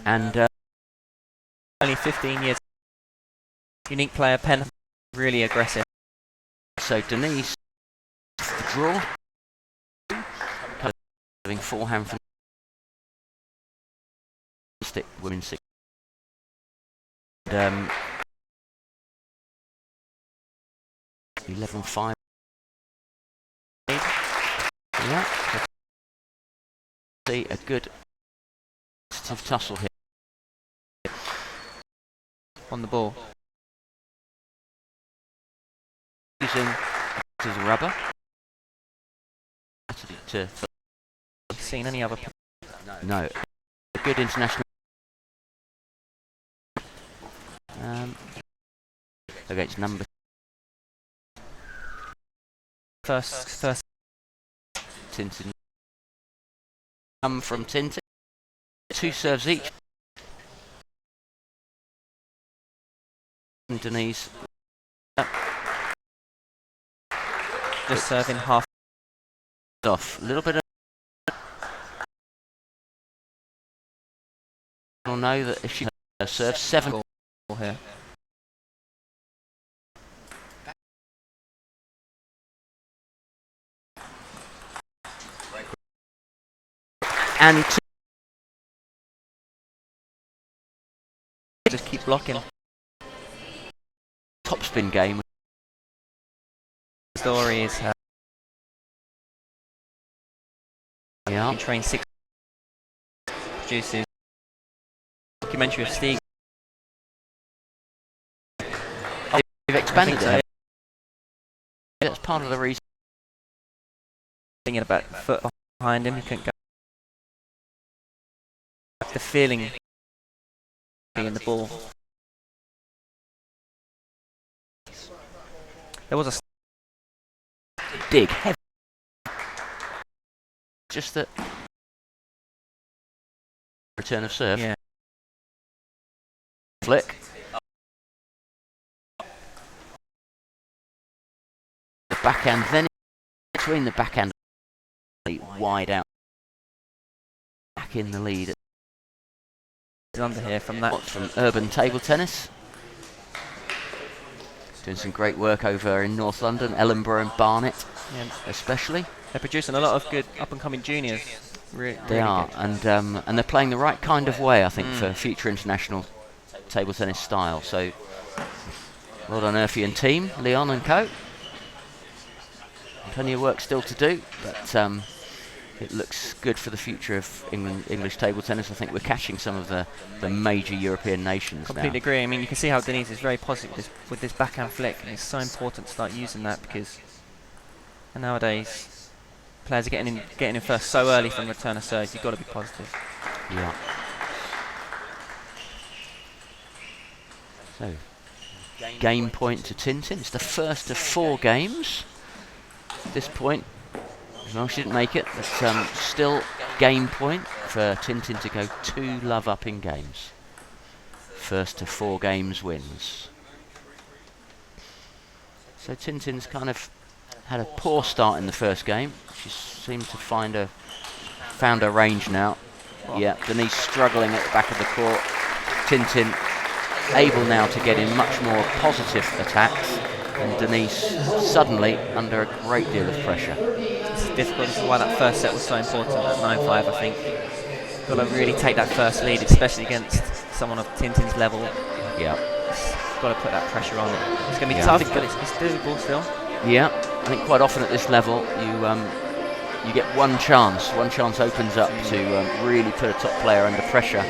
And only 15 years. Unique player, Penn, really aggressive. So Denise, the draw, having forehand from stick, women's six. 11-5. Yeah. See a good tussle here on the ball. Using as rubber. Seen any other? No. A good international. Against number. First. Tintin. From Tintin. 2 serves each. And Denise. Just serving half off. A little bit of. Will know that if she serves 7 here. And just keep blocking. Topspin game. Story is yeah. Train 6 produces documentary of Steve. They've expanded it. That's part of the reason. Thinking about the foot behind him, he couldn't go. The feeling in the ball. There was a dig heavy. Just that return of serve. Yeah. Flick. The backhand, then between the backhand wide out. Back in the lead. Under here from that. From Urban Table Tennis. Doing some great work over in North London, Ellenborough and Barnet, especially. They're producing a lot of good up-and-coming juniors. They are, and they're playing the right kind of way, I think, for future international table tennis style. So, well done, Urfi and team, Leon and co. Plenty of work still to do, but it looks good for the future of English table tennis. I think we're catching some of the major European nations. Completely agree. I mean, you can see how Denise is very positive with this backhand flick, and it's so important to start using that because nowadays players are getting in first so early from return of serves. You've got to be positive. Yeah. So, game point to Tintin. It's the first of 4 games. At this point, well, she didn't make it, but still game point for Tintin to go 2-love up in games. First to 4 games wins. So Tintin's kind of had a poor start in the first game. She seemed to found her range now. Oh. Yeah, Denise struggling at the back of the court. Tintin able now to get in much more positive attacks, and Denise suddenly under a great deal of pressure. It's difficult. This is why that first set was so important at 9-5, I think. Got to really take that first lead, especially against someone of Tintin's level. Yeah. Got to put that pressure on it. It's going to be tough, but it's doable still. Yeah, I think quite often at this level you get one chance opens up to really put a top player under pressure,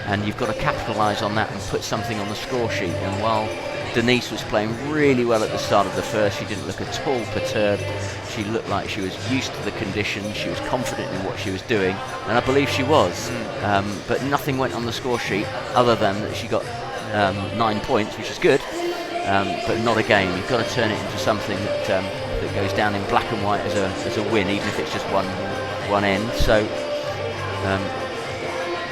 and you've got to capitalise on that and put something on the score sheet. And while Denise was playing really well at the start of the first, she didn't look at all perturbed. She looked like she was used to the conditions, she was confident in what she was doing, and I believe she was. But nothing went on the score sheet other than that she got 9 points, which is good, but not a game. You've got to turn it into something that goes down in black and white as a win, even if it's just one end. So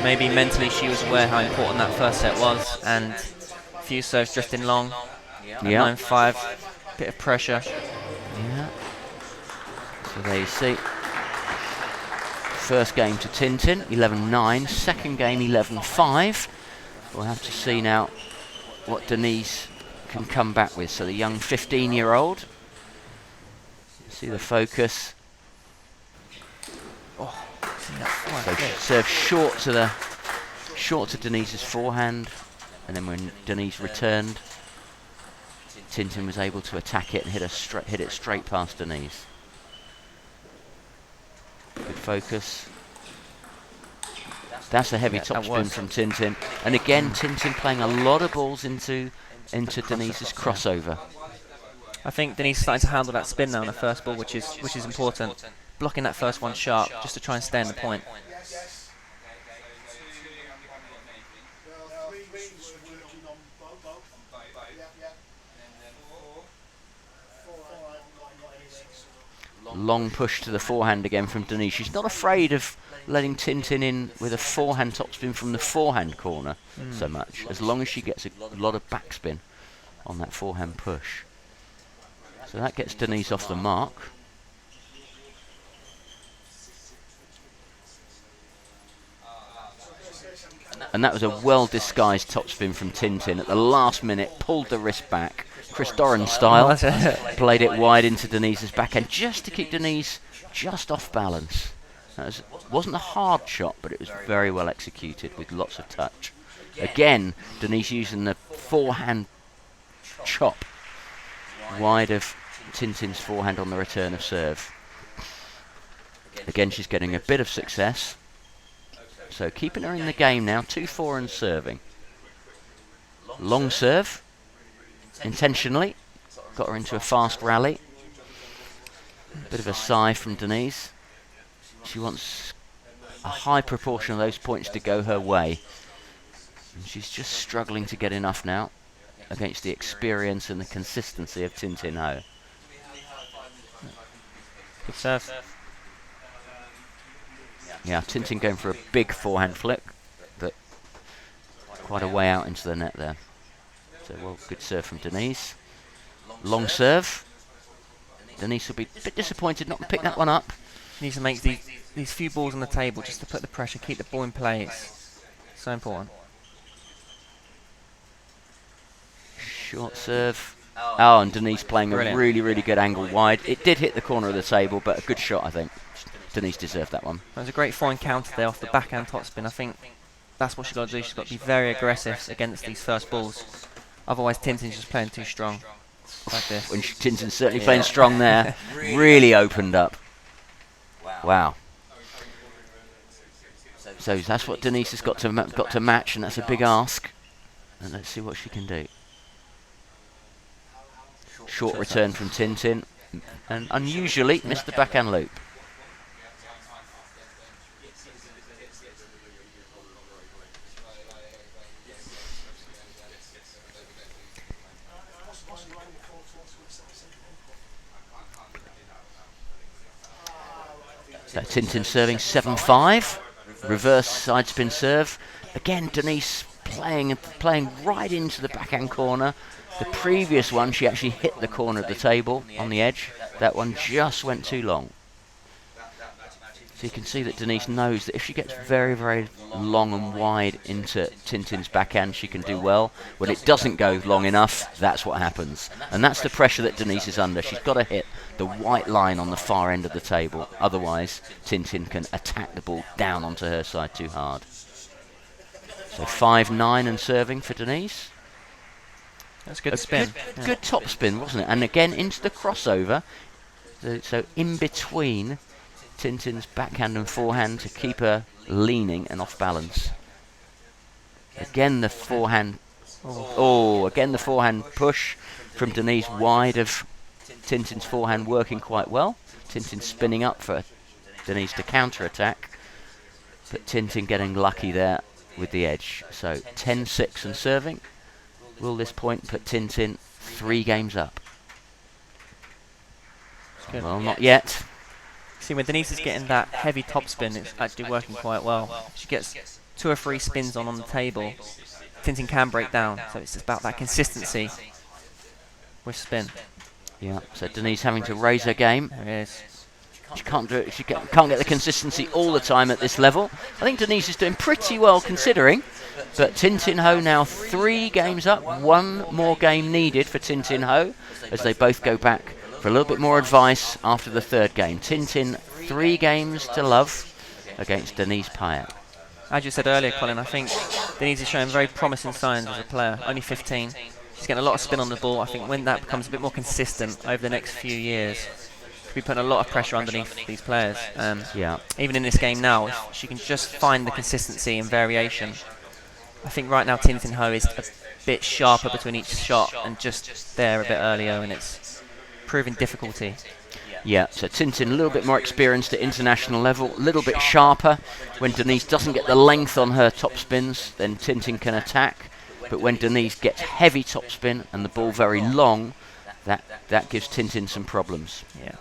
maybe mentally she was aware how important that first set was, and a few serves drifting long. Yeah. 9-5, bit of pressure. Yeah. So there you see. First game to Tintin, 11-9. Second game, 11-5. We'll have to see now what Denise can come back with. So the young 15-year-old. See the focus. Oh, see that fine So flip. serve short to Denise's forehand, and then when Denise returned, Tintin was able to attack it and hit it straight past Denise. Good focus. That's a heavy topspin from Tintin, and again Tintin playing a lot of balls into Denise's crossover. I think Denise is starting to handle that spin now on the first ball, which is important. Blocking that first one sharp just to try and stay in the point. Long push to the forehand again from Denise. She's not afraid of letting Tintin in with a forehand topspin from the forehand corner so much, as long as she gets a lot of backspin on that forehand push. So that gets Denise off the mark. And that was a well-disguised topspin from Tintin at the last minute, pulled the wrist back. Chris Doran style, played it wide into Denise's backhand just to keep Denise just off balance. That wasn't a hard shot, but it was very well executed with lots of touch. Again, Denise using the forehand chop wide of Tintin's forehand on the return of serve. Again, she's getting a bit of success. So keeping her in the game now, 2-4 and serving. Long serve, intentionally, got her into a fast rally. Bit of a sigh from Denise. She wants a high proportion of those points to go her way. And she's just struggling to get enough now against the experience and the consistency of Tintin Ho. Good serve. Yeah, Tintin going for a big forehand flick, but quite a way out into the net there. So, well, good serve from Denise. Long serve. Denise will be a bit disappointed not to pick that one up. Needs to make these few balls on the table just to put the pressure, keep the ball in play. It's so important. Short serve. Oh, and Denise playing a really, really good angle wide. It did hit the corner of the table, but a good shot, I think. Denise deserved that one. That was a great fine counter there off the backhand topspin. I think that's what she's got to do. She's got to be very aggressive against these first balls. Otherwise, Tintin's just playing too strong. Like this. When Tintin's certainly playing strong there. Really opened up. Wow. So that's what Denise has got to match, and that's a big ask. And let's see what she can do. Short return from Tintin, and unusually missed the backhand loop. So Tintin serving 7-5, reverse side spin serve. Again, Denise playing right into the backhand corner. The previous one, she actually hit the corner of the table on the edge. That one just went too long. So you can see that Denise knows that if she gets very, very long and wide into Tintin's backhand, she can do well. When it doesn't go long enough, that's what happens. And that's the pressure that Denise is under. She's got to hit the white line on the far end of the table. Otherwise, Tintin can attack the ball down onto her side too hard. So 5-9 and serving for Denise. That's a good spin. Good top spin, wasn't it? And again, into the crossover. So in between Tintin's backhand and forehand to keep her leaning and off balance. Again the forehand. Again the forehand push from Denise wide of Tintin's forehand, working quite well. Tintin spinning up for Denise to counter-attack, but Tintin getting lucky there with the edge. So 10-6 and serving. Will this point put Tintin 3 games up? Well, not yet. See, when Denise is getting that heavy topspin, it's actually working quite well. She gets 2 or 3 spins on the table. Tintin can break down, so it's about that consistency with spin. Yeah, so Denise having to raise her game. There it is. She can't do it. She can't get the consistency all the time at this level. I think Denise is doing pretty well considering. But Tin Tin Ho now 3 games up. 1 more game needed for Tin Tin Ho as they both go back for a little bit more advice after the 3rd game. Tin Tin 3 games to love against Denise Payet. As you said earlier, Colin, I think Denise is showing very promising signs as a player. Only 15. She's getting a lot of spin on the ball. I think when that becomes a bit more consistent over the next few years, she'll be putting a lot of pressure underneath these players. Even in this game now, if she can just find the consistency and variation. I think right now Tin Tin Ho is a bit sharper between each shot and just there a bit earlier, and it's proving difficulty. Yeah, so Tin Tin a little bit more experienced at international level, a little bit sharper. When Denise doesn't get the length on her top spins, then Tin Tin can attack. But when Denise gets heavy topspin and the ball very long, that gives Tin Tin some problems. Yeah.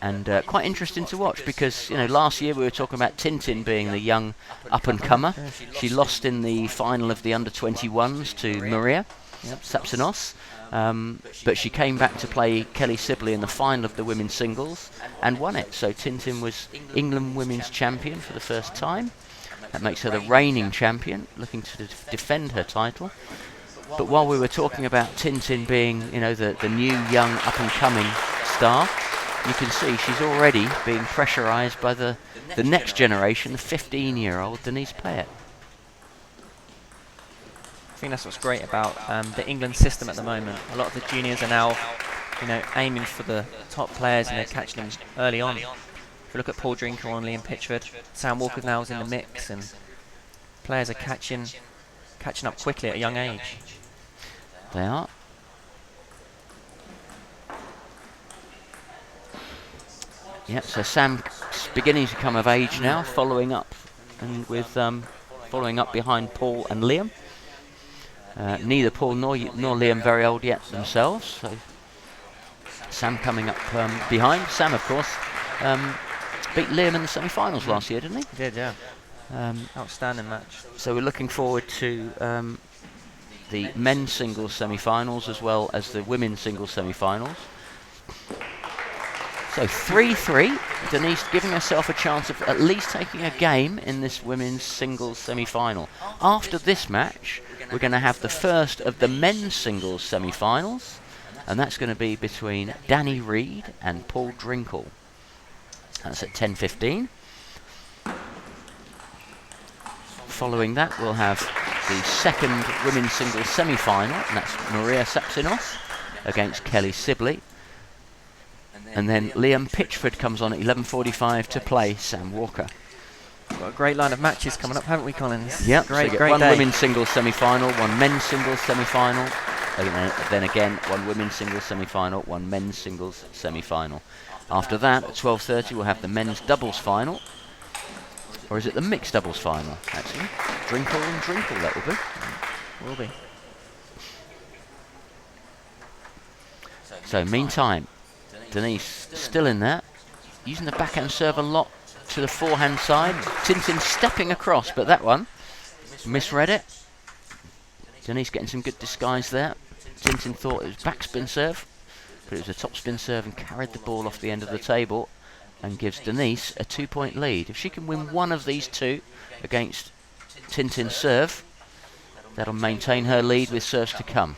And quite interesting to watch because, you know, last year we were talking about Tin Tin being the young up-and-comer. She lost in the final of the under-21s to Maria Sapsinos. But she came back to play Kelly Sibley in the final of the women's singles and won it. So Tin Tin was England women's champion for the first time. That makes her the reigning champion, looking to defend her title. But while we were talking about Tin Tin being, you know, the new young up-and-coming star, you can see she's already being pressurised by the next generation, the 15-year-old Denise Payet. I think that's what's great about the England system at the moment. A lot of the juniors are now, you know, aiming for the top players and they're catching them early on. If you look at Paul Drinker and Liam Pitchford, Sam Walker now is in the mix, and players are catching up quickly at a young age. They are. Yep. So Sam's beginning to come of age now, following up behind Paul and Liam. Neither Paul nor Liam very old yet themselves, so Sam coming up behind. Sam, of course, beat Liam in the semi-finals last year, didn't he? He did, yeah. Outstanding match. So we're looking forward to the men's singles semi-finals as well as the women's singles semi-finals. So 3-3, Denise giving herself a chance of at least taking a game in this women's singles semi-final. After this match, we're going to have the first of the men's singles semi-finals, and that's going to be between Danny Reed and Paul Drinkle. That's at 10:15. Following that, we'll have the second women's singles semi-final, and that's Maria Sapsinos against Kelly Sibley. And then Liam Pitchford comes on at 11:45 to play Sam Walker. Got a great line of matches coming up, haven't we, Collins? Yep, great, so great one day. women's singles semi-final, one men's singles semi-final, and then again one women's singles semi-final, one men's singles semi-final. After that, at 12:30, we'll have the men's doubles final, or is it the mixed doubles final? Actually, Drinkle and Drinkle that will be. Will be. So meantime, Denise still in there, using the backhand serve a lot to the forehand side. Tin Tin stepping across, but that one misread it. Denise getting some good disguise there. Tin Tin thought it was backspin serve, but it was a topspin serve and carried the ball off the end of the table and gives Denise a 2-point lead. If she can win one of these two against Tin Tin's serve, that'll maintain her lead with serves to come.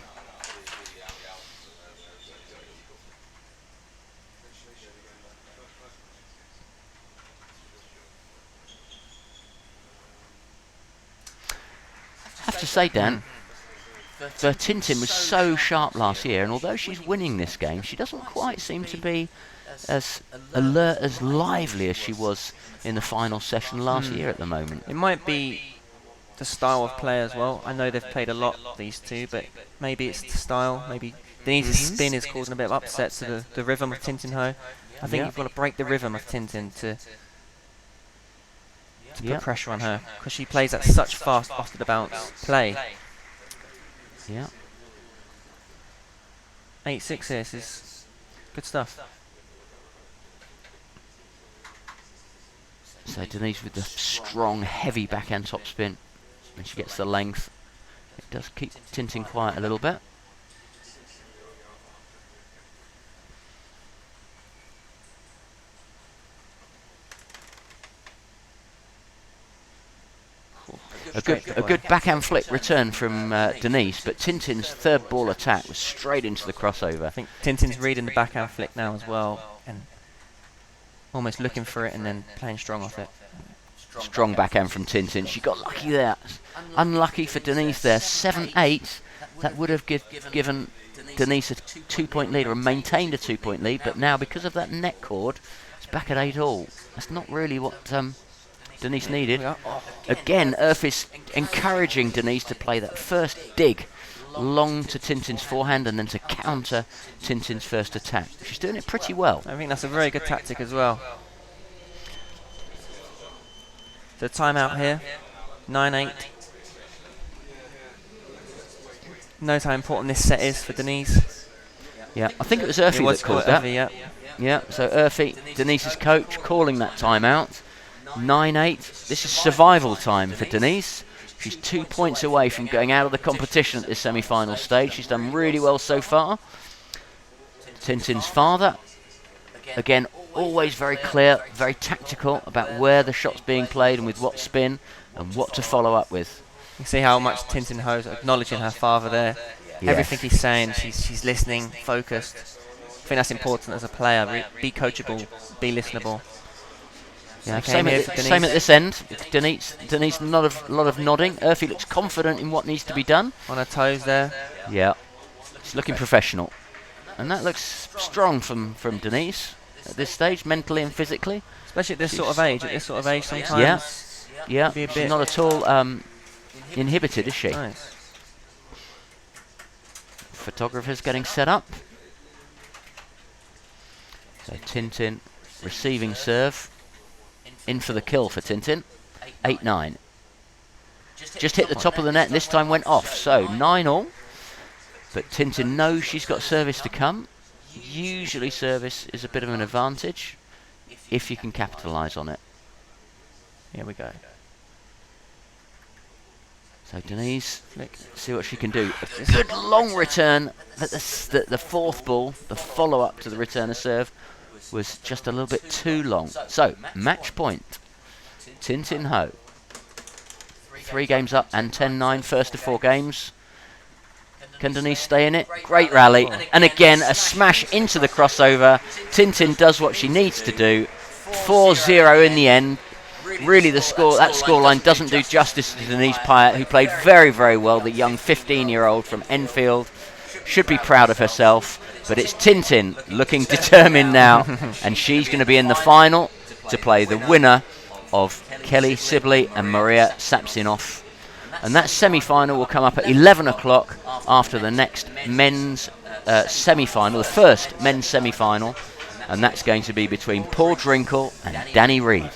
I have to say, Dan, Tin Tin was so sharp last year, and although she's winning this game, she doesn't quite seem to be as alert, as lively as she was in the final session last year at the moment. It might be the style of play as well. I know they've played a lot, these two, but maybe it's the style. Maybe Denise's spin is causing a bit of upset to the rhythm of Tin Tin Ho. I think you've got to break the rhythm of Tin Tin to put pressure on her, because she plays at such fast after the bounce play. Yeah. 8-6 here, this is good stuff. So Denise with the strong, heavy backhand topspin, and she gets the length. It does keep Tin Tin quiet a little bit. Straight to a volley. good backhand flick return from Denise, but Tintin's third ball attack was straight into the crossover. I think Tintin's reading the backhand flick now as well, and almost looking for it and then playing strong off it. Strong backhand from Tintin. She got lucky there. Unlucky for Denise there. 7-8. That would have given Denise a 2-point lead, or maintained a 2-point lead, but now because of that net cord, it's back at 8-all. That's not really what Denise needed. Again, Earth is encouraging Denise to play that first dig long to Tintin's forehand and then to counter Tintin's first attack. She's doing it pretty well. I think that's a very good tactic as well. The timeout here, 9-8. Knows how important this set is for Denise. Yeah, I think it was Earthy that called that. Yeah. Yeah, so Earthy, Denise's coach, calling that timeout. 9-8. This is survival time for Denise. She's 2 points away from going out of the competition at this semi-final stage. She's done really well so far. Tintin's father, again, always very clear, very tactical about where the shot's being played and with what spin and what to follow up with. You see how much Tintin Ho's acknowledging her father there. Yes. Everything he's saying, she's listening, focused. I think that's important as a player. Be coachable, be listenable. Yeah, Okay, same at this end. Denise, a lot of nodding. Earthy looks confident in what needs to be done. On her toes there. Yeah, she's looking professional, and that looks strong from Denise at this stage, mentally and physically. Especially at this sort of age. At this sort of age, sometimes. Yeah, be a she's bit not at all inhibited, is she? Nice. Photographer's getting set up. So Tintin receiving serve. In for the kill for Tintin. 8-9. Just hit the top of the net and this time went off. So 9-all. But Tintin knows she's got service to come. Usually service is a bit of an advantage if you can capitalise on it. Here we go. So Denise, Flick. see what she can do. A good long return. But the fourth ball, the follow-up to the return of serve, was just a little bit too long. So, match point. Tintin Ho. 3 games up and 10-9, first of 4 games. Can Denise stay in it? Great rally. And again, a smash into the crossover. Tintin does what she needs to do. 4-0 in the end. Really, that scoreline doesn't do justice to Denise Pyatt, who played very, very well. The young 15-year-old from Enfield should be proud of herself. But it's Tintin looking determined now, and she's going to be in the final to play the winner of Kelly Sibley and Maria Sapsinoff. And that semi-final will come up at 11 o'clock after the next men's semi-final, the first men's semi-final, and that's going to be between Paul Drinkle and Danny Reed.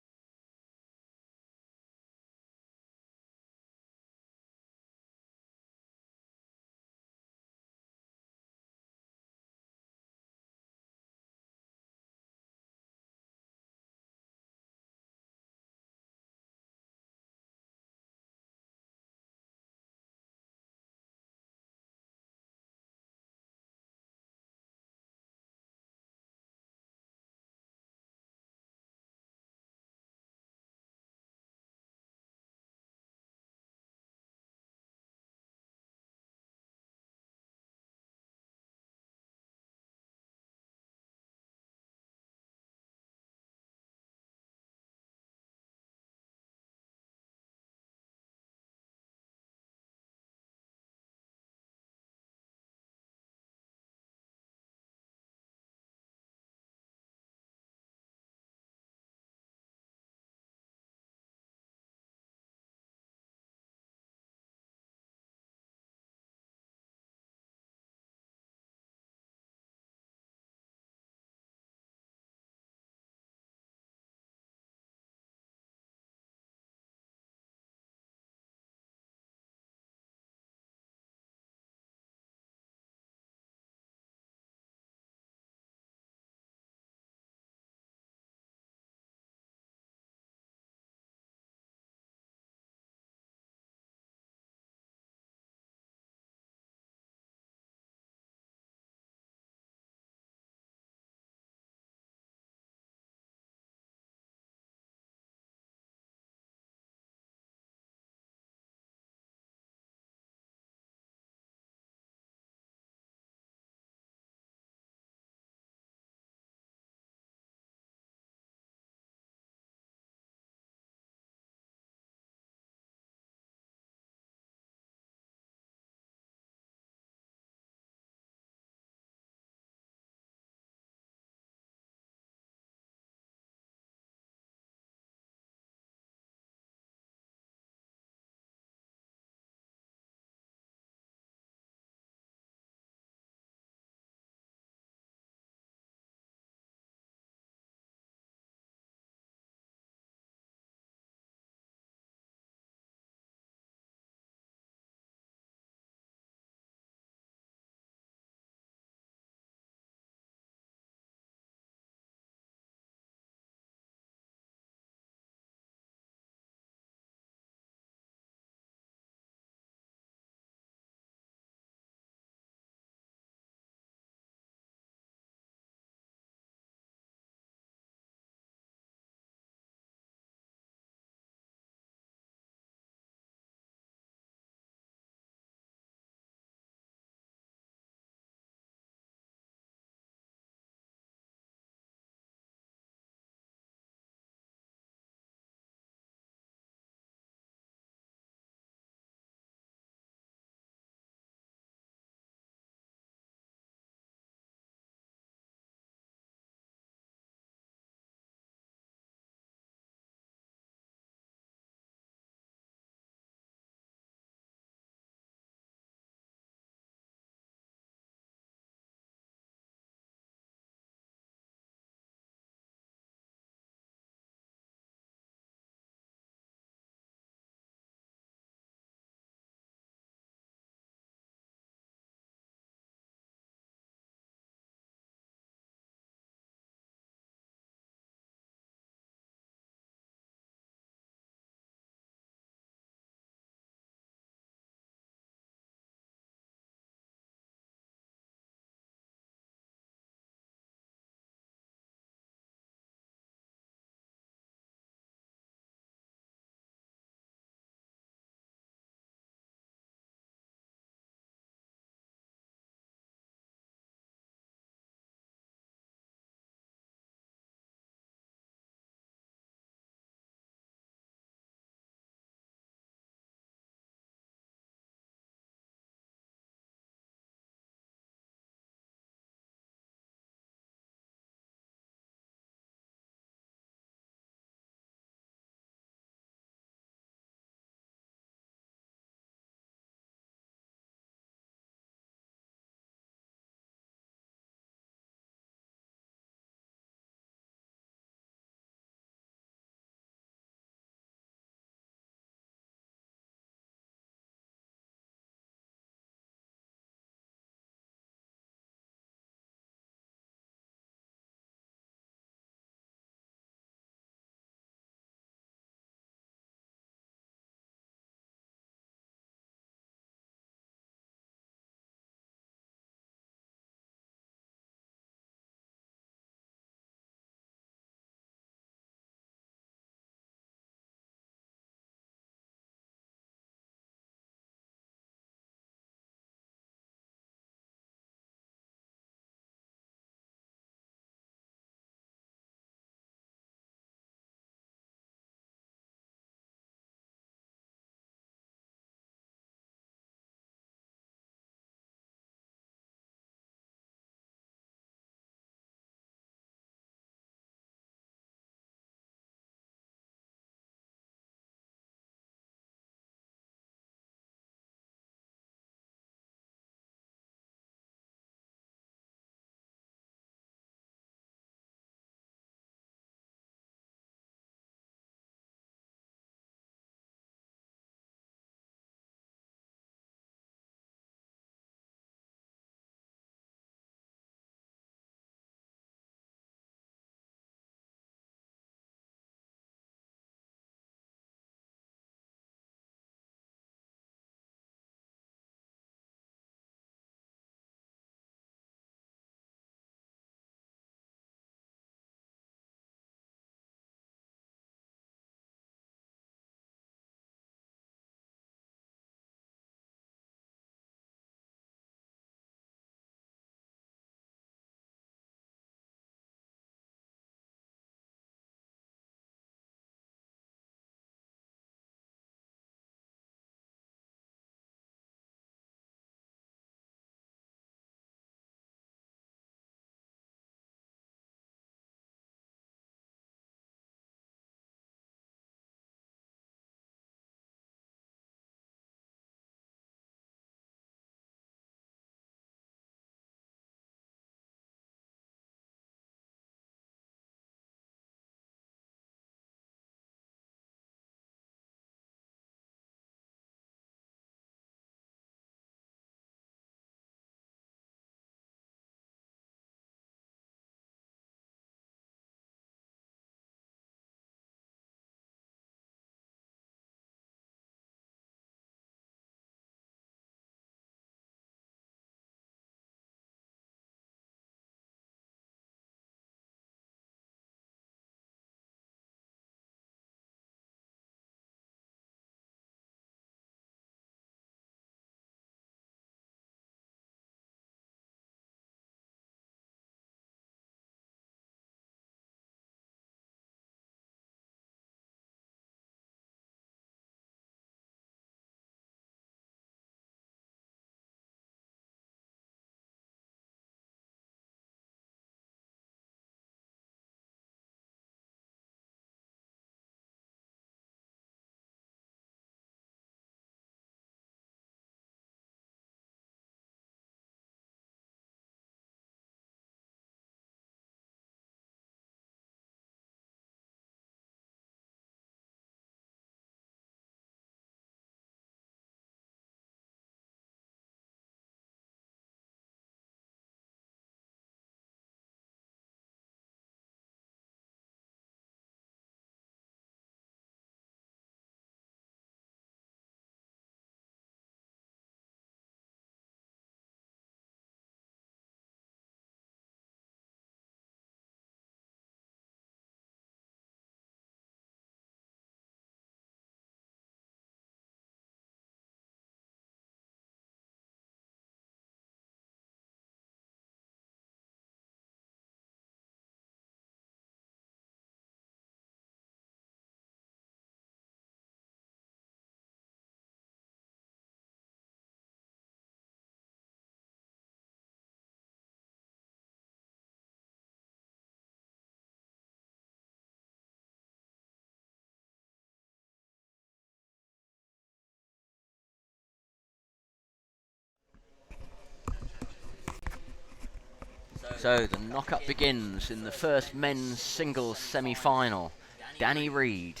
So the knock-up begins in the first men's singles semi-final. Danny Reid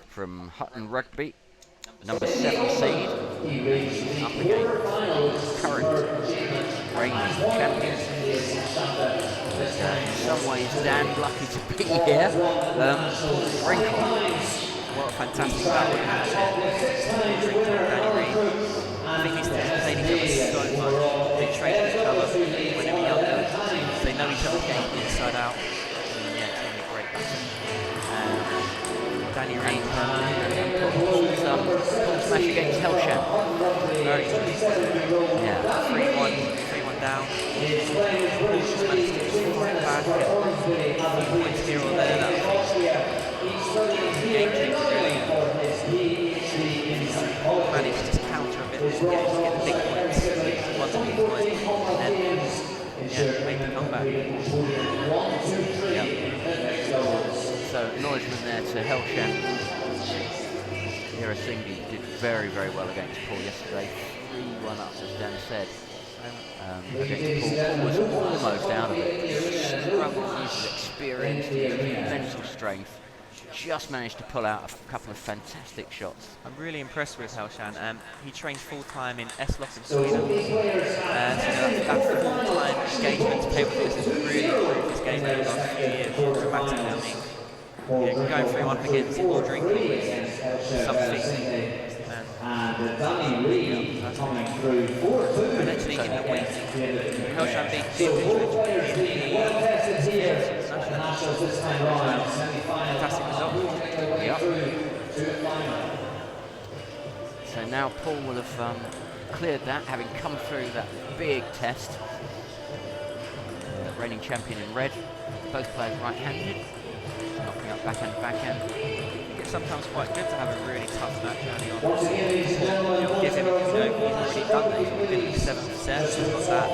from Hutton Rugby, number 7 seed, up against current reigning champion. In some ways, Dan, lucky to be here. Paul Drinkle. What a fantastic battle we have here. Drinkle and Danny Reid. I think these two have played each other so much. They trained each other when they were younger. So they know each other's game inside out. And yeah, it's going to be a great battle. Danny Reid. Paul's match against Helshan. Very good. Yeah. 3-1 down. Paul just managed to just fight back and a few points here or there. That was a game changer really. Paul managed to just counter a bit and get the big points. Once a big point. And then make the comeback. So acknowledgement there to Helshan. Hirasinghe did very, very well against Paul yesterday. 3-1 up, as Dan said. Against Paul. Paul was almost out of it. He struggled to use his experience, to use his mental strength. Just managed to pull out a couple of fantastic shots. I'm really impressed with Helshan. He trains full-time in Eslöv in Sweden. That full-time engagement to play with this has really improved his game over the last few years dramatically. I mean, going 3-1 against Paul Drinkle is something. And Danny Reid coming through 4-2. And actually in the week, Helshan beat the well-tested here at the Nationals this time round. fantastic result. So now Paul will have cleared that, having come through that big test. Reigning champion in red, both players right-handed, knocking up backhand. It's sometimes quite good to have a really tough match early on. You'll give him, he's already done that. He's been in the 7th set, he's got that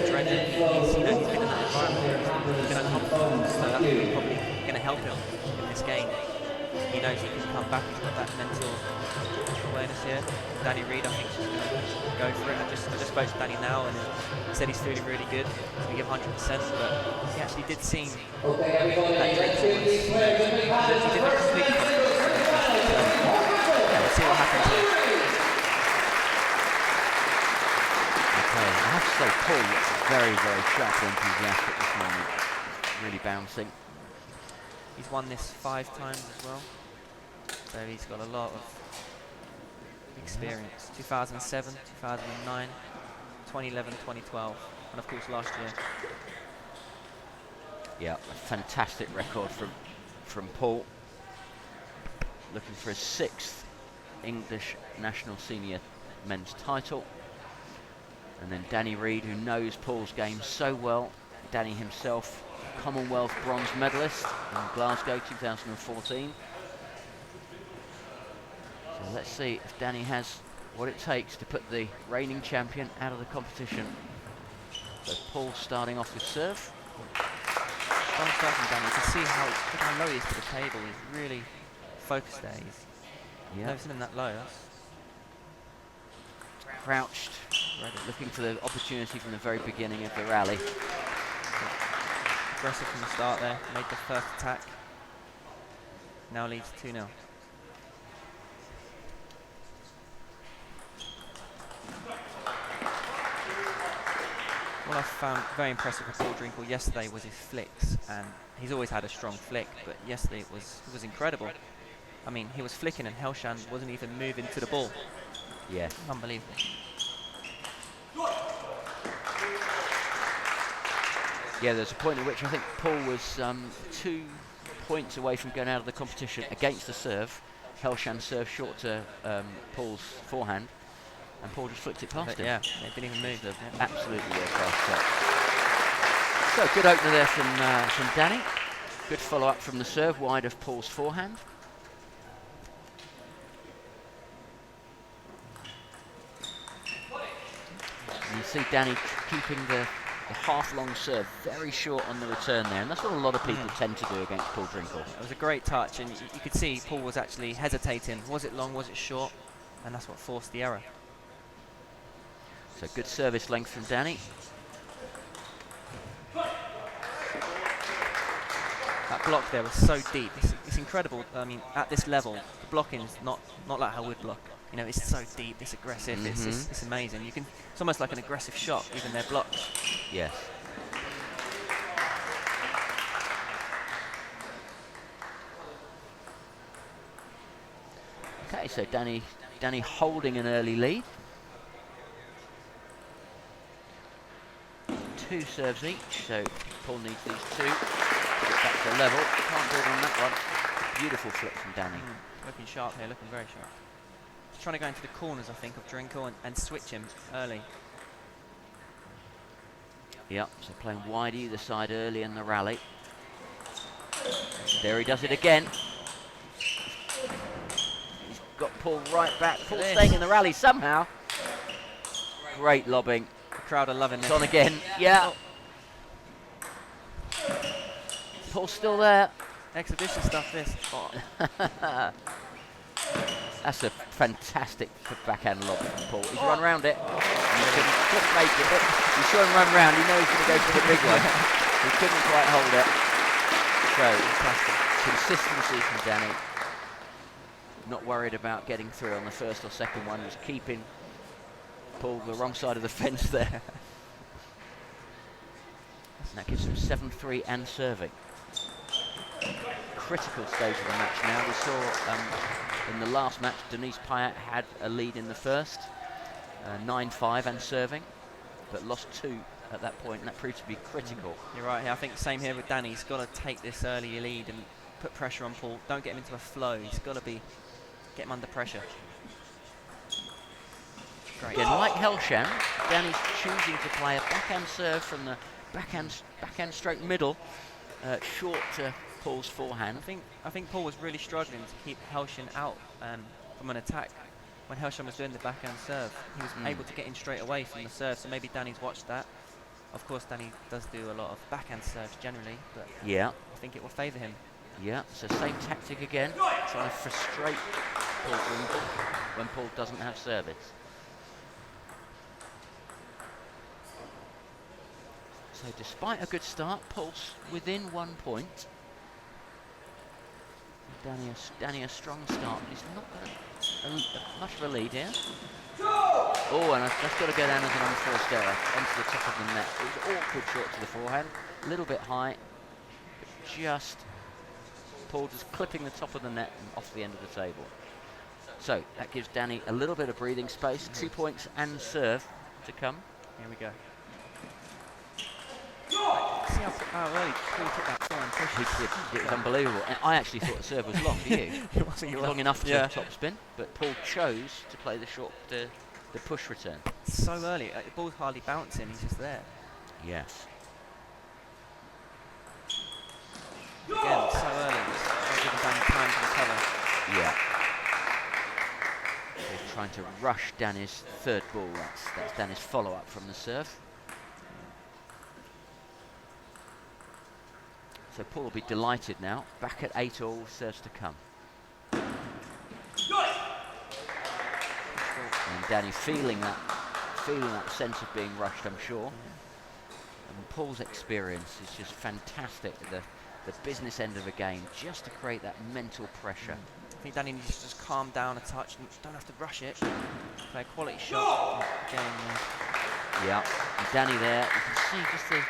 adrenaline. He's been in that environment, he's been uncomfortable, so that's probably going to help him in this game. He knows he can come back, he's got that mental awareness here. Danny Reid, I think, is going to go for it. I just spoke to Danny now and he said he's feeling really good. He's going to give 100%, but he actually did seem that Drinkle was, he didn't completely let's see what happens here. Okay, I have to say Paul looks very, very sharp and enthusiastic this morning. Really bouncing. He's won this 5 times as well, so he's got a lot of experience. 2007, 2009, 2011, 2012, and of course last year. Yeah, a fantastic record from Paul. Looking for his 6th English national senior men's title. And then Danny Reid, who knows Paul's game so well. Danny himself, Commonwealth bronze medalist in Glasgow 2014. So let's see if Danny has what it takes to put the reigning champion out of the competition. So Paul starting off with serve. Strong start from Danny. You can see how low he is to the table. He's really focused there. He's never seen him that low. That's crouched, looking for the opportunity from the very beginning of the rally. aggressive from the start there. Made the first attack. Now leads 2-0. What I found very impressive with Paul Drinkle yesterday was his flicks, and he's always had a strong flick, but yesterday it was incredible. I mean, he was flicking and Helshan wasn't even moving to the ball. Yeah. Unbelievable. Yeah, there's a point at which I think Paul was 2 points away from going out of the competition against the serve. Helshan served short to Paul's forehand, and Paul just flicked it past him. Yeah, it didn't even move. So absolutely world-class shot. So good opener there from Danny. Good follow-up from the serve, wide of Paul's forehand. And you see Danny keeping the half-long serve very short on the return there, and that's what a lot of people tend to do against Paul Drinkle. It was a great touch, and you could see Paul was actually hesitating. Was it long, was it short? And that's what forced the error. So good service length from Danny. block there was so deep. It's incredible. I mean, at this level, the blocking is not like how Wood block. You know, it's so deep, it's aggressive, it's amazing. It's almost like an aggressive shot, even their blocks. Yes. Okay, so Danny holding an early lead. 2 serves each, so Paul needs these 2 to get back to level. Can't build on that one. Beautiful flip from Danny. Looking sharp here, looking very sharp. He's trying to go into the corners, I think, of Drinkle and switch him early. Yep, so playing wide either side early in the rally. There he does it again. He's got Paul right back. Paul staying in the rally somehow. Great lobbing. The crowd are loving It's this. on again. Yeah. Paul's still there. Exhibition stuff, this. Oh. That's a fantastic backhand lob from Paul. He's run round it. He couldn't make it. You saw him run round. You know he's going to go for the big one. He couldn't quite hold it. So, consistency from Danny. Not worried about getting through on the first or second one. Was keeping Paul the wrong side of the fence there. And that gives him 7-3 and serving. Critical stage of the match now. We saw in the last match Denise Payet had a lead in the first, 9-5 and serving, but lost 2 at that point, and that proved to be critical. You're right here. I think same here with Danny. He's got to take this early lead and put pressure on Paul. Don't get him into a flow. He's got to get him under pressure. Great. Again, like Helshan, Danny's choosing to play a backhand serve from the backhand stroke middle, short to Paul's forehand. I think Paul was really struggling to keep Helshan out from an attack. When Helshan was doing the backhand serve, he was able to get in straight away from the serve, so maybe Danny's watched that. Of course, Danny does do a lot of backhand serves generally, but yeah, I think it will favour him. Yeah, so same tactic again, trying to frustrate Paul when Paul doesn't have service. So despite a good start, Paul's within 1 point. Danny a strong start, but he's not got much of a lead here. Oh, and that's got to go down as an unforced error onto the top of the net. It was awkward short to the forehand, a little bit high, but just Paul just clipping the top of the net and off the end of the table. So that gives Danny a little bit of breathing space, 2 points and serve to come. Here we go. See how early Paul took that forehand push. It was unbelievable. And I actually thought the serve was long, do you? It wasn't Long enough to top spin, but Paul chose to play the short, the push return. So early, the ball's hardly bouncing, he's just there. Yes. Again, so early, not giving Danny time to recover. Yeah. They're trying to rush Danny's third ball. That's Danny's follow-up from the serve. So Paul will be delighted now. Back at 8-all, serves to come. And Danny feeling that sense of being rushed, I'm sure. And Paul's experience is just fantastic. The business end of a game, just to create that mental pressure. I think Danny needs to just calm down a touch and don't have to rush it. Play a quality shot. Yeah, and Danny there, you can see just the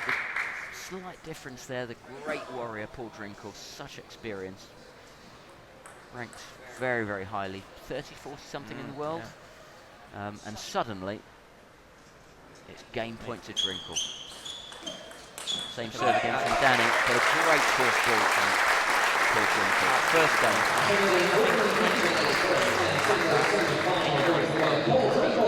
slight difference there. The great warrior Paul Drinkle, such experience. Ranked very, very highly, 30, 40 something in the world. Yeah. And suddenly, it's game point to Drinkle. Same serve again from Danny, but a great fourth ball from Paul Drinkle. First game.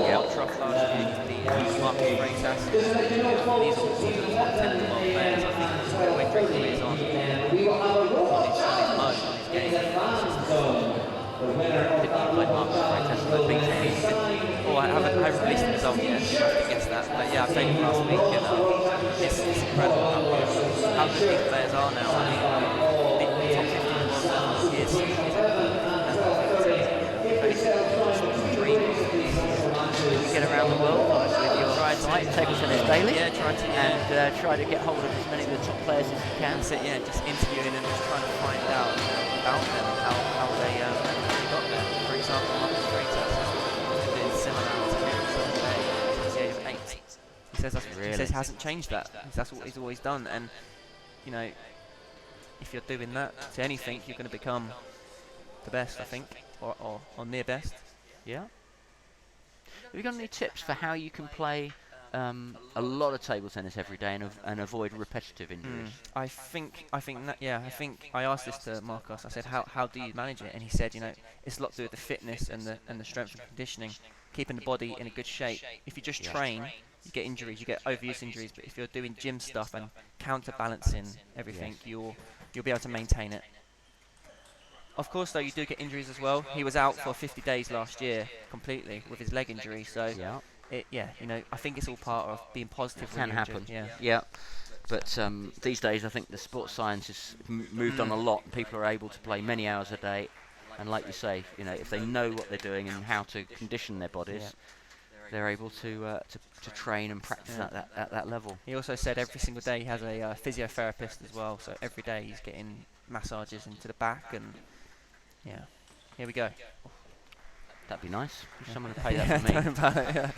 Yeah, Truff last week, the Marcus Freitas. These are top 10 of the world players. I think the way Drinkle is on his march, on his game. Didn't you play Marcus Freitas? Oh, I haven't released the result yet. I have to guess that. But yeah, I played him last week, and it's incredible how good these players are now. I mean, the top 50 in the world is dream. You get around the world, obviously, if you're website, Table Tennis Daily, Yeah, try to get hold of as many of the top players as you can. that's it, yeah, just interviewing and just trying to find out about them and how they got there. For example, Marcus Freitas has been similar to him since the age of 8. He says he hasn't changed that. That's what he's always done. And you know, if you're doing that to anything, you're going to become the best, I think, or near best. Yeah. Have you got any tips for how you can play a lot of table tennis every day and avoid repetitive injuries? I think I asked this to Marcos. I said, how do you manage it? And he said, it's a lot to do with the fitness and the strength and conditioning, keeping the body in a good shape. If you just train, you get injuries, you get overuse injuries. But if you're doing gym stuff and counterbalancing everything, you'll be able to maintain it. Of course, though, you do get injuries as well. He was out for 50 days last year completely with his leg injury. So, I think it's all part of being positive. It can happen. Yeah. But these days, I think the sports science has moved on a lot. People are able to play many hours a day. And like you say, if they know what they're doing and how to condition their bodies, they're able to train and practice at that level. He also said every single day he has a physiotherapist as well. So every day he's getting massages into the back and... Yeah, here we go. That'd be nice. Someone to pay that for me. Don't about it, yeah.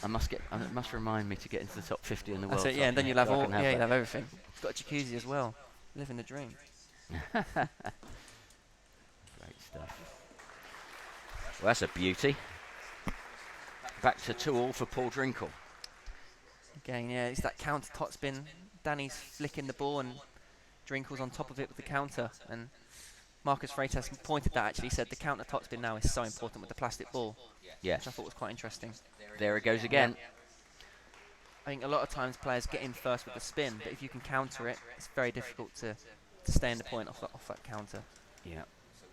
It must remind me to get into the top 50 in the world. That's it, yeah, and then you'll have you'll have everything. It's got a jacuzzi as well. Living the dream. Great stuff. Well, that's a beauty. Back to 2-all for Paul Drinkle. Again, yeah, it's that counter top spin. Danny's flicking the ball and Drinkle's on top of it with the counter. And Marcus Freitas pointed that actually. He said the counter top spin now is so important with the plastic ball. Yes. Which I thought was quite interesting. There it goes again. I think a lot of times players get in first with the spin, but if you can counter it, it's very difficult to stay in the point off that counter. Yeah.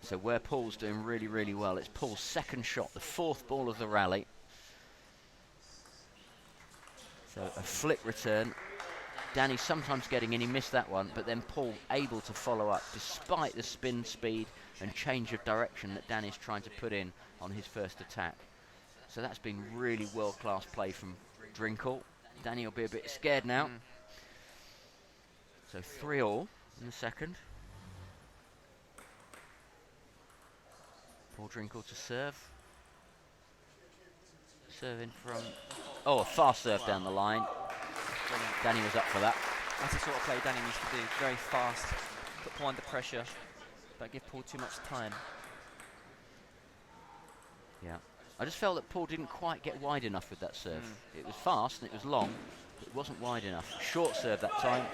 So where Paul's doing really, really well, it's Paul's second shot, the fourth ball of the rally. So a flick return. Danny sometimes getting in, he missed that one, but then Paul able to follow up despite the spin speed and change of direction that Danny's trying to put in on his first attack. So that's been really world-class play from Drinkle. Danny will be a bit scared now. So 3-all in the second. Paul Drinkle to serve. Serving from... Oh, a fast serve down the line. Danny was up for that. That's the sort of play Danny needs to do. Very fast, put Paul under pressure, don't give Paul too much time. Yeah. I just felt that Paul didn't quite get wide enough with that serve. It was fast and it was long, but it wasn't wide enough. Short serve that time.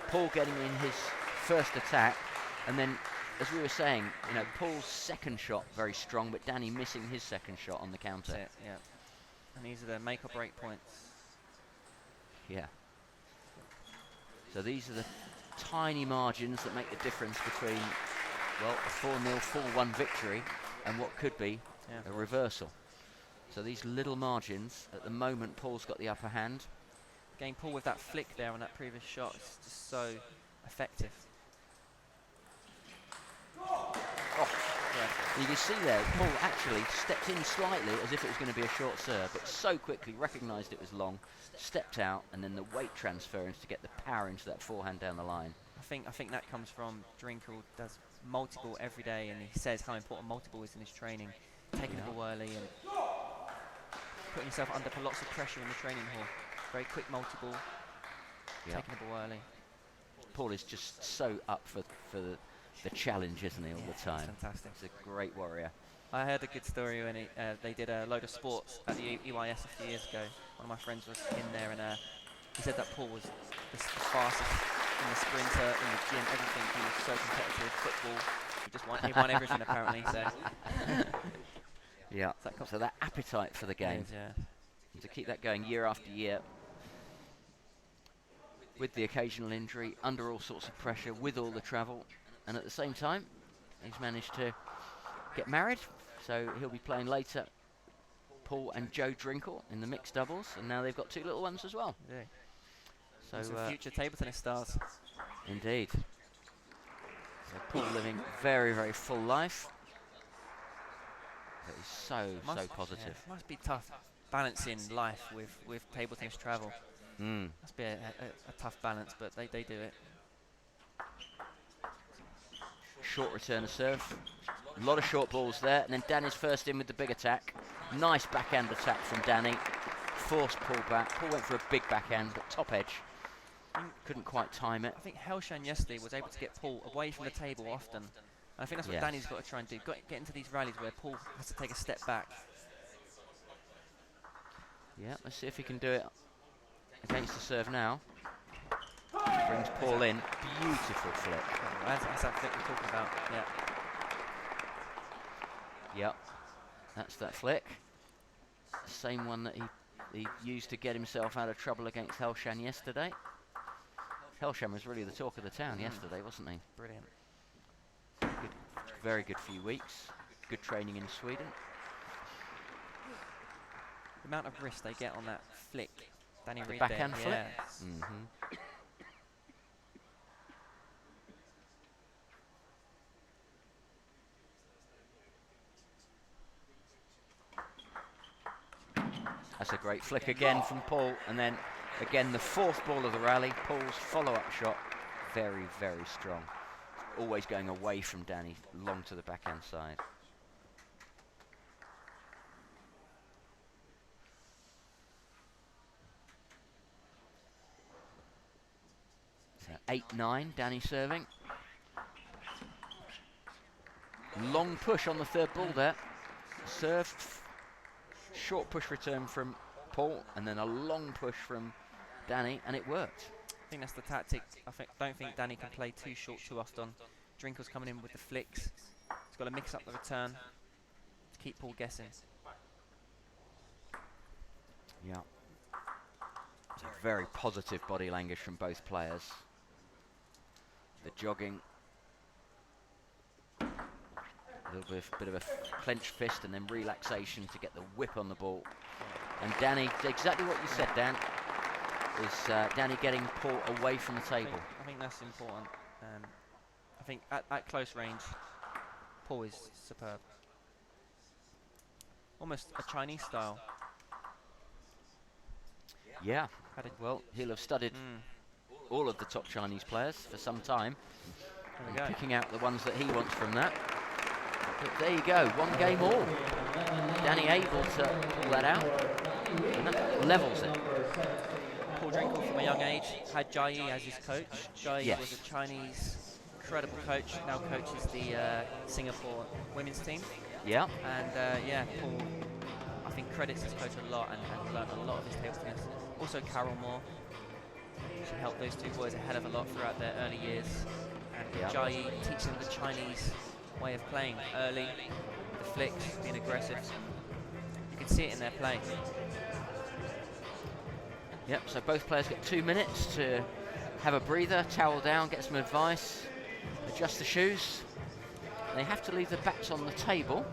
Paul getting in his first attack, and then, as we were saying, Paul's second shot very strong, but Danny missing his second shot on the counter. That's it, yeah. And these are the make or break points. Yeah. So these are the tiny margins that make the difference between, well, a 4-0, 4-1 victory and what could be a reversal. So these little margins, at the moment, Paul's got the upper hand. Again, Paul with that flick there on that previous shot is just so effective. Yeah. You can see there, Paul actually stepped in slightly as if it was going to be a short serve, but so quickly recognised it was long, stepped out, and then the weight transference to get the power into that forehand down the line. I think that comes from Drinkle does multiple every day, and he says how important multiple is in his training. Taking the ball early and putting yourself under lots of pressure in the training hall. Very quick multiple, taking the ball early. Paul is just so up for the challenge, isn't he, all the time? Fantastic. He's a great warrior. I heard a good story when they did a load of sports at the EYS a few years ago. One of my friends was in there, and he said that Paul was the fastest in the sprinter, in the gym, everything. He was so competitive. Football, he won everything apparently. So yeah. So that appetite for the game, and to keep that going year after year, with the occasional injury, under all sorts of pressure, with all the travel. And at the same time, he's managed to get married, so he'll be playing later. Paul and Joe Drinkle in the mixed doubles, and now they've got two little ones as well. Yeah. So some future table tennis stars. Indeed. So Paul living very, very full life. But he's so positive. Yeah, must be tough balancing life with table tennis travel. Must be a tough balance, but they do it. Short return of serve. A lot of short balls there, and then Danny's first in with the big attack. Nice backhand attack from Danny. Forced Paul back. Paul went for a big backhand, but top edge. Couldn't quite time it. I think Helshan yesterday was able to get Paul away from the table often. And I think that's what Danny's got to try and do. Get into these rallies where Paul has to take a step back. Yeah, let's see if he can do it against the serve now. Brings Paul in. Beautiful flick. That's that flick we're talking about. Yeah. Yep, that's that flick. The same one that he used to get himself out of trouble against Helshan yesterday. Helshan was really the talk of the town yesterday, wasn't he? Brilliant. Good, very good few weeks. Good training in Sweden. The amount of risk they get on that flick. Danny Reed backhand there. flick? Yeah. That's a great flick again from Paul, and then again the fourth ball of the rally. Paul's follow-up shot, very, very strong. Always going away from Danny, long to the backhand side. So 8-9, Danny serving. Long push on the third ball there. Serve. Short push return from Paul, and then a long push from Danny, and it worked. I think that's the tactic. Don't think Danny can play too short too often. Drinkel's coming in with the flicks. He's got to mix up the return to keep Paul guessing. Yeah. It's a very positive body language from both players. The jogging. A little bit of a clenched fist and then relaxation to get the whip on the ball. And Danny, exactly what you said, Dan, is Danny getting Paul away from the table. I think that's important. I think at close range, Paul is superb. Almost a Chinese style. Yeah, well, he'll have studied all of the top Chinese players for some time, and picking out the ones that he wants from that. But there you go, 1 game all. Danny able to pull that out, and that levels it. Paul Drinkel from a young age had Jia Yi as his coach. Jia Yi was a Chinese incredible coach, now coaches the Singapore women's team. Yeah. And Paul, I think, credits his coach a lot and learned a lot of his table tennis. Also Carol Moore, she helped those two boys a hell of a lot throughout their early years. And Jia Yi teaching them the Chinese way of playing early, the flicks, being aggressive. You can see it in their play. Yep, so both players get 2 minutes to have a breather, towel down, get some advice, adjust the shoes. They have to leave the bats on the table,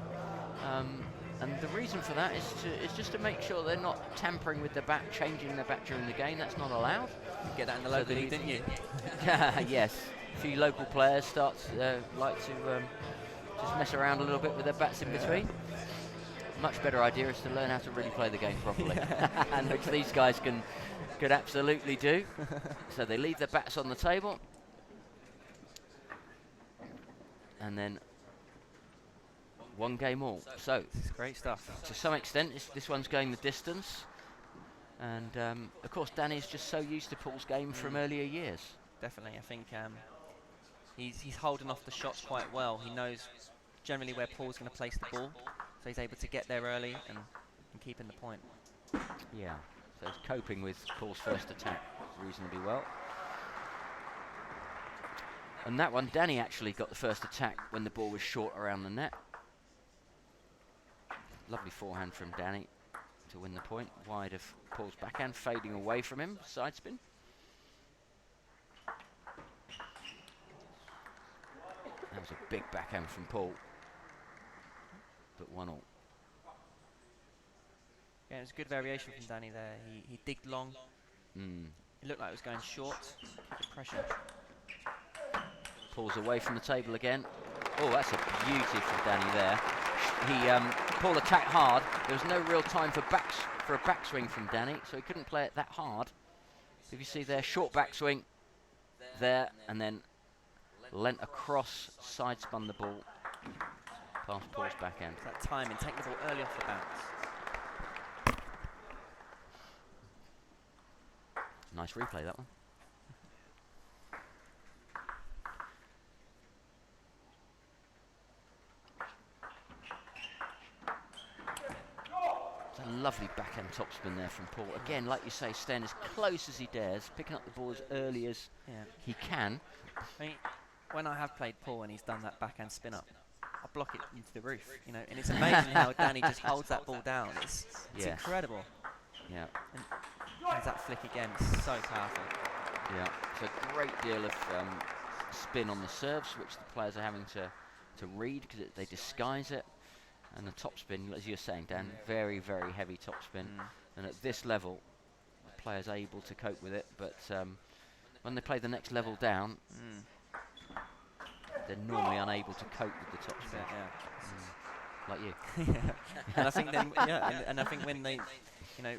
and the reason for that is just to make sure they're not tampering with the bat, changing the bat during the game. That's not allowed. You get that in the local league, didn't you? Yes, a few local players like to just mess around a little bit with their bats in between. Much better idea is to learn how to really play the game properly, and which these guys could absolutely do. So they leave their bats on the table, and then 1 game all. So this is great stuff. To some extent, this one's going the distance, and of course Danny's just so used to Paul's game from earlier years. Definitely, I think he's holding off the shots quite well. He knows generally where Paul's going to place the ball, so he's able to get there early and keeping the point. Yeah, so he's coping with Paul's first attack reasonably well. And that one, Danny actually got the first attack when the ball was short around the net. Lovely forehand from Danny to win the point, wide of Paul's backhand, fading away from him, side spin. That was a big backhand from Paul, but 1-1. Yeah, it was a good variation from Danny there. He digged long. It looked like it was going short. Keep the pressure. Pulls away from the table again. Oh, that's a beauty from Danny there. Paul attacked hard. There was no real time for for a backswing from Danny, so he couldn't play it that hard. If you see there, short backswing there, and then lent across, side spun the ball past Paul's backhand. That timing, take the ball early off the bounce. Nice replay, that one. It's a lovely backhand topspin there from Paul. Again, like you say, staying as close as he dares, picking up the ball as early as he can. I mean, when I have played Paul and he's done that backhand spin up, I block it into the roof, you know, and it's amazing how Danny just holds that ball down. It's incredible. Yeah. And there's that flick again, it's so powerful. Yeah, it's a great deal of spin on the serves, which the players are having to read because they disguise it. And the topspin, as you're saying, Dan, very, very heavy topspin. And at this level, the player's able to cope with it. But when they play the next level down, they're normally unable to cope with the topspin. Like you. And I think then, and I think when they, you know,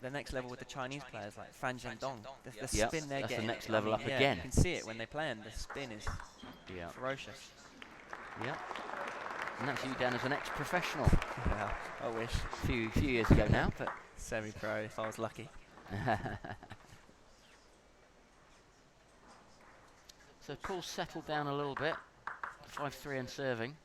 the next level with the Chinese players like Fan Zhendong, the spin they're getting. That's the next level up yeah, again. You can see it when they play, and the spin is ferocious. Yeah. And that's you, Dan, as an ex-professional. Yeah, I wish. A few years ago now, but semi-pro if I was lucky. So Paul's settled down a little bit. 5-3 and serving.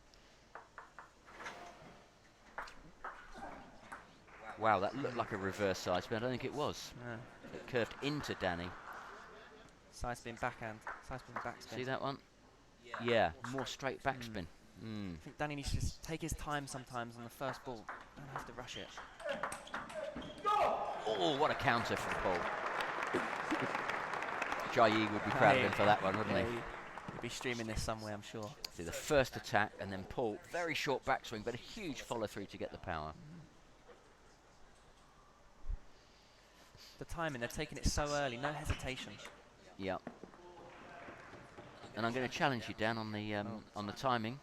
Wow, that looked like a reverse side spin. I don't think it was. No. It curved into Danny. Side spin backhand. Side spin backspin. See that one? Yeah, more straight backspin. I think Danny needs to just take his time sometimes on the first ball. Don't have to rush it. Oh, what a counter from Paul. Jai Yi would be proud of him for that one, wouldn't he? He'd be streaming this somewhere, I'm sure. See the first attack, and then Paul, very short backswing, but a huge follow-through to get the power. The timing, they've taken it so early, no hesitation. Yeah. And I'm going to challenge you, Dan, on the timing,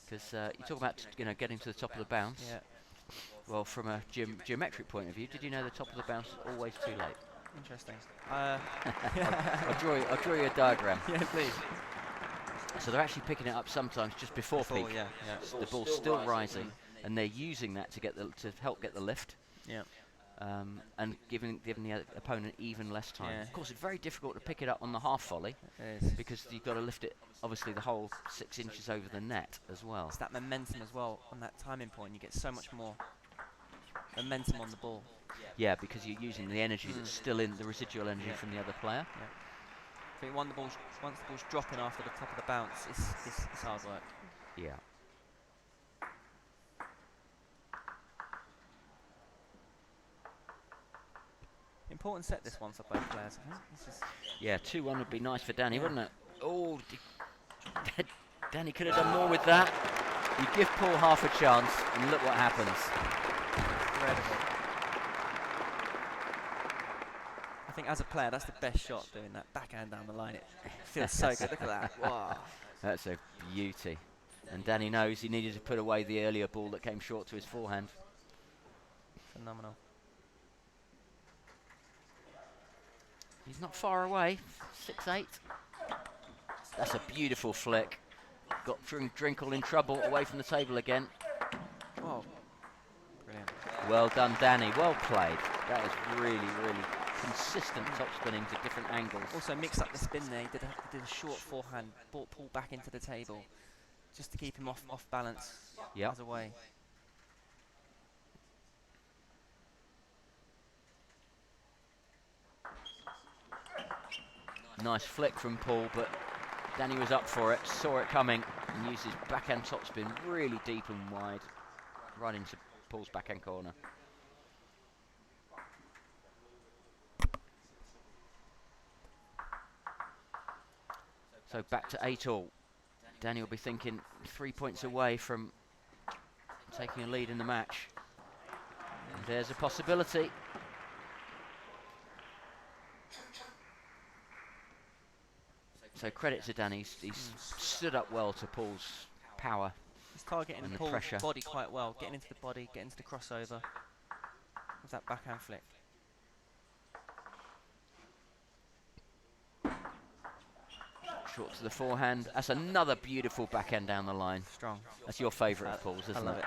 because you talk about getting to the top of the bounce. Yeah. Well, from a geometric point of view, did you know the top of the bounce is always too late? Interesting. I'll draw you a diagram. Yeah, please. So they're actually picking it up sometimes just before peak. Yeah. So the ball's still rising, and they're using that to help get the lift. Yeah. And giving the opponent even less time. Yeah. Of course, it's very difficult to pick it up on the half volley because you've got to lift it, obviously, the whole 6 inches over the net as well. It's that momentum as well on that timing point. You get so much more momentum on the ball. Yeah, because you're using the energy that's still in the residual energy from the other player. Yeah. I think once the ball's dropping after the top of the bounce, it's hard work. Yeah. Important set this one for both players. Yeah, 2-1 would be nice for Danny, wouldn't it? Oh, Danny could have done more with that. You give Paul half a chance, and look what happens. Incredible. I think as a player, that's the best shot, doing that backhand down the line. It feels so good. Look at that. Wow. That's a beauty. And Danny knows he needed to put away the earlier ball that came short to his forehand. Phenomenal. He's not far away. 6-8. That's a beautiful flick. Got Drinkle in trouble, away from the table again. Oh, brilliant. Well done, Danny. Well played. That is really, really consistent top spinning to different angles. Also mixed up the spin there. He did a short forehand, brought Paul back into the table, just to keep him off balance. Yep. As a way. Nice flick from Paul, but Danny was up for it, saw it coming, and used his backhand topspin really deep and wide, right into Paul's backhand corner. So back to 8-all. Danny will be thinking 3 points away from taking a lead in the match. And there's a possibility. So credit to Danny, he's stood up well to Paul's power. He's targeting and the Paul's pressure. body quite well, getting into the body, getting into the crossover. with that backhand flick. Short to the forehand. That's another beautiful backhand down the line. Strong. That's your favourite of Paul's, isn't I love it?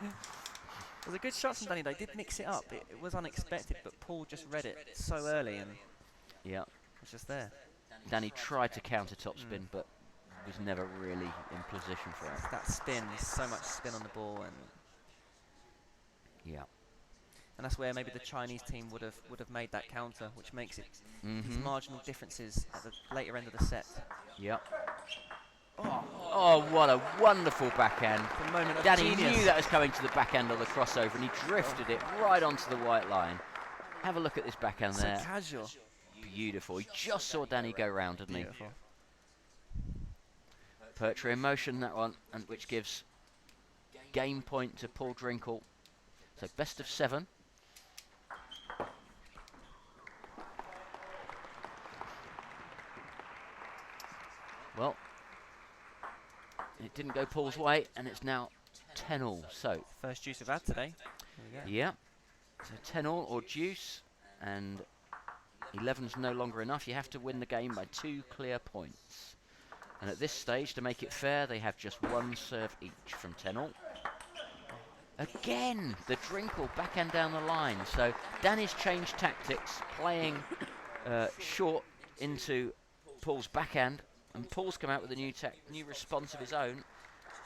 It was a good shot from Danny though. He did mix it up. It was unexpected, but Paul just read it so early and Yeah. was just there. Danny tried to counter topspin, but was never really in position for it. That spin, there's so much spin on the ball, and Yeah. that's where maybe the Chinese team would have made that counter, which makes it these Mhm. marginal differences at the later end of the set. Yeah. Oh, what a wonderful backhand. The moment of Danny genius. knew that was coming to the backhand of the crossover, and he drifted it right onto the white line. Have a look at this backhand So there. casual. Beautiful. He just saw Danny go round, didn't he? Beautiful. Percher in motion, that one, and which gives game point to Paul Drinkle. So best of 7. Well, it didn't go Paul's way, and it's now 10-all. So, First juice we've had today. There we go. yeah. So 10-all or deuce, and 11's no longer enough. You have to win the game by 2 clear points. And at this stage, to make it fair, they have just 1 serve each from 10-all. Again, the Drinkle backhand down the line. So Danny's changed tactics, playing short into Paul's backhand, and Paul's come out with a new response of his own,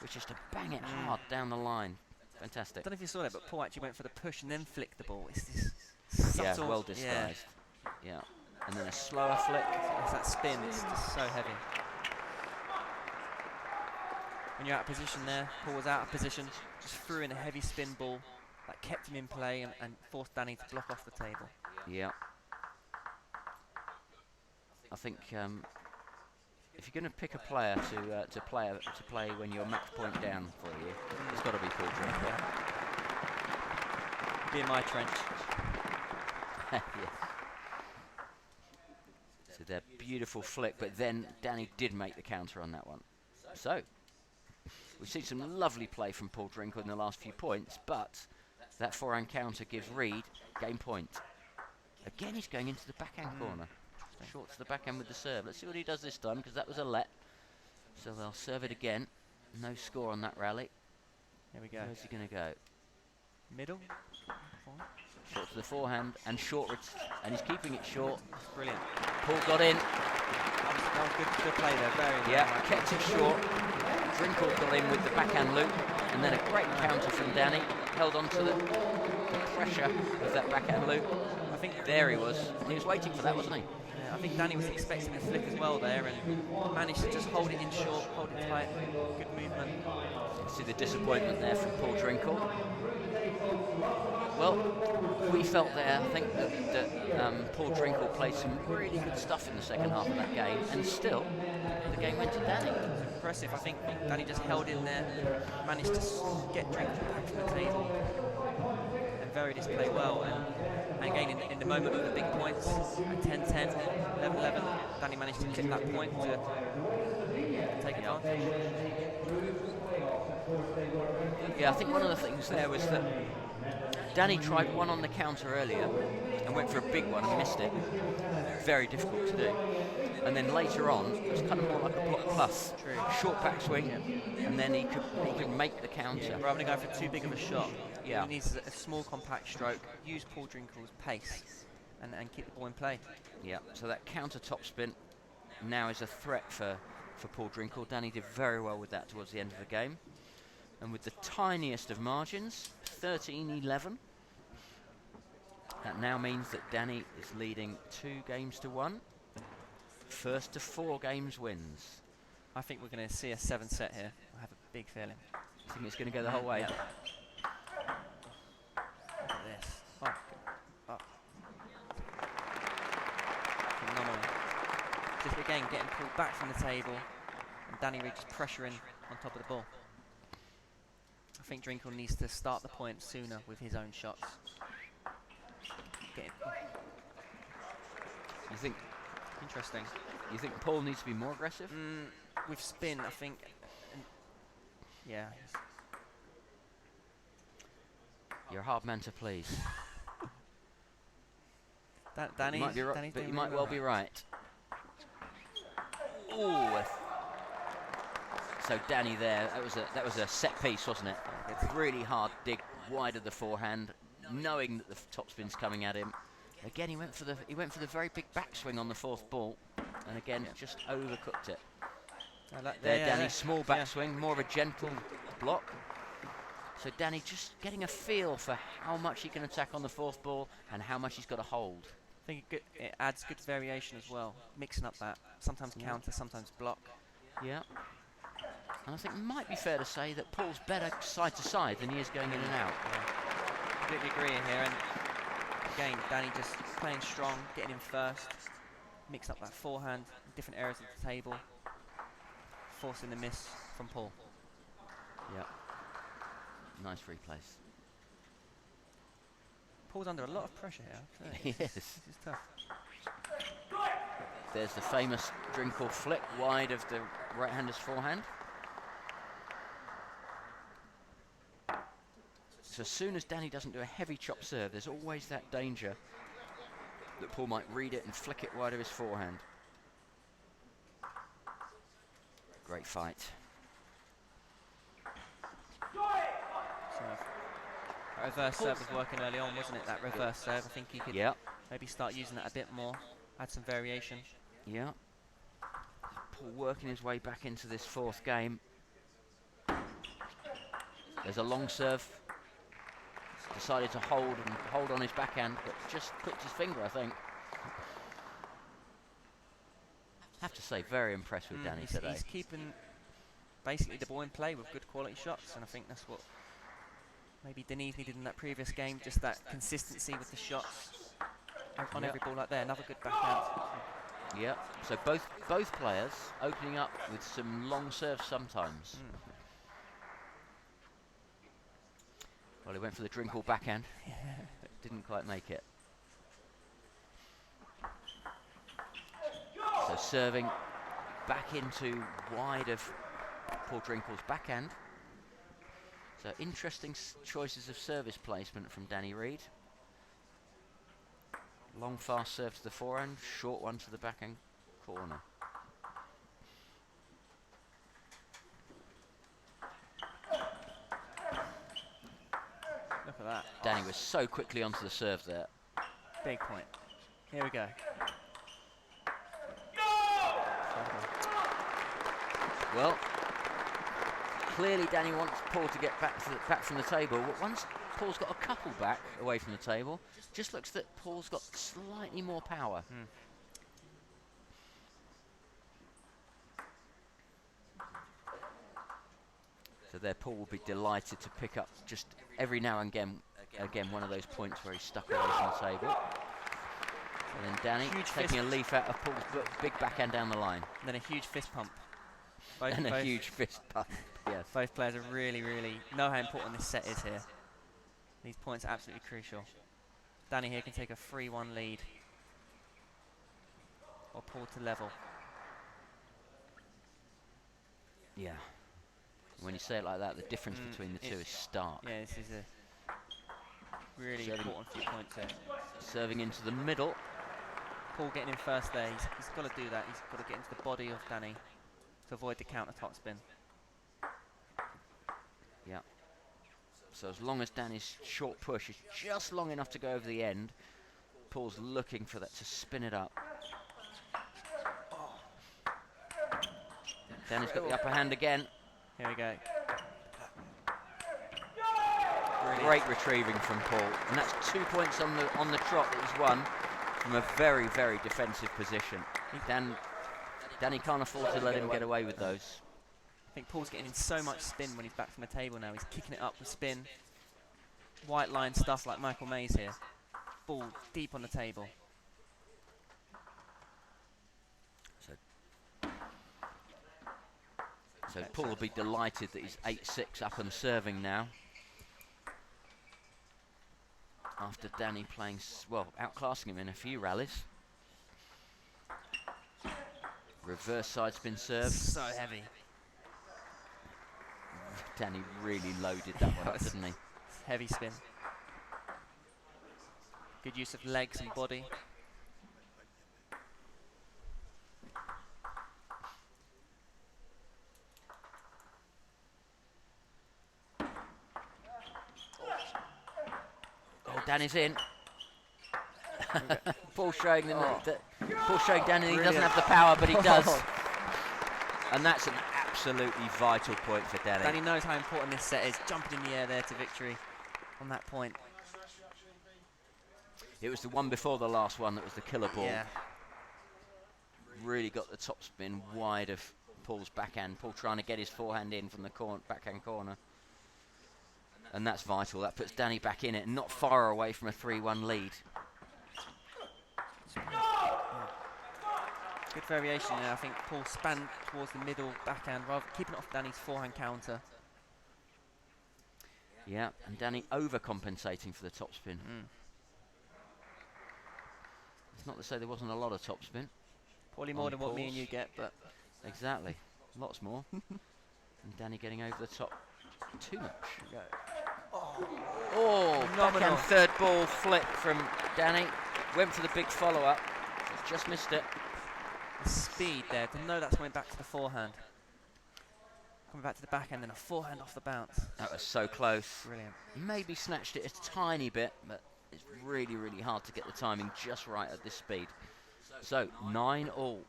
which is to bang it hard down the line. Fantastic. I don't know if you saw that, but Paul actually went for the push and then flicked the ball. It's this subtle, Yeah, well disguised. Yeah. And then a slower flick. It's that spin. It's just so heavy. When you're out of position there, Paul was out of position, just threw in a heavy spin ball that kept him in play and forced Danny to block off the table. Yeah. I think if you're going to pick a player to play when you're match point down for you, it's got to be Paul Drinkle. Be in my trench. Yes. So their beautiful flick, but then Danny did make the counter on that one. So we've seen some lovely play from Paul Drinkle in the last few points, but that forehand counter gives Reed game point. Again, he's going into the backhand corner. Short to the backhand with the serve. Let's see what he does this time, because that was a let. So they'll serve it again. No score on that rally. Here we go. Where's he going to go? Middle. Short to the forehand and short, and he's keeping it short. Brilliant. Paul got in. That was good play there. Very Yeah, kept it short. Drinkle got in with the backhand loop, and then a great counter from Danny. Held on to the pressure of that backhand loop. I think There he was. He was waiting for that, wasn't he? I think Danny was expecting the flick as well there and managed to just hold it in short, hold it tight. Good movement. See the disappointment there from Paul Drinkle. Well, we felt there, I think, that Paul Drinkle played some really good stuff in the second half of that game, and still, the game went to Danny. Impressive. I think Danny just held in there, managed to get Drinkle back to the table and varied his play well. And again, in the moment of the big points, at 10-10, 11-11, Danny managed to clip that point to take advantage. Yeah, I think one of the things there was that Danny tried one on the counter earlier and went for a big one and missed it. Very difficult to do. And then later on, it was kind of more like a block plus. True. Short backswing, and then he could make the counter. Rather than go for too big of a shot, Yeah. he needs a small compact stroke, use Paul Drinkle's pace and keep the ball in play. Yeah, so that counter topspin now is a threat for Paul Drinkle. Danny did very well with that towards the end of the game. And with the tiniest of margins, 13-11, that now means that Danny is leading 2 games to 1. First to 4 games wins. I think we're going to see a 7 set here. I have a big feeling. I think it's going to go the whole way. Look at this. Oh. Phenomenal. Just again getting pulled back from the table and Danny Reed just pressuring on top of the ball. I think Drinkle needs to start the point sooner with his own shots. You think Interesting. Paul needs to be more aggressive? With spin, I think. Yeah. You're a hard man to please. Danny, You might be Danny's but doing you might really well be right. Ooh. So Danny there, that was a set piece, wasn't it? It's really hard dig wide of the forehand, knowing that the topspin's coming at him. Again, he went for the very big backswing on the fourth ball, and again just overcooked it. There, Danny, small backswing, more of a gentle block. So Danny just getting a feel for how much he can attack on the fourth ball and how much he's got to hold. I think it adds good variation as well, mixing up that. Sometimes counter, sometimes block. Yeah. And I think it might be fair to say that Paul's better side to side than he is going in and out. Yeah. Completely agree here. And again, Danny just playing strong, getting in first, mix up that forehand in different areas of the table, forcing the miss from Paul. Yeah. Nice replays. Paul's under a lot of pressure here. Yes. This is tough. There's the famous Drinkle flick wide of the right-hander's forehand. So as soon as Danny doesn't do a heavy chop serve, there's always that danger that Paul might read it and flick it wide of his forehand. Great fight. So, that reverse serve was working early on, wasn't it? That reverse serve. I think he could maybe start using that a bit more, add some variation. Yeah. Paul working his way back into this fourth game. There's a long serve. Decided to hold on his backhand, but just clipped his finger, I think. Have to say, very impressed with Danny today. He's keeping basically the ball in play with good quality shots, and I think that's what maybe Denise needed in that previous game, just that consistency with the shots on every ball like that. Another good backhand. Yeah, so both players opening up with some long serves sometimes. Well, he went for the Drinkle backhand, but didn't quite make it. So serving back into wide of Paul Drinkle's backhand. So interesting choices of service placement from Danny Reid. Long fast serve to the forehand, short one to the backhand corner. Look at that. Danny was so quickly onto the serve there. Big point. Here we go. Well, clearly Danny wants Paul to get back from the table. But once Paul's got a couple back away from the table, just looks that Paul's got slightly more power. So there, Paul will be delighted to pick up just every now and again one of those points where he's stuck away from the table. And then Danny taking a leaf out of Paul's big backhand down the line. And then a huge fist pump. A huge fist pump, yes. Both players are really know how important this set is here. These points are absolutely crucial. Danny here can take a 3-1 lead. Or Paul to level. Yeah. When you say it like that, the difference between the two is stark. Yeah, this is a really important few points here. Serving into the middle. Paul getting in first there. He's got to do that. He's got to get into the body of Danny to avoid the counter topspin. Yeah. So as long as Danny's short push is just long enough to go over the end, Paul's looking for that to spin it up. Danny's got the upper hand again. Here we go. Great retrieving from Paul, and that's 2 points on the trot that he's won from a very, very defensive position. Danny can't afford to let him get away with those. I think Paul's getting in so much spin when he's back from the table now. He's kicking it up with spin. White line stuff like Michael Mays here. Ball deep on the table. So Paul will be delighted that he's 8-6 up and serving now. After Danny playing, outclassing him in a few rallies. Reverse side spin serve. So heavy. Danny really loaded that one up, didn't he? Heavy spin. Good use of legs and body. Oh, Danny's in. Paul showing Paul showing Danny he doesn't have the power, but he does. And that's an absolutely vital point for Danny. Danny knows how important this set is. Jumping in the air there to victory on that point. It was the one before the last one that was the killer ball. Yeah. Really got the top spin wide of Paul's backhand. Paul trying to get his forehand in from the backhand corner. And that's vital. That puts Danny back in it, not far away from a 3-1 lead. Good variation there. I think Paul span towards the middle backhand, rather keeping it off Danny's forehand counter. Yeah, and Danny overcompensating for the topspin. It's not to say there wasn't a lot of topspin. Probably more than what me and you get, but exactly, lots more. And Danny getting over the top too much. Oh, backhand third ball flip from Danny. Went for the big follow-up, just missed it. The speed there, to know that's coming back to the forehand. Coming back to the backhand and a forehand off the bounce. That was so close. Brilliant. Maybe snatched it a tiny bit, but it's really, really hard to get the timing just right at this speed. So, 9-all.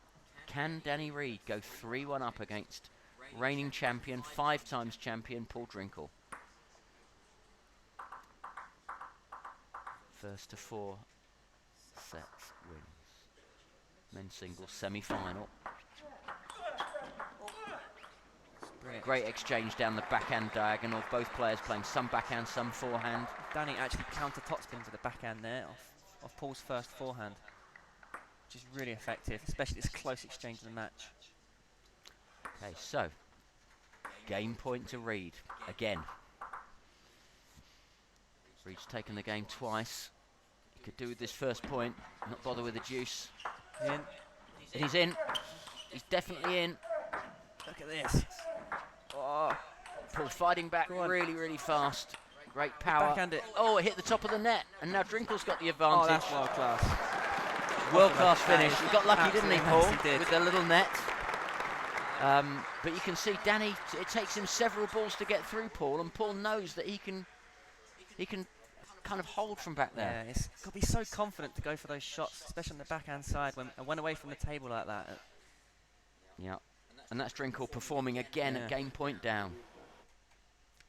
Can Danny Reid go 3-1 up against reigning champion, 5 times champion, Paul Drinkle? First to 4 sets wins. Men's singles semi-final. Great exchange down the backhand diagonal. Both players playing some backhand, some forehand. Danny actually counter topspin to the backhand there off Paul's first forehand, which is really effective, especially this close exchange in the match. Okay, so game point to Reid again. Reid's taken the game twice. He could do with this first point, not bother with the deuce. In. And he's in. He's definitely in. Look at this. Oh, Paul fighting back really, really fast. Great power. Backhand it. Oh, it hit the top of the net, and now Drinkle's got the advantage. Oh, that's world class. World class finish. He got lucky, didn't he, Paul? He did. With the little net. But you can see Danny. It takes him several balls to get through Paul, and Paul knows that he can kind of hold from back there. Yeah, it's got to be so confident to go for those shots, especially on the backhand side when I went away from the table like that. Yeah, and that's Drinkle performing again at game point down.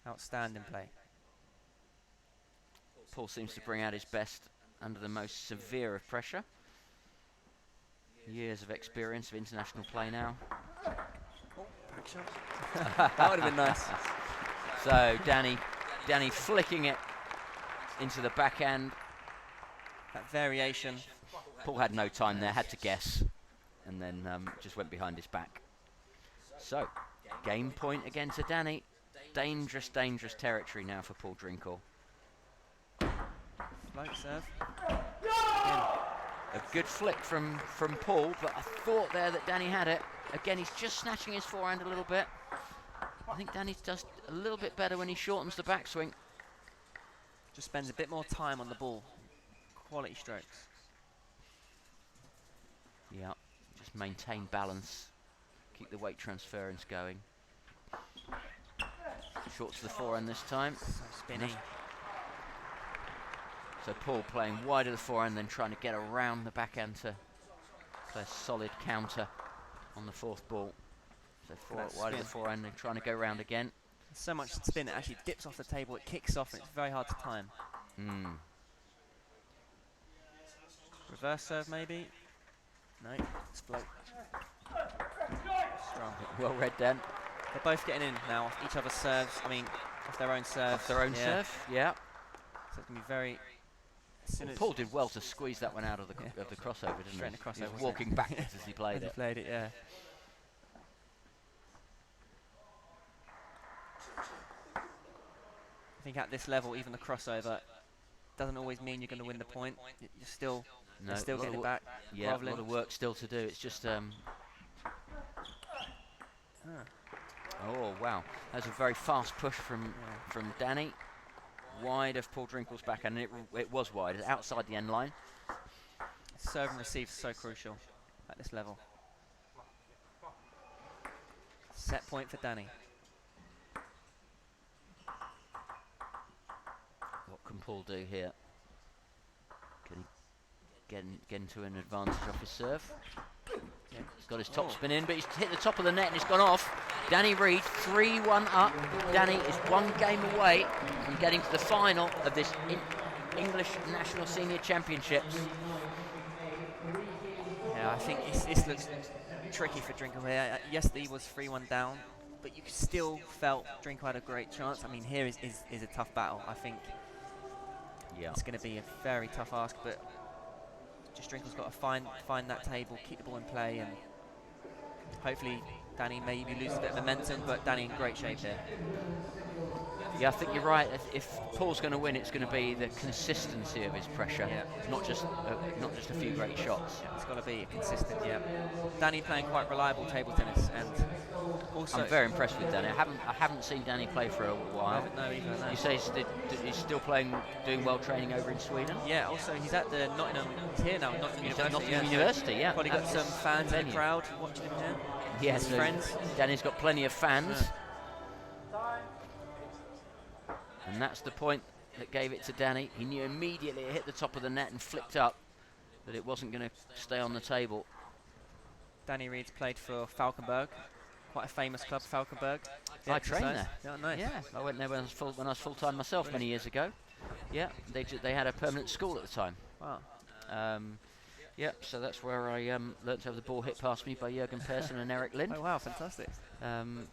Outstanding play. Paul seems to bring out his best under the most severe of pressure. Years of experience of international play now. Oh, back shot. That would have been nice. So Danny flicking it into the backhand. That variation. Paul had no time there, had to guess, and then just went behind his back. So, game point again to Danny. Dangerous, dangerous territory now for Paul Drinkle. Float serve. A good flick from Paul, but I thought there that Danny had it. Again, he's just snatching his forehand a little bit. I think Danny does a little bit better when he shortens the backswing. Just spends a bit more time on the ball. Quality strokes. Yeah, just maintain balance. Keep the weight transference going. Short to the forehand this time. So spinny. So Paul playing wide of the forehand, then trying to get around the backhand to play a solid counter on the fourth ball. So wide of the forehand and trying to go round again. So much spin, it actually dips off the table, it kicks off, and it's very hard to time. Reverse serve maybe? No, it's float. Strong. Well read, Dan. They're both getting in now off each other's serves. I mean, off their own serve. Off their own serve, yeah. So it's going to be very... Paul did well to squeeze that one out of the crossover, didn't he? Straight in the crossover, He was walking backwards as he played it. As he played it, yeah. I think at this level, even the crossover doesn't always mean you're going to win the point. You're still getting it back. Yeah, groveling. A lot of work still to do. It's just... Oh, wow. That's a very fast push from Danny. wide of Paul Drinkle's backhand, and it was wide, it's outside the end line. Serve and receive is so crucial at this level. Set point for Danny. What can Paul do here? Can he get into an advantage off his serve? Yeah. He's got his top spin in, but he's hit the top of the net and it's gone off. Danny Reid, 3-1 up. Danny is one game away from getting to the final of this English National Senior Championships. Yeah, I think this looks tricky for Drinkle here. Yesterday he was 3-1 down, but you still felt Drinkle had a great chance. I mean, here is a tough battle. I think it's going to be a very tough ask, but just Drinkle's got to find that table, keep the ball in play, and hopefully Danny maybe loses a bit of momentum, but Danny in great shape here. Yeah, I think you're right. If Paul's going to win, it's going to be the consistency of his pressure, not just a few great shots. Yeah, it's got to be consistent. Yeah, Danny playing quite reliable table tennis, and also I'm very impressed with Danny. I haven't seen Danny play for a while. No, either. No. You say he's still playing, doing well training over in Sweden. Yeah. Also, he's at the Nottingham. He's here now, Nottingham He's at University. Nottingham University. Yeah, Probably got some fans in the crowd watching him here. Yeah, his so friends. Danny's got plenty of fans. And that's the point that gave it to Danny. He knew immediately it hit the top of the net and flicked up that it wasn't going to stay on the table. Danny Reid's played for Falkenberg, quite a famous club, Falkenberg. I trained there. Yeah, nice. Yeah, I went there when I was full-time myself many years ago. Yeah, they had a permanent school at the time. Wow. Yeah, so that's where I learnt to have the ball hit past me by Jürgen Persson and Eric Lind. Oh wow, fantastic.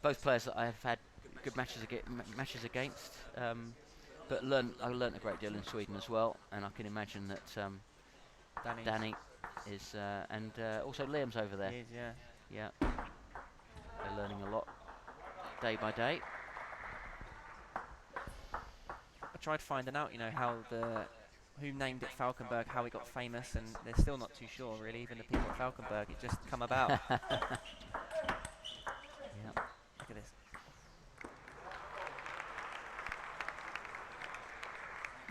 Both players that I have had good matches against, but I learnt a great deal in Sweden as well, and I can imagine that Danny is, and also Liam's over there. He is, yeah. Yeah, they're learning a lot day by day. I tried finding out, who named it Falkenberg, how it got famous, and they're still not too sure, really. Even the people at Falkenberg, it just come about. Yeah. Look at this.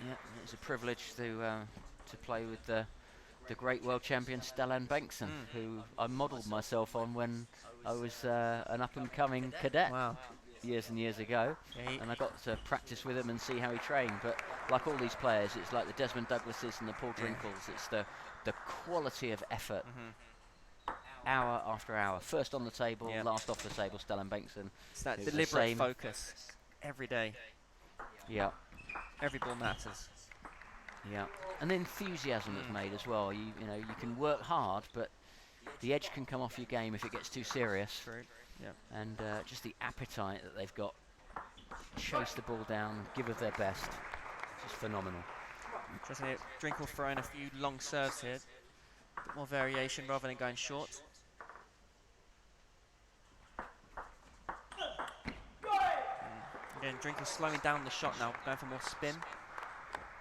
Yeah, it's a privilege to play with the great world champion Stellan Bengtsson, who I modelled myself on when I was an up-and-coming cadet. Wow. Years and years ago, and I got to practice with him and see how he trained. But like all these players, it's like the Desmond Douglases and the Paul Drinkles. It's the quality of effort, hour after hour. First on the table, last off the table. Stellan Bengtsson. It's that deliberate focus every day. Yeah. Every ball matters. Yeah, and the enthusiasm that's made as well. You can work hard, but the edge can come off your game if it gets too serious. True. Yeah. And just the appetite that they've got, chase the ball down, give of their best. It's just phenomenal. Interesting. Drinkle throwing a few long serves here. A bit more variation rather than going short. Again, Drinkle slowing down the shot now, going for more spin.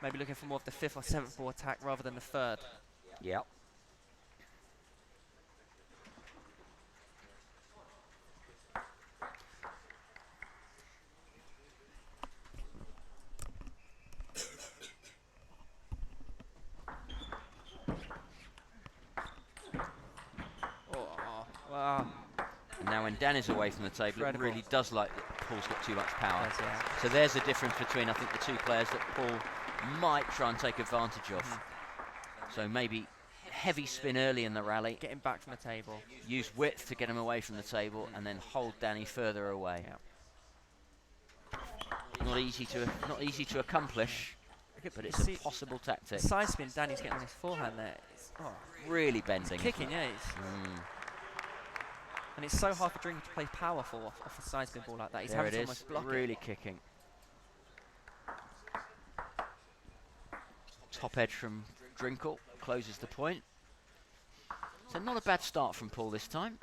Maybe looking for more of the 5th or 7th ball attack rather than the 3rd. Yep. Wow. And now when Dan is away from the table, Incredible. it really does like that Paul's got too much power. Yes, yeah. So there's a difference between, I think, the two players that Paul might try and take advantage of. So maybe heavy spin early in the rally, Get him back from the table. use width to get him away from the table, and then hold Danny further away. Yeah. Not easy to accomplish, but it's a possible tactic. The side spin Danny's getting on his forehand there. It's, Really bending. kicking, yeah. It's, and it's so hard for Drinkle to play powerful off a side spin ball like that. He's There having it to is, almost block really it. kicking. Top edge from Drinkle, closes the point. So not a bad start from Paul this time.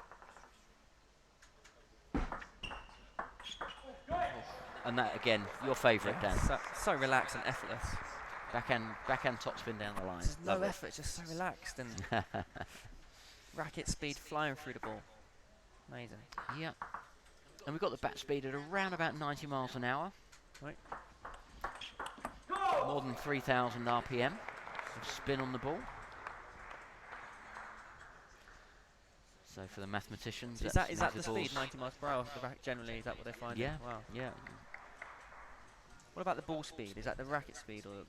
And that again, your favourite, Dan. So relaxed and effortless. Backhand topspin down the line. There's no Lovely. effort, just so relaxed and racket speed flying through the ball. Amazing. Yeah. And we've got the bat speed at around about 90 miles an hour. Right. more than 3,000 RPM of spin on the ball. So for the mathematicians, Is that that means the ball's- speed, 90 miles per hour of the racket generally? Is that what they find? Yeah, Wow. yeah. What about the ball speed? Is that the racket speed or the...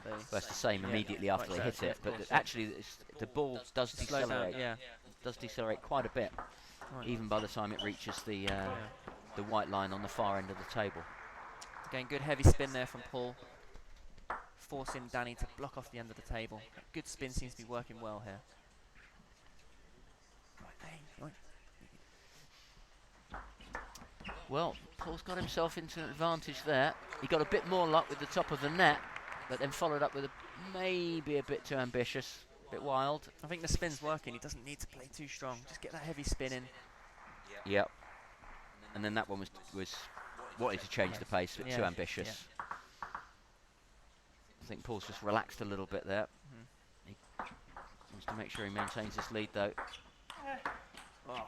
Well, it's the same Yeah, immediately after right, they hit so, yeah, it, of but course. actually the ball does Slow down, decelerate. yeah. Does decelerate quite a bit, Right. even by the time it reaches the Yeah. the white line on the far end of the table. Again, good heavy spin there from Paul, forcing Danny to block off the end of the table. Good spin seems to be working well here. Well, Paul's got himself into an advantage there. He got a bit more luck with the top of the net, but then followed up with maybe a bit too ambitious, a bit wild. I think the spin's working. He doesn't need to play too strong. Just get that heavy spin in. Yep. And then that one was wanted to change the pace, but Yeah, too ambitious. I think Paul's just relaxed a little bit there. He wants to make sure he maintains his lead, though. Oh.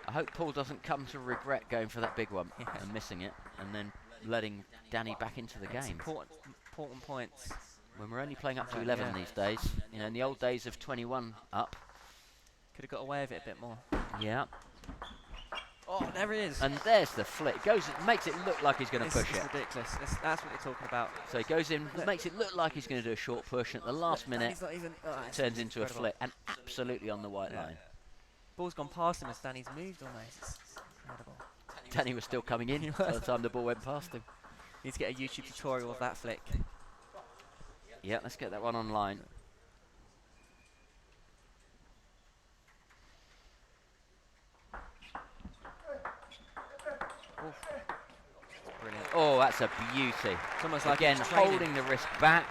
I hope Paul doesn't come to regret going for that big one and missing it, and then letting Danny back into the game. Important points. When we're only playing up to 11 these days, you know, in the old days of 21 up. Could have got away with it a bit more. Yeah. Oh, there it is. And there's the flick. Makes it look like he's going to push It's it. ridiculous. That's what you're talking about. So he goes in, makes it look like he's going to do a short push, and at the last minute He's not even. it turns into a flick, and absolutely on the white line. Ball's gone past him as Danny's moved almost. It's incredible. Danny was still coming in by the time the ball went past him. Need to get a YouTube tutorial of that flick. Yeah, let's get that one online. Brilliant. Oh, that's a beauty. It's almost like Again, he's training. holding the wrist back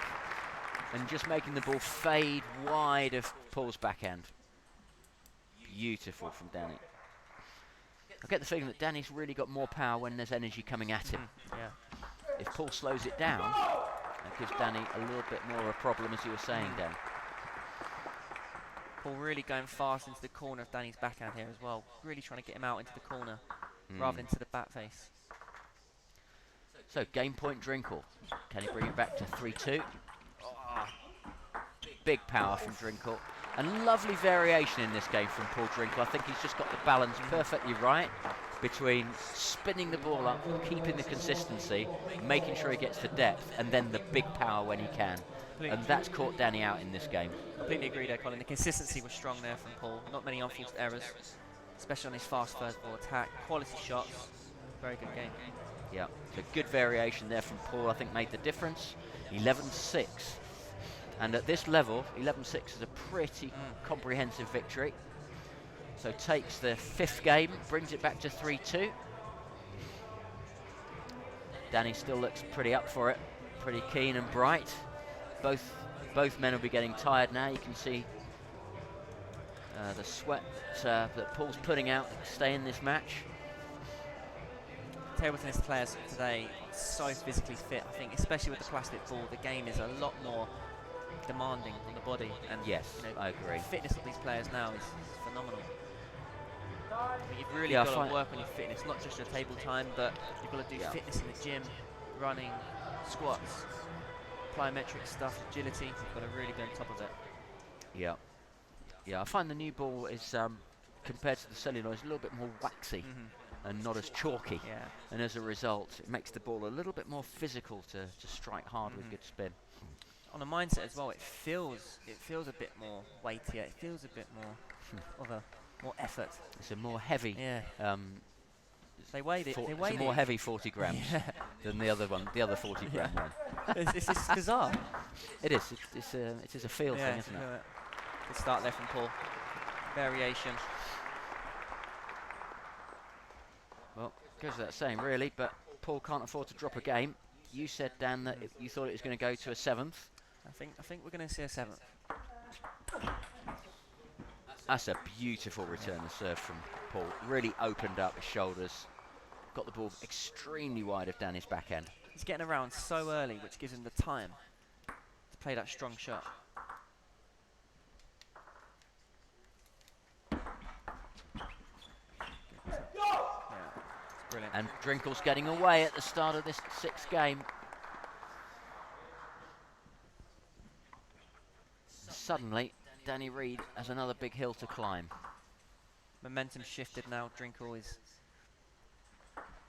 and just making the ball fade wide of Paul's backhand. Beautiful from Danny. I get the feeling that Danny's really got more power when there's energy coming at him. Yeah. If Paul slows it down, that gives Danny a little bit more of a problem, as you were saying, Dan. Paul really going fast into the corner of Danny's backhand here as well. Really trying to get him out into the corner rather than to the back face. So, game point Drinkle. Can he bring it back to 3-2? Big power from Drinkle. And lovely variation in this game from Paul Drinkle. I think he's just got the balance perfectly right between spinning the ball up, keeping the consistency, making sure he gets the depth, and then the big power when he can. And that's caught Danny out in this game. Completely agree there, Colin. The consistency was strong there from Paul. Not many unforced errors, especially on his fast first ball attack. Quality shots. Very good game. Yeah, so good variation there from Paul, I think made the difference. 11-6. And at this level, 11-6 is a pretty comprehensive victory. So takes the fifth game, brings it back to 3-2. Danny still looks pretty up for it, pretty keen and bright. Both men will be getting tired now. You can see the sweat that Paul's putting out to stay in this match. Table tennis players today are so physically fit. I think, especially with the plastic ball, the game is a lot more demanding on the body. And Yes, I agree. The fitness of these players now is plenomenal. I mean, you've really Yeah, I got find- to work on your fitness, not just your table time, but you've got to do fitness in the gym, running, squats, plyometric stuff, agility. You've got to really be on top of it. Yeah. Yeah, I find the new ball is, compared to the celluloid, is a little bit more waxy and not as chalky. Yeah. And as a result, it makes the ball a little bit more physical to strike hard with good spin. On a mindset as well, it feels a bit more weightier. It feels a bit more of a more effort. It's a more heavy. Yeah. They weighed it. It's They a weighed more it. heavy 40 grams than the other one, the other 40 gram one. It's bizarre. It is. It is a feel thing, isn't it? Good start there from Paul. Variation. Well, goes without saying, really, but Paul can't afford to drop a game. You said, Dan, that you thought it was going to go to a seventh. I think we're going to see a seventh. That's a beautiful return of serve from Paul. Really opened up his shoulders. Got the ball extremely wide of Danny's backhand. He's getting around so early, which gives him the time to play that strong shot. Yeah, And Drinkle's getting away at the start of this 6th game. Suddenly, Danny Reid has another big hill to climb. Momentum shifted now. Drinkle is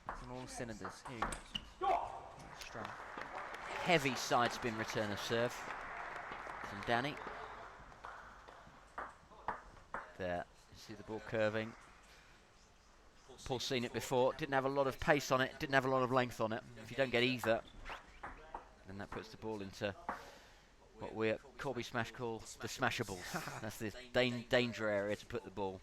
on all cylinders. Here he goes. Strong. Heavy side spin return of serve from Danny. There, you see the ball curving. Paul's seen it before, didn't have a lot of pace on it, didn't have a lot of length on it. If you don't get either, then that puts the ball into what we at Corby Smash call the smashables. That's the danger area to put the ball.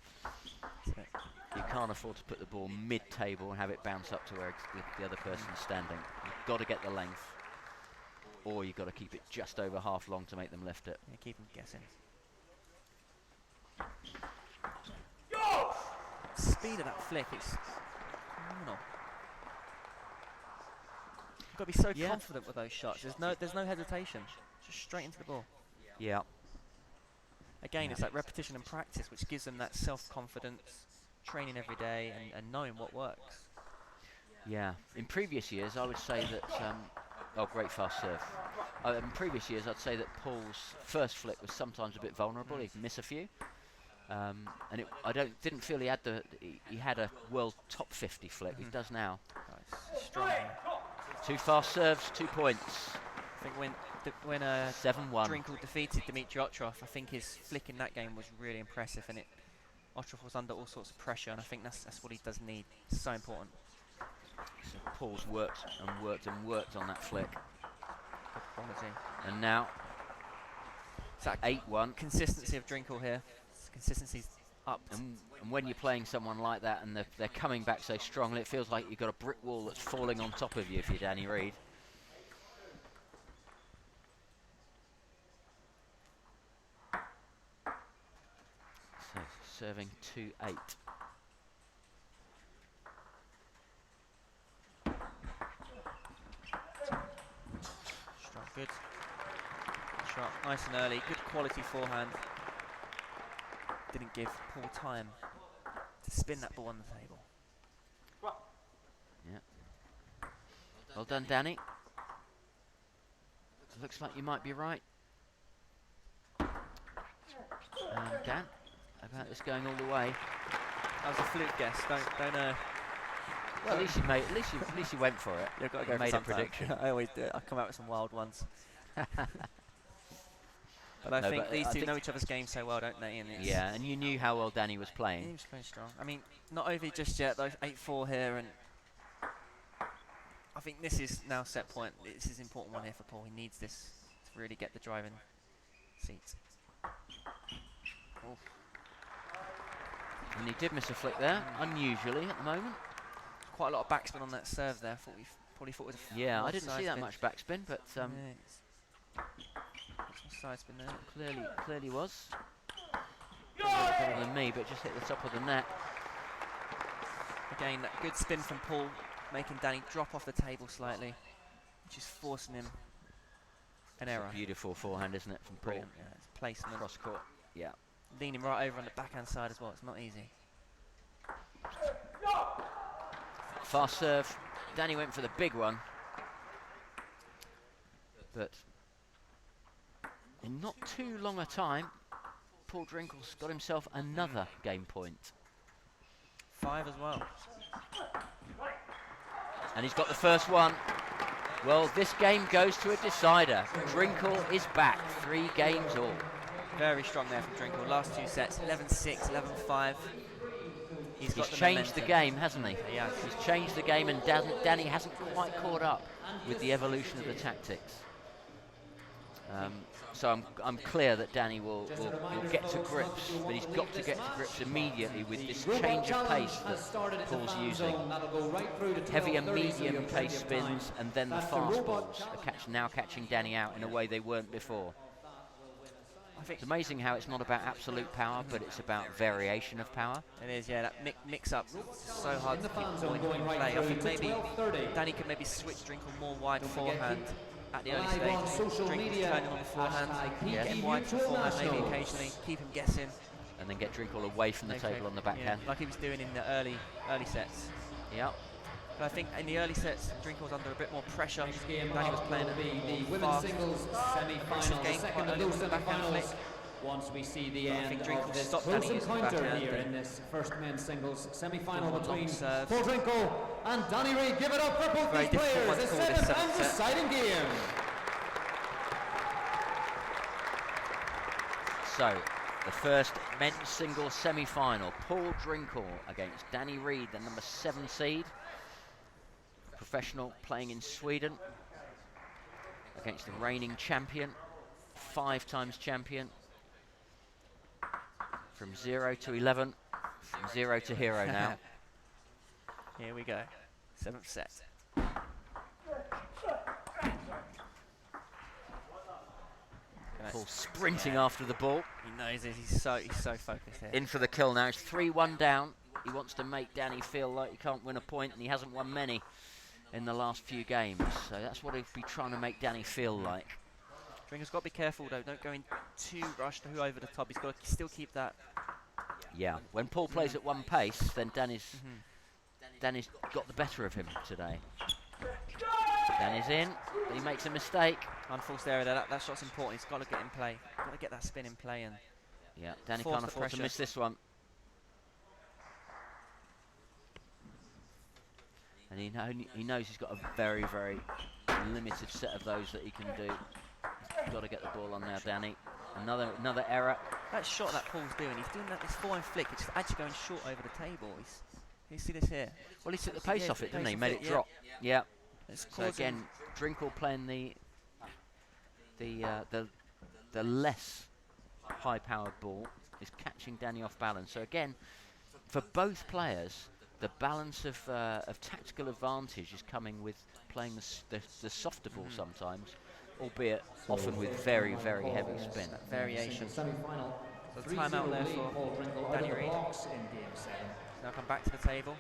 You can't afford to put the ball mid-table and have it bounce up to where the other person's standing. You've got to get the length, or you've got to keep it just over half long to make them lift it. Yeah, keep them guessing. Speed of that flick is phenomenal. You've got to be so confident with those shots. There's no hesitation. Just straight into the ball. Yeah. Again, it's like repetition and practice, which gives them that self-confidence, training every day and knowing what works. Yeah. In previous years, I would say that... oh, great fast serve. In previous years, I'd say that Paul's first flick was sometimes a bit vulnerable. He'd miss a few. And didn't feel he had a world top 50 flick. He does now. Nice. Strong. 2 fast serves, 2 points. I think when 7-1. Drinkle defeated Dmitry Otrov, I think his flick in that game was really impressive, and Otrov was under all sorts of pressure, and I think that's what he does need. It's so important. So Paul's worked and worked and worked on that flick. Good quality. And now, it's that 8-1. Consistency of Drinkle here. Consistency's up. And when you're playing someone like that and they're coming back so strongly, it feels like you've got a brick wall that's falling on top of you if you're Danny Reid. So, serving 2-8. Strong, good. Shot, nice and early. Good quality forehand. Didn't give Paul time to spin that ball on the table. Yeah. Well done, Danny. Looks like you might be right. And Dan, about this going all the way. That was a fluke guess. Don't Well, at least you went for it. You've got to go made for a prediction. I always do it. I come out with some wild ones. But I No, think but these I two think know each other's game so well, don't they? And Yeah, and you knew how well Danny was he playing. was playing strong. I mean, not over just yet though. 8-4 here, and I think this is now set point. This is an important one here for Paul. He needs this to really get the driving seat. Oh. And he did miss a flick there, unusually at the moment. Quite a lot of backspin on that serve there. Probably thought it was a Yeah, more I didn't see that side much backspin, but spin. Yeah, it's some side spin there. clearly was. Better than me, but just hit the top of the net. Again, that good spin from Paul, making Danny drop off the table slightly, which is forcing him an error. Beautiful forehand, isn't it, from Paul? Brilliant. Yeah, it's placement. Cross court. Yeah. Leaning right over on the backhand side as well. It's not easy. Fast serve. Danny went for the big one, but in not too long a time, Paul Drinkle's got himself another game point. 5 as well. And he's got the first one. Well, this game goes to a decider. Drinkle is back. 3 games all. Very strong there from Drinkle. Last 2 sets, 11-6, 11-5. He's changed the game, hasn't he? Yeah. He's changed the game, and Danny hasn't quite caught up with the evolution of the tactics. So I'm clear that Danny will get to grips, but he's got to get to grips immediately with this change of pace that Paul's using. Heavy and medium pace spins, and then the fast balls are now catching Danny out in a way they weren't before. It's amazing how it's not about absolute power, but it's about variation of power. It is, yeah. That mix-up so hard to keep going in play. I think maybe Danny could maybe switch Drinkle more wide forehand at the early stage. Drinkle turning on the forehand, get him wide for forehand maybe occasionally, keep him guessing. And then get Drinkle away from the table on the backhand. Yeah, like he was doing in the early sets. Yep. But I think in the early sets, Drinkle was under a bit more pressure. Next game Danny was up playing will a be bit the more women's fast, singles semi-final, the game second quite of early those on the backhand semi-finals. flick. Once we see the But I end think of Drinkle this stopped close Danny using the encounter backhand here and in this first men's singles semi-final Long between serve. Paul Drinkle and Danny Reid. Give it up for both Very these difficult one players. to The call this seventh and seventh set. deciding game. So, the first men's singles semi-final. Paul Drinkle against Danny Reid, the number 7 seed. Professional playing in Sweden. Against the reigning champion, 5 times champion. From 0 to 11, from 0 to hero now. Here we go. 7th set. Paul sprinting after the ball. He knows it. He's so focused here. In for the kill now. It's 3-1 down. He wants to make Danny feel like he can't win a point, and he hasn't won many in the last few games. So that's what he'll be trying to make Danny feel like. Drinkle's got to be careful though. Don't go in too rushed to over the top. He's got to still keep that. Yeah. When Paul plays at one pace, then Danny's got the better of him today. Danny's in, but he makes a mistake. Unforced area there. That shot's important. He's got to get in play. Got to get that spin in play and. Yeah, Danny Force can't the afford to pressure. miss this one. And he knows he's got a very, very limited set of those that he can do. He's got to get the ball on now, Danny. Another error. That shot that Paul's doing, he's doing this forehand flick, which is actually going short over the table. You see this here? Well, he took the pace off it, didn't he? Pace Made off it drop. Yeah. It's So causing- again, Drinkle playing the less high-powered ball is catching Danny off balance. So again, for both players, the balance of tactical advantage is coming with playing the softer ball sometimes, albeit often with very, very heavy spin. variation. Semi-final. So timeout there for Paul Drinkle Danny out of the Reid. box in game 7. Now come back to the table.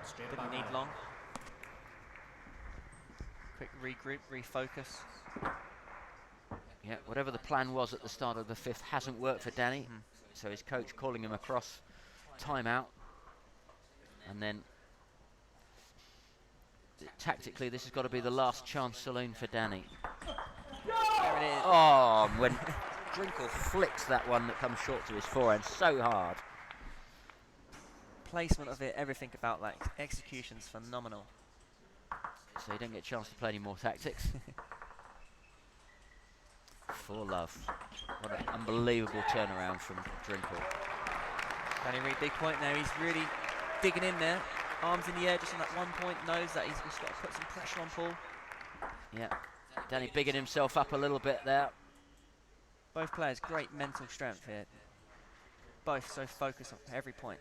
Straight Didn't need long. Quick regroup, refocus. Yeah, whatever the plan was at the start of the 5th hasn't worked for Danny. So his coach calling him across, timeout. And then tactically, this has got to be the last chance saloon for Danny. There it is. Oh, when Drinkle flicks that one that comes short to his forehand so hard. Placement of it, everything about that. Execution's phenomenal. So he didn't get a chance to play any more tactics. For love. What an unbelievable turnaround from Drinkle. Danny Reid, big point now. He's really digging in there. Arms in the air just on that 1 point. Knows that he's just got to put some pressure on Paul. Yeah. Danny bigging himself up a little bit there. Both players, great mental strength here. Both so focused on every point.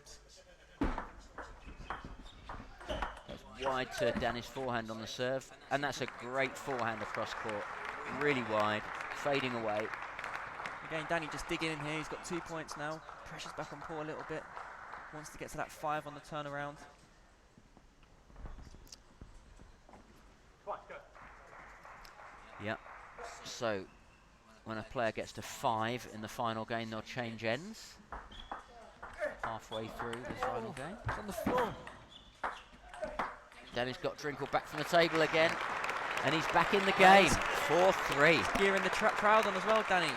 That's wide to Danny's forehand on the serve. And that's a great forehand across court. Really wide. Fading away. Again, Danny just digging in here. He's got 2 points now. Pressure's back on Paul a little bit. Wants to get to that 5 on the turnaround. Yeah. So when a player gets to 5 in the final game, they'll change ends. Halfway through the final game. It's on the floor. Danny's got Drinkle back from the table again. And he's back in the game. 4-3. Gearing the crowd on as well, Danny.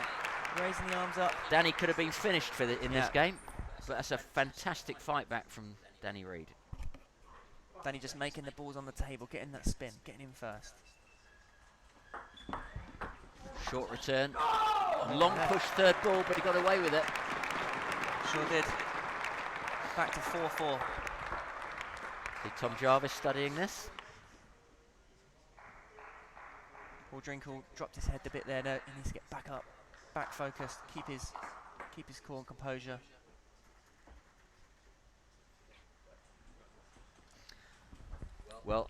Raising the arms up. Danny could have been finished for in this Yeah. game. But that's a fantastic fight back from Danny Reid. Danny just making the balls on the table, getting that spin, getting in first. Short return. Long push third ball, but he got away with it. Sure did. Back to 4-4. See Tom Jarvis studying this. Paul Drinkle dropped his head a bit there. No, he needs to get back up, back focused, keep his cool and composure. Well,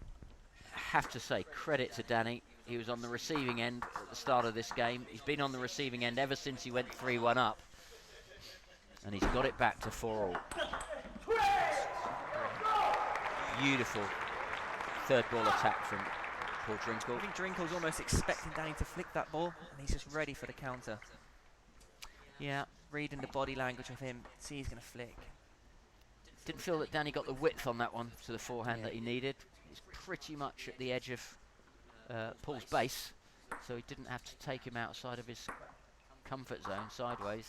I have to say, credit to Danny. He was on the receiving end at the start of this game. He's been on the receiving end ever since he went 3-1 up. And he's got it back to 4-all. Beautiful third ball attack from Paul Drinkle. I think Drinkle's almost expecting Danny to flick that ball, and he's just ready for the counter. Yeah. Reading the body language of him, see he's going to flick. Didn't feel that Danny got the width on that one to the forehand that he needed. He's pretty much at the edge of Paul's base, so he didn't have to take him outside of his comfort zone sideways.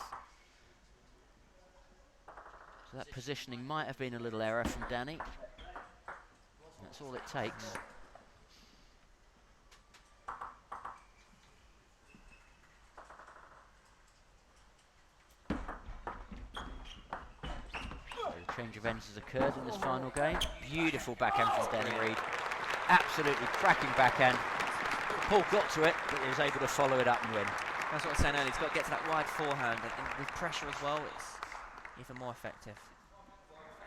So that positioning might have been a little error from Danny. That's all it takes. A change of ends has occurred in this final game. Beautiful backhand from Danny Reid. Absolutely cracking backhand. Paul got to it, but he was able to follow it up and win. That's what I was saying earlier. He's got to get to that wide forehand, and with pressure as well, it's even more effective.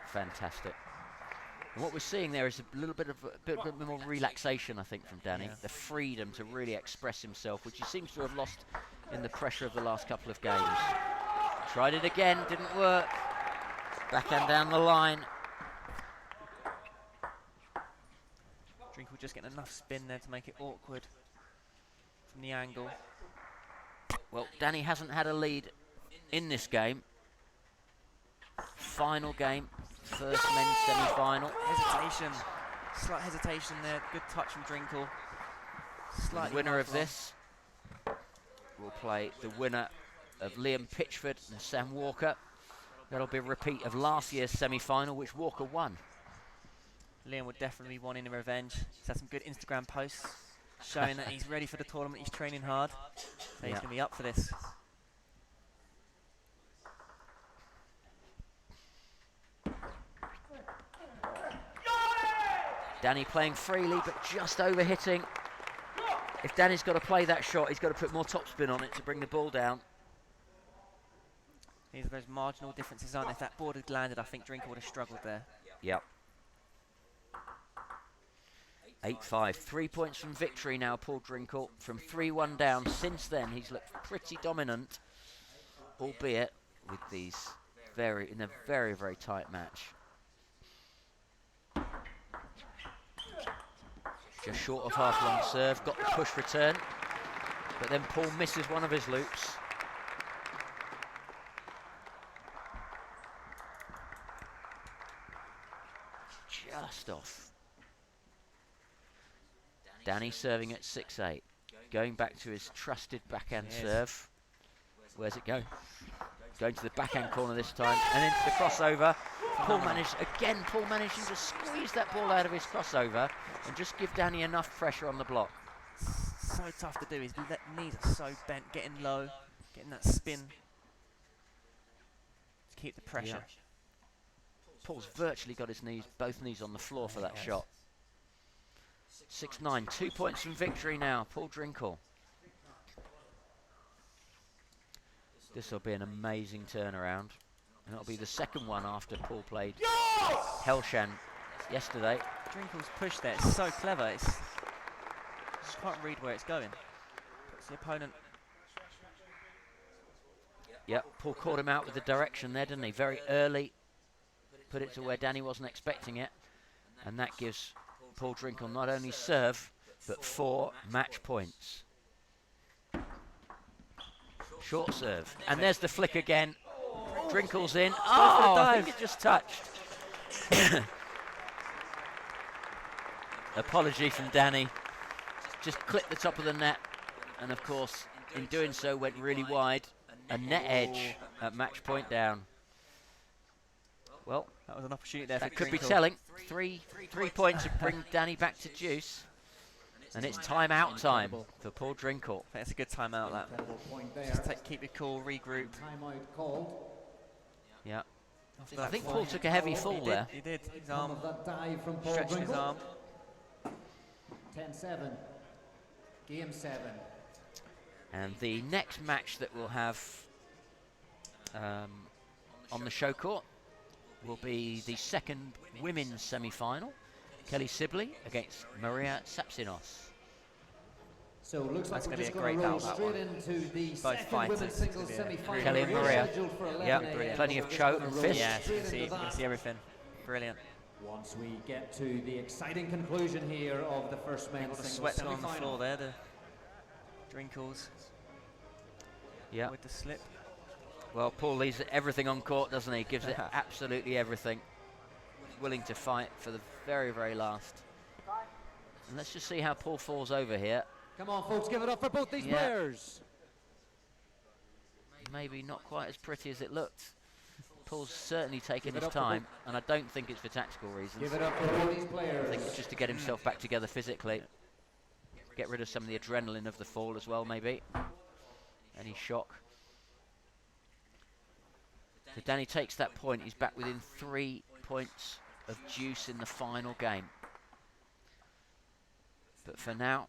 Fantastic. And what we're seeing there is a little bit of a bit more relaxation, I think, from Danny. Yeah. The freedom to really express himself, which he seems to have lost in the pressure of the last couple of games. Tried it again, didn't work. Backhand down the line. Drinkle just getting enough spin there to make it awkward from the angle. Well, Danny hasn't had a lead in this game. Final game, first men's semi-final. Hesitation, slight hesitation there. Good touch from Drinkle. The Slightly winner of wide one. this will play the winner of Liam Pitchford and Sam Walker. That'll be a repeat of last year's semi-final, which Walker won. Liam would definitely be wanting a revenge. He's had some good Instagram posts showing that he's ready for the tournament. He's training hard, so he's going to be up for this. Danny playing freely, but just over-hitting. If Danny's got to play that shot, he's got to put more topspin on it to bring the ball down. These are those marginal differences, aren't they? If that board had landed, I think Drinkle would have struggled there. Yep. 8-5. 3 points from victory now, Paul Drinkle. From 3-1 down. Since then, he's looked pretty dominant, albeit with these in a very, very tight match. Just short of half long serve. Got the push return. But then Paul misses one of his loops. Just off. Danny serving at 6-8. Going back to his trusted backhand serve. Where's it go? Going to the backhand corner this time. And into the crossover. Paul managing to squeeze that ball out of his crossover and just give Danny enough pressure on the block. So tough to do. His knees are so bent, getting low, getting that spin to keep the pressure. Yeah. Paul's virtually got his both knees on the floor for that shot. 6-9, 2 points from victory now, Paul Drinkle. This will be an amazing turnaround. And it'll be the second one after Paul played Helshan yesterday. Drinkle's push there, it's so clever. It's just can't read where it's going. Puts the opponent. Yep, Paul caught him out with the direction there, didn't he? Very early. Put it to where Danny wasn't expecting it. And that gives Paul Drinkle not only serve, but 4 match points. Short serve. And there's the flick again. Drinkle's in. Oh, I think it just touched. Apology from Danny. Just clipped the top of the net. And of course, in doing so, went really wide. A net edge at match point down. Well, That was an opportunity there that for could be Drinkle. telling. Three points to bring Danny back to deuce. And it's time-out time for Paul Drinkle. I think it's a good timeout, that. Incredible point there. Just keep it cool, regroup. Timeout called. Yeah. After I that think fall. Paul took a heavy fall there. He did. His Some arm, of that dive from Paul stretching his Drinkle. arm. 10-7. Game 7. And the next match that we'll have on the show court will be the second women's semi-final. Kelly Sibley against Maria Sapsinos. So it looks That's like gonna we're be just a going great to roll bout, that straight one. into the Both second fighters. women's It's singles gonna be a semi-final. Kelly and We're Maria. scheduled for 11 Yep, a.m. plenty of So we're choke just and gonna roll fist. Yeah, you straight can see, into you can that. see everything. Brilliant. Once we get to the exciting conclusion here of the first men's Able to singles sweat on the semi-final. floor there, the Drinkles Yeah. with the slip. Well, Paul leaves everything on court, doesn't he? Gives it absolutely everything. willing to fight for the very, very last. And let's just see how Paul falls over here. Come on, folks, give it up for both these players. Maybe not quite as pretty as it looked. Paul's certainly taken his time, and I don't think it's for tactical reasons. Give it up for both these players. I think it's just to get himself back together physically. Get rid of some of the adrenaline of the fall as well, maybe. Any shock. So Danny takes that point. He's back within 3 points of juice in the final game. But for now,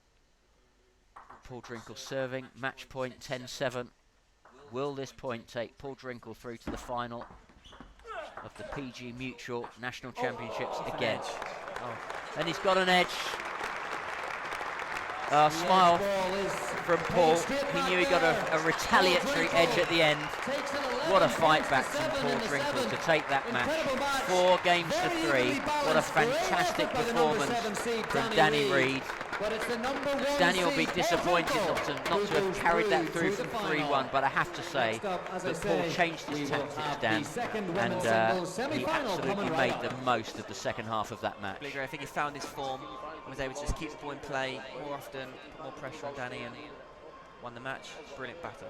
Paul Drinkle serving. Match point 10-7. Will this point take Paul Drinkle through to the final of the PG Mutual National Championships again? And he's got an edge. Smile from Paul. He knew he got a retaliatory edge at the end. What a fight back from Paul Drinkle to take that match. 4 games to 3. What a fantastic performance from Danny Reid. Danny will be disappointed not to have carried that through from 3-1, but I have to say that Paul changed his tactics, Dan, and he absolutely made the most of the second half of that match. I think he found his form and was able to just keep the ball in play more often, more pressure on Danny, and won the match. Brilliant battle.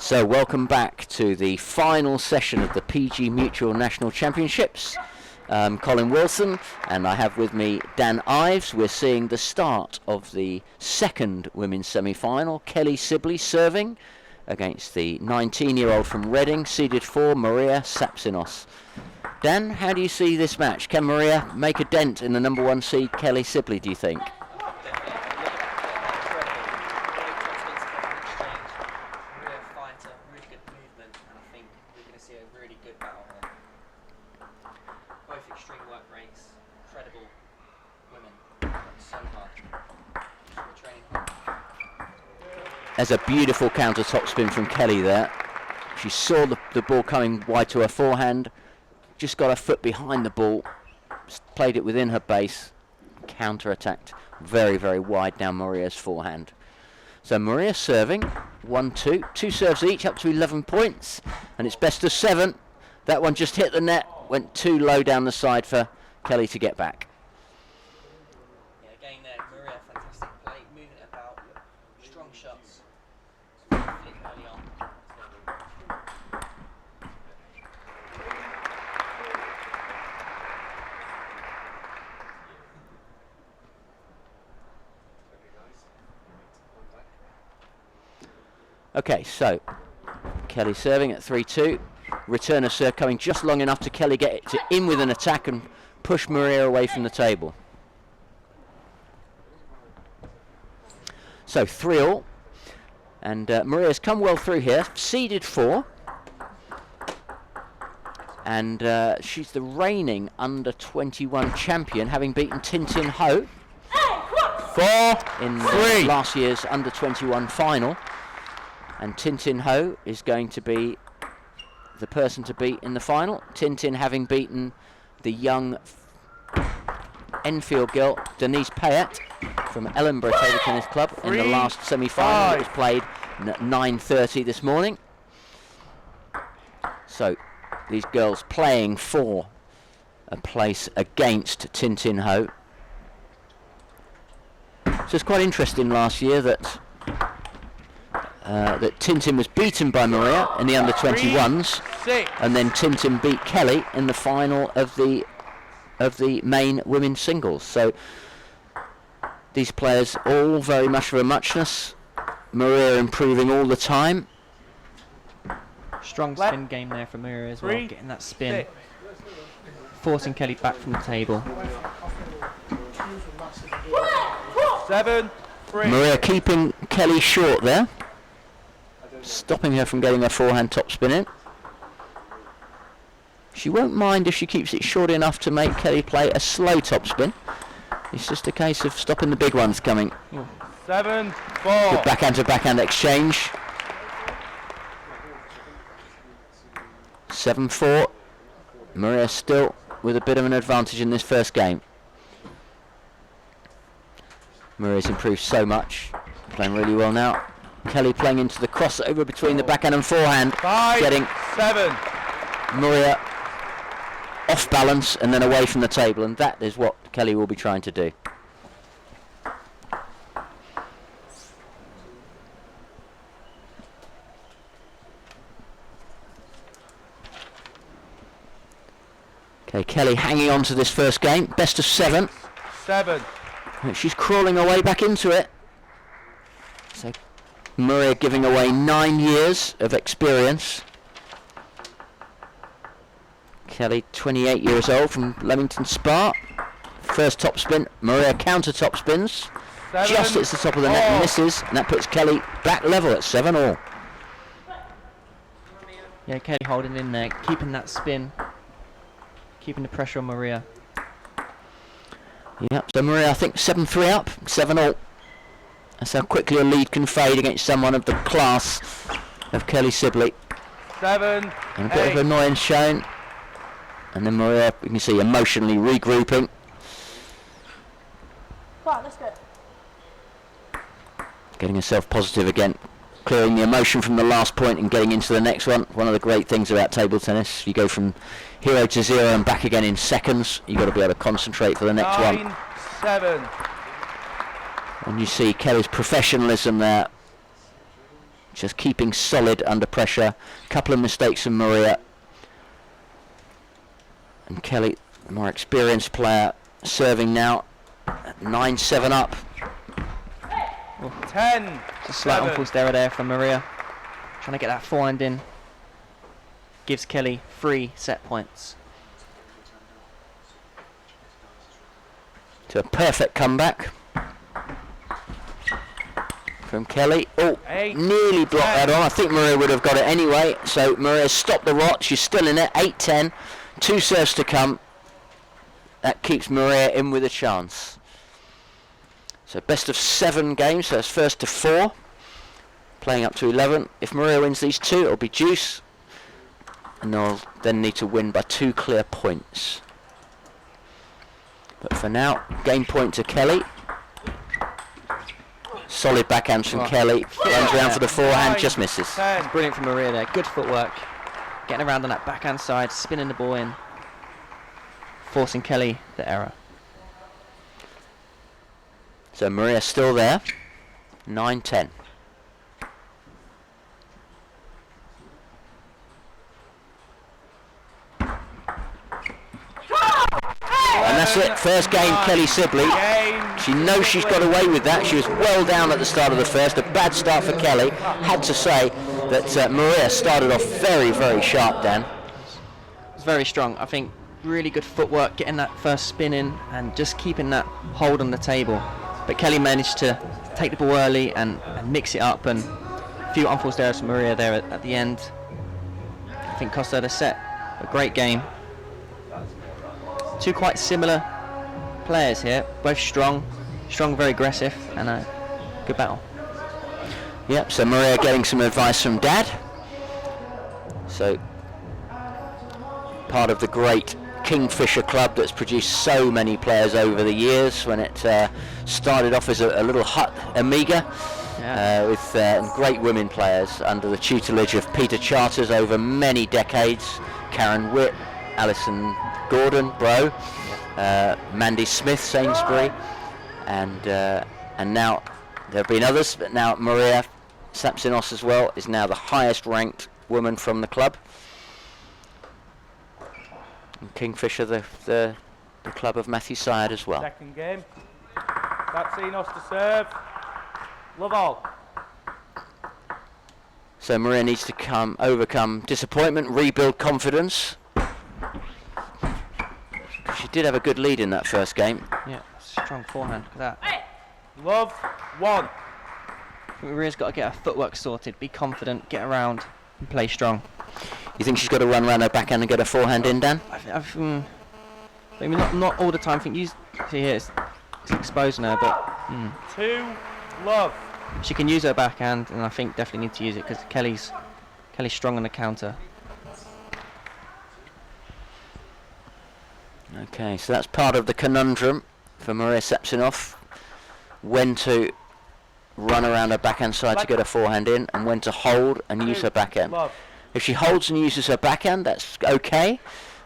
So welcome back to the final session of the PG Mutual National Championships. Colin Wilson, and I have with me Dan Ives. We're seeing the start of the second women's semi-final. Kelly Sibley serving against the 19-year-old from Reading, seeded 4, Maria Sapsinos. Dan, how do you see this match? Can Maria make a dent in the number 1 seed Kelly Sibley, do you think? There's a beautiful counter topspin from Kelly there. She saw the ball coming wide to her forehand, just got her foot behind the ball, played it within her base, counter-attacked very, very wide down Maria's forehand. So Maria serving, 1-2, 2 serves each, up to 11 points, and it's best of 7. That one just hit the net, went too low down the side for Kelly to get back. Okay, so Kelly serving at 3-2. Return of serve coming just long enough to Kelly get it in with an attack and push Maria away from the table. So 3-all. And Maria's come well through here. Seeded 4. And she's the reigning under-21 champion, having beaten Tintin Ho 4 in last year's under-21 final. And Tintin Ho is going to be the person to beat in the final. Tintin having beaten the young Enfield girl, Denise Payet, from Ellenborough Table Tennis Club in the last semi-final that was played at 9:30 this morning. So these girls playing for a place against Tintin Ho. So it's quite interesting last year that Tintin was beaten by Maria in the under-21s, and then Tintin beat Kelly in the final of the main women's singles. So these players all very much of a muchness. Maria improving all the time. Strong spin game there from Maria as well, getting that spin, forcing Kelly back from the table. 7-3. Maria keeping Kelly short there, stopping her from getting her forehand topspin in. She won't mind if she keeps it short enough to make Kelly play a slow topspin. It's just a case of stopping the big ones coming. 7-4. Good backhand to backhand exchange. 7-4. Maria still with a bit of an advantage in this first game. Maria's improved so much, playing really well now. Kelly playing into the crossover between the backhand and forehand, 5-7. getting Maria off balance and then away from the table, and that is what Kelly will be trying to do. Okay, Kelly hanging on to this first game, best of 7. 7. She's crawling her way back into it. So Maria giving away 9 years of experience. Kelly, 28 years old, from Leamington Spa. First topspin, Maria counter topspins. Just hits the top of the net and misses, and that puts Kelly back level at 7-all. Yeah, Kelly holding in there, keeping that spin, keeping the pressure on Maria. Yep, so Maria, I think 7-3 up, 7-all. That's how quickly a lead can fade against someone of the class of Kelly Sibley. 7. And a bit of annoyance shown. And then Maria, you can see, emotionally regrouping. Right, let's go. Getting herself positive again. Clearing the emotion from the last point and getting into the next one. One of the great things about table tennis, you go from hero to zero and back again in seconds. You've got to be able to concentrate for the next one. 9-7. And you see Kelly's professionalism there. just keeping solid under pressure. Couple of mistakes from Maria. And Kelly, the more experienced player, serving now. 9-7 up. 10. It's a slight unforced error there from Maria. Trying to get that forehand in. Gives Kelly 3 set points. To a perfect comeback from Kelly. Oh, 8, nearly blocked 10. that on. I think Maria would have got it anyway. So Maria stopped the rot. She's still in it. 8-10. 2 serves to come. That keeps Maria in with a chance. So best of 7 games. So it's first to 4. Playing up to 11. If Maria wins these 2, it'll be deuce. And they'll then need to win by 2 clear points. But for now, game point to Kelly. Solid backhands from Kelly. Runs around for the forehand, just misses. 10. Brilliant from Maria there. Good footwork. Getting around on that backhand side, spinning the ball in. Forcing Kelly the error. So Maria's still there. 9-10. And that's it. First game, Kelly Sibley. She knows she's got away with that. She was well down at the start of the first. A bad start for Kelly. Had to say that Maria started off very, very sharp, Dan. It's very strong. I think really good footwork, getting that first spin in and just keeping that hold on the table. But Kelly managed to take the ball early and mix it up, and a few unforced errors from Maria there at the end. I think cost her the set. A great game. 2 quite similar players here, both strong, very aggressive, and a good battle. Yep, so Maria getting some advice from Dad. So, part of the great Kingfisher Club that's produced so many players over the years, when it started off as a little hut Amiga. Yeah. With great women players under the tutelage of Peter Charters over many decades. Karen Witt, Alison Gordon, Bro, Mandy Smith, Sainsbury, and now there have been others, but now Maria Sapsinos as well is now the highest ranked woman from the club. And Kingfisher, the club of Matthew Syed as well. Second game. Sapsinos to serve. Love all. So Maria needs to overcome disappointment, rebuild confidence. She did have a good lead in that first game. Yeah, strong forehand. Look at that. Love 1. I think Maria's got to get her footwork sorted, be confident, get around, and play strong. You think she's got to run around her backhand and get her forehand in, Dan? Maybe not all the time. I think you see here it's exposing her, but 2. Love. she can use her backhand, and I think definitely need to use it because Kelly's strong on the counter. Okay, so that's part of the conundrum for Maria Sepsinov. When to run around her backhand side to get her forehand in, and when to hold and use her backhand. Love. If she holds and uses her backhand, that's okay.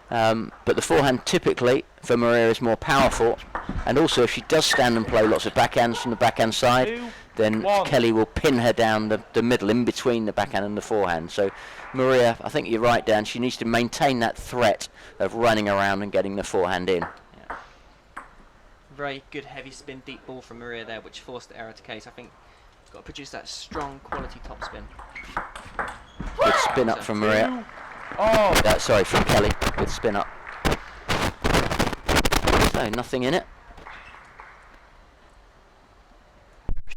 But the forehand typically for Maria is more powerful. And also if she does stand and play lots of backhands from the backhand side, 2, then 1. Kelly will pin her down the middle, in between the backhand and the forehand. So Maria, I think you're right, Dan, she needs to maintain that threat of running around and getting the forehand in. Yeah. Very good heavy spin, deep ball from Maria there, which forced the error to Case. I think she's got to produce that strong quality top spin. Good spin up from Maria. Oh. Sorry, from Kelly. Good spin up. So nothing in it.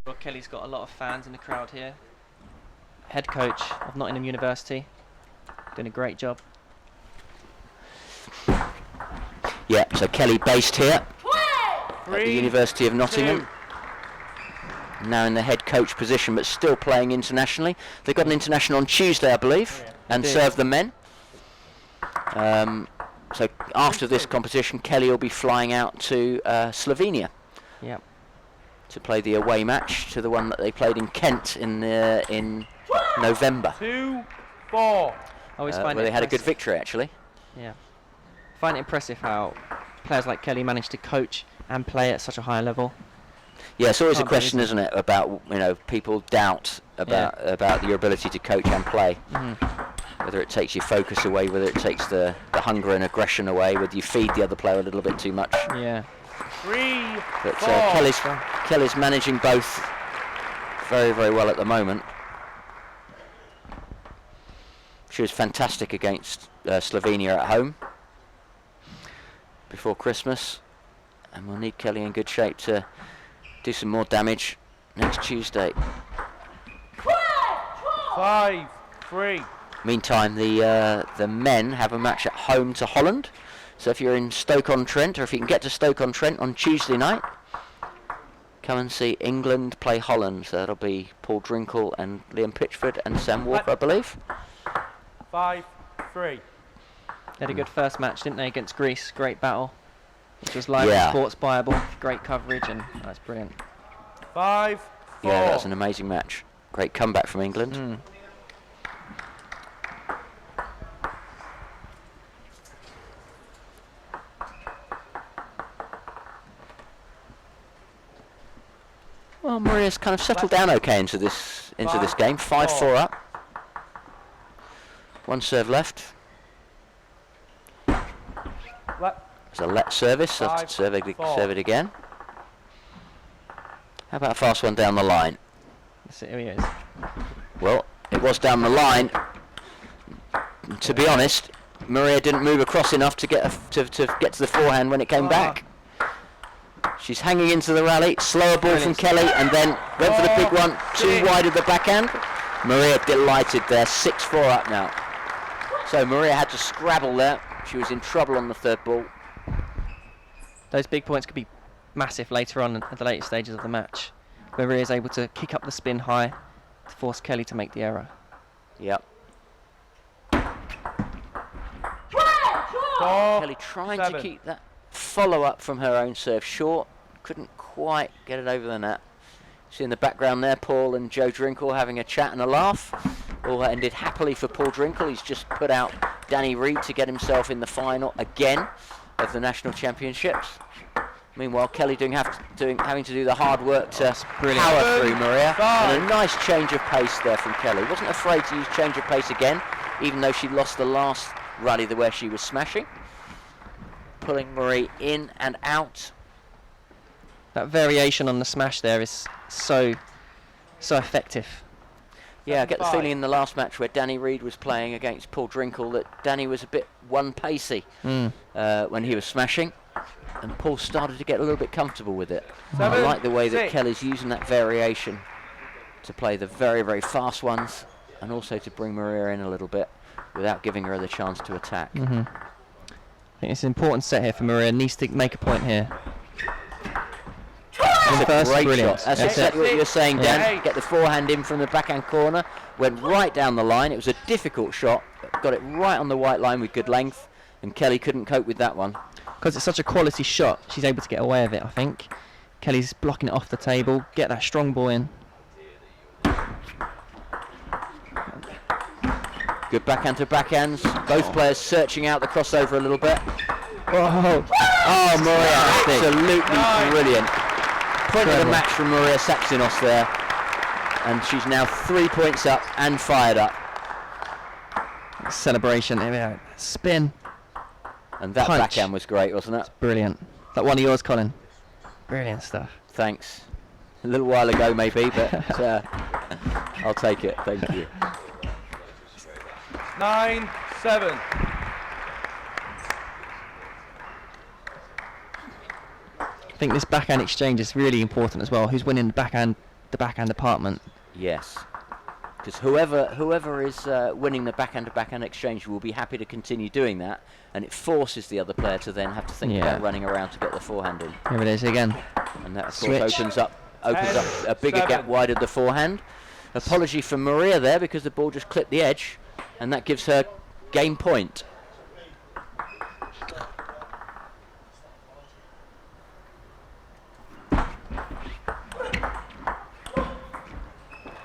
Sure, Kelly's got a lot of fans in the crowd here. Head coach of Nottingham University, doing a great job. Yeah, so Kelly based here at the 3, University of Nottingham. 2. Now in the head coach position, but still playing internationally. They've got an international on Tuesday, I believe, and Indeed. serve the men. So after this competition, Kelly will be flying out to Slovenia Yep. to play the away match to the one that they played in Kent in November, 2, 4. Always where find it they had a good impressive. victory actually. Yeah. Find it impressive how players like Kelly manage to coach and play at such a high level. Yeah, it's always a Can't be question, easy. isn't it, about people doubt about your ability to coach and play. Whether it takes your focus away, whether it takes the hunger and aggression away, whether you feed the other player a little bit too much. Yeah. 3, But 4. Kelly's managing both very, very well at the moment. She was fantastic against Slovenia at home before Christmas, and we'll need Kelly in good shape to do some more damage next Tuesday. 5, 3. Meantime, the men have a match at home to Holland. So if you're in Stoke-on-Trent, or if you can get to Stoke-on-Trent on Tuesday night, come and see England play Holland. So that'll be Paul Drinkle and Liam Pitchford and Sam Walker, I believe. 5, 3. They had a good first match, didn't they, against Greece? Great battle. Which was live Yeah. on Sports Bible. Great coverage, and that's brilliant. 5, 4. Yeah, that was an amazing match. Great comeback from England. Well, Maria's kind of settled down okay into this game. 5-4 up. One serve left. It's a let service. I'll 5, serve it 4. again. How about a fast one down the line? Here he is. Well, it was down the line. To be honest, Maria didn't move across enough to get to get to the forehand when it came back. She's hanging into the rally. Slower ball from Kelly, and then went for the big one. Too wide of the backhand. Maria delighted there. 6-4 up now. So Maria had to scrabble there. She was in trouble on the third ball. Those big points could be massive later on at the later stages of the match. Maria is able to kick up the spin high to force Kelly to make the error. Yep. 4, Kelly trying 7. to keep that follow-up from her own serve short. Couldn't quite get it over the net. See in the background there, Paul and Joe Drinkle having a chat and a laugh. All ended happily for Paul Drinkle. He's just put out Danny Reid to get himself in the final again of the National Championships. Meanwhile, Kelly having to do the hard work to power through Maria. And a nice change of pace there from Kelly. Wasn't afraid to use change of pace again, even though she lost the last rally where she was smashing. Pulling Marie in and out. That variation on the smash there is so effective. Yeah, I get the 7-5. feeling in the last match where Danny Reid was playing against Paul Drinkle that Danny was a bit one-pacey when he was smashing, and Paul started to get a little bit comfortable with it. I 7, like the way that 6. Kelly's using that variation to play the very, very fast ones, and also to bring Maria in a little bit without giving her the chance to attack. I think it's an important set here for Maria. Needs to make a point here. That's a First, great brilliant. shot. That's That's exactly what you're saying, Dan. Yeah. Get the forehand in from the backhand corner. Went right down the line. It was a difficult shot. But got it right on the white line with good length. And Kelly couldn't cope with that one. Because it's such a quality shot, she's able to get away with it, I think. Kelly's blocking it off the table. Get that strong ball in. Good backhand to backhands. Both players searching out the crossover a little bit. Whoa! Oh, Maria, Fantastic. absolutely brilliant. Point of the Incredible. match from Maria Saxinos there. And she's now 3 points up and fired up. Celebration. Here we go. Spin. And that Punch. backhand was great, wasn't it? Brilliant. That one of yours, Colin? Brilliant stuff. Thanks. A little while ago maybe, but I'll take it. Thank you. 9-7. I think this backhand exchange is really important as well. Who's winning the backhand department? Yes. Because whoever is winning the backhand to backhand exchange will be happy to continue doing that, and it forces the other player to then have to think Yeah. about running around to get the forehand in. Here it is again. And that of Switch. course opens up a bigger 10-7. gap wide of the forehand. Apology from Maria there because the ball just clipped the edge, and that gives her game point.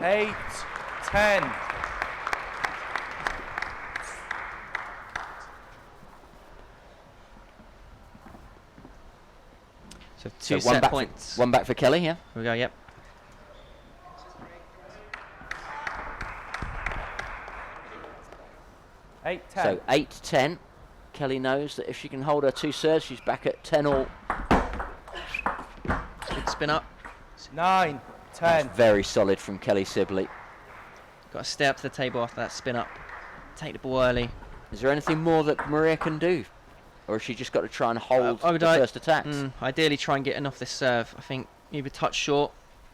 Eight, 10. So two So one set back points. one back for Kelly. Yeah. Here we go. Yep. Eight, 10. So 8-10. Kelly knows that if she can hold her 2 serves, she's back at 10 all. Good spin up. 9, 10. That's very solid from Kelly Sibley. Got to stay up to the table after that spin up. Take the ball early. Is there anything more that Maria can do? Or has she just got to try and hold I would the first attacks? Ideally try and get in off this serve. I think either touch short,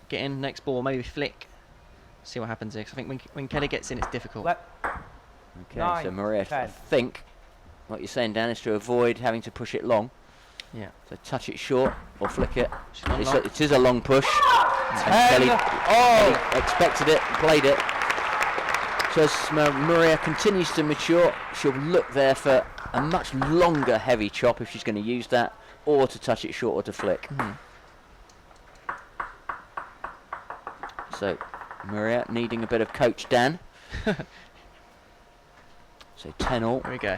get in next ball, maybe flick. See what happens here. 'Cause I think when Kelly gets in, it's difficult. Okay, 9, so Maria, I 10. think what you're saying, Dan, is to avoid having to push it long. Yeah. So touch it short or flick it. She's not It's long. it is a long push. And 10. Kelly expected it, played it. So as Maria continues to mature, she'll look there for a much longer heavy chop if she's going to use that, or to touch it short or to flick. So Maria needing a bit of coach Dan. So 10 all. Here we go.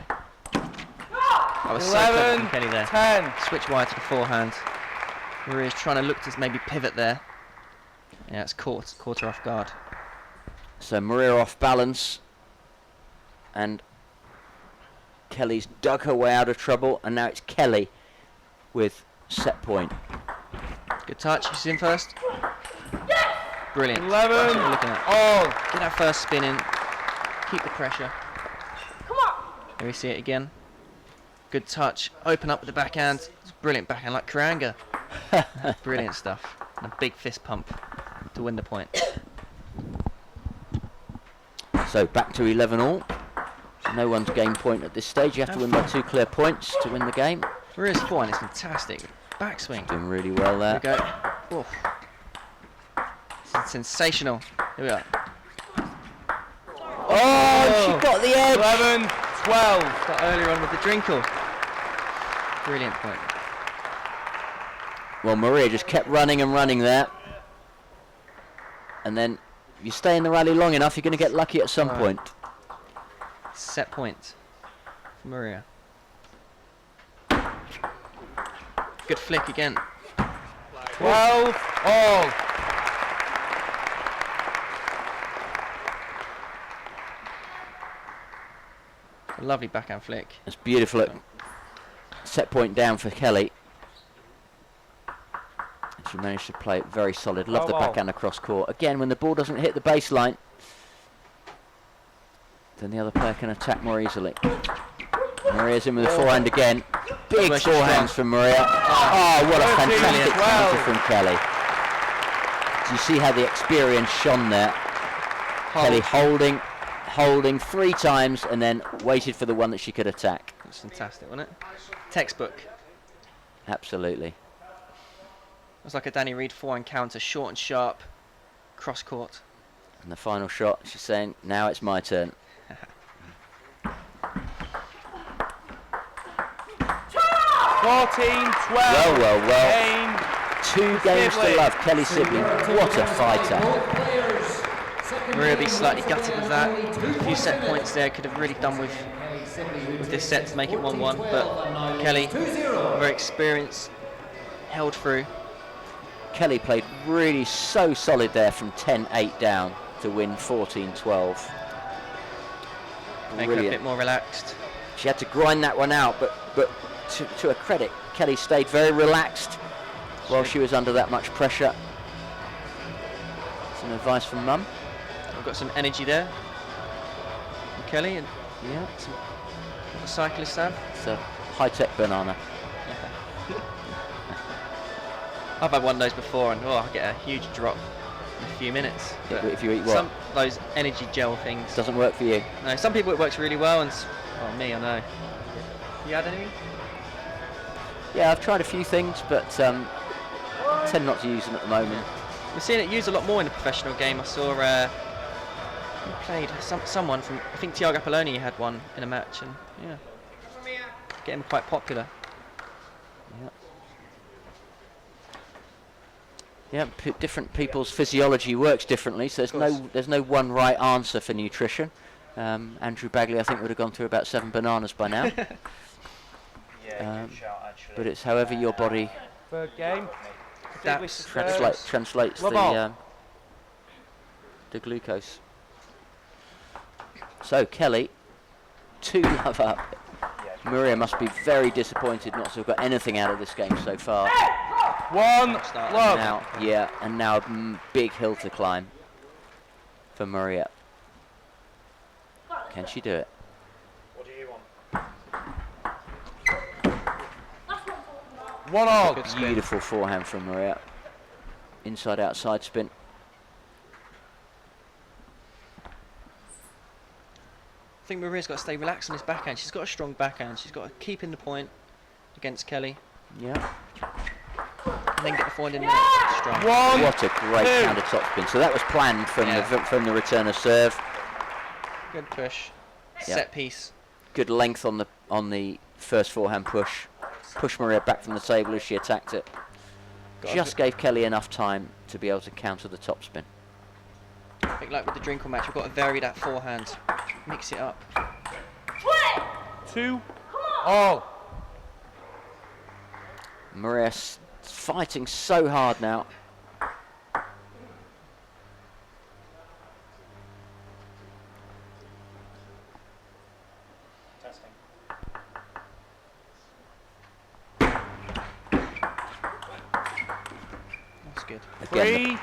I was so clever 11, from Kelly there. 10. Switch wide to the forehand. Maria's trying to look to maybe pivot there. Yeah, it's caught her off guard. So Maria off balance, and Kelly's dug her way out of trouble, and now it's Kelly with set point. Good touch. She's in first. Brilliant. 11, That's what we're looking at. all. Get that first spin in. Keep the pressure. Come on. Here we see it again. Good touch. Open up with the backhand. It's brilliant backhand like Karanga. Brilliant stuff. And a big fist pump to win the point. So back to 11 all. So no one's gained point at this stage. You have to win by 2 clear points to win the game. Maria's forehand is fantastic. Backswing. Doing really well There there. we go. Oof. This is sensational. Here we are. Oh, she got the edge. 11, 12. Got earlier on with the drinkle. Brilliant point. Well, Maria just kept running and running there. And then if you stay in the rally long enough, you're going to get lucky at some point. Set point for Maria. Good flick again. 12, all. A lovely backhand flick. It's beautiful. Set point down for Kelly. And she managed to play it very solid. Love the Oh, wow. backhand across court. Again, when the ball doesn't hit the baseline, then the other player can attack more easily. Maria's in with the forehand again. Big Where she's forehands from Maria. Oh, what a 13, fantastic 12. counter from Kelly. Do you see how the experience shone there? Kelly holding 3 times and then waited for the one that she could attack. That's fantastic, wasn't it? Textbook. Absolutely. It was like a Danny Reed forehand counter, short and sharp, cross court. And the final shot, she's saying, now it's my turn. 14, 12. Well. Game. 2 games to Sibley. love. Kelly Sibley, what a fighter. Maria will be slightly gutted with that. A few set points there could have really done with this set to make it 1-1. But Kelly, very experienced, held through. Kelly played really so solid there from 10-8 down to win 14-12. Make her a Brilliant. bit more relaxed. She had to grind that one out, but to her credit, Kelly stayed very relaxed while she was under that much pressure. Some advice from Mum. We've got some energy there from Kelly and Yeah, some what the cyclists have. it's a high-tech banana. I've had one of those before and I get a huge drop in a few minutes. But If you eat what? some those energy gel things. Doesn't work for you. No, some people it works really well and me, I know. You had any? Yeah, I've tried a few things, but tend not to use them at the moment. We're seeing it used a lot more in the professional game. I saw who played someone from I think Tiago Apolloni had one in a match and yeah, getting quite popular. Yeah, different people's physiology works differently, so there's no one right answer for nutrition. Andrew Bagley, I think, would have gone through about 7 bananas by now. Yeah, good shout actually. But it's however your body Third game. That's Translates Love the glucose. So Kelly, 2 love up. Maria must be very disappointed not to have got anything out of this game so far. 1 love. Now, and now a big hill to climb for Maria. Can she do it? What do you want? 1 all. Good spin. Beautiful forehand from Maria. Inside outside spin. I think Maria's got to stay relaxed on this backhand. She's got a strong backhand. She's got to keep in the point against Kelly, Yeah. and then get the forehand in there strong. 1. What a great 2. counter top spin. So that was planned from the return of serve. Good push. Yeah. Set piece. Good length on the first forehand push. Push Maria back from the table as she attacked it. Got a Just gave Kelly enough time to be able to counter the top spin. I think like with the Drinkle match, we've got to vary that forehand. Mix it up. 2 all. Maria fighting so hard now. Testing. That's good. Again,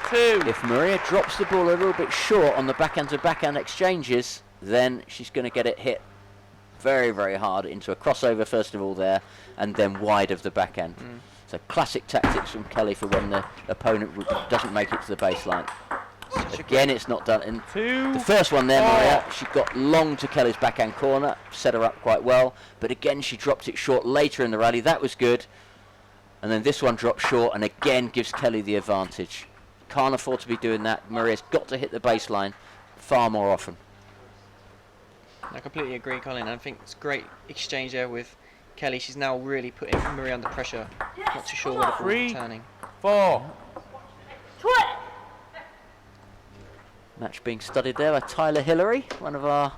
3, 2. if Maria drops the ball a little bit short on the backhand to backhand exchanges, then she's going to get it hit very, very hard into a crossover first of all there, and then wide of the backhand. So classic tactics from Kelly for when the opponent doesn't make it to the baseline. Again, it's not done. And 2. the first one there, Maria, she got long to Kelly's backhand corner, set her up quite well, but again she dropped it short later in the rally. That was good. And then this one dropped short and again gives Kelly the advantage. Can't afford to be doing that. Maria's got to hit the baseline far more often. I completely agree, Colin. I think it's great exchange there with Kelly. She's now really putting Maria under pressure. Not too sure where the ball's 3, turning. 4. Match being studied there by Tyler Hillary, one of our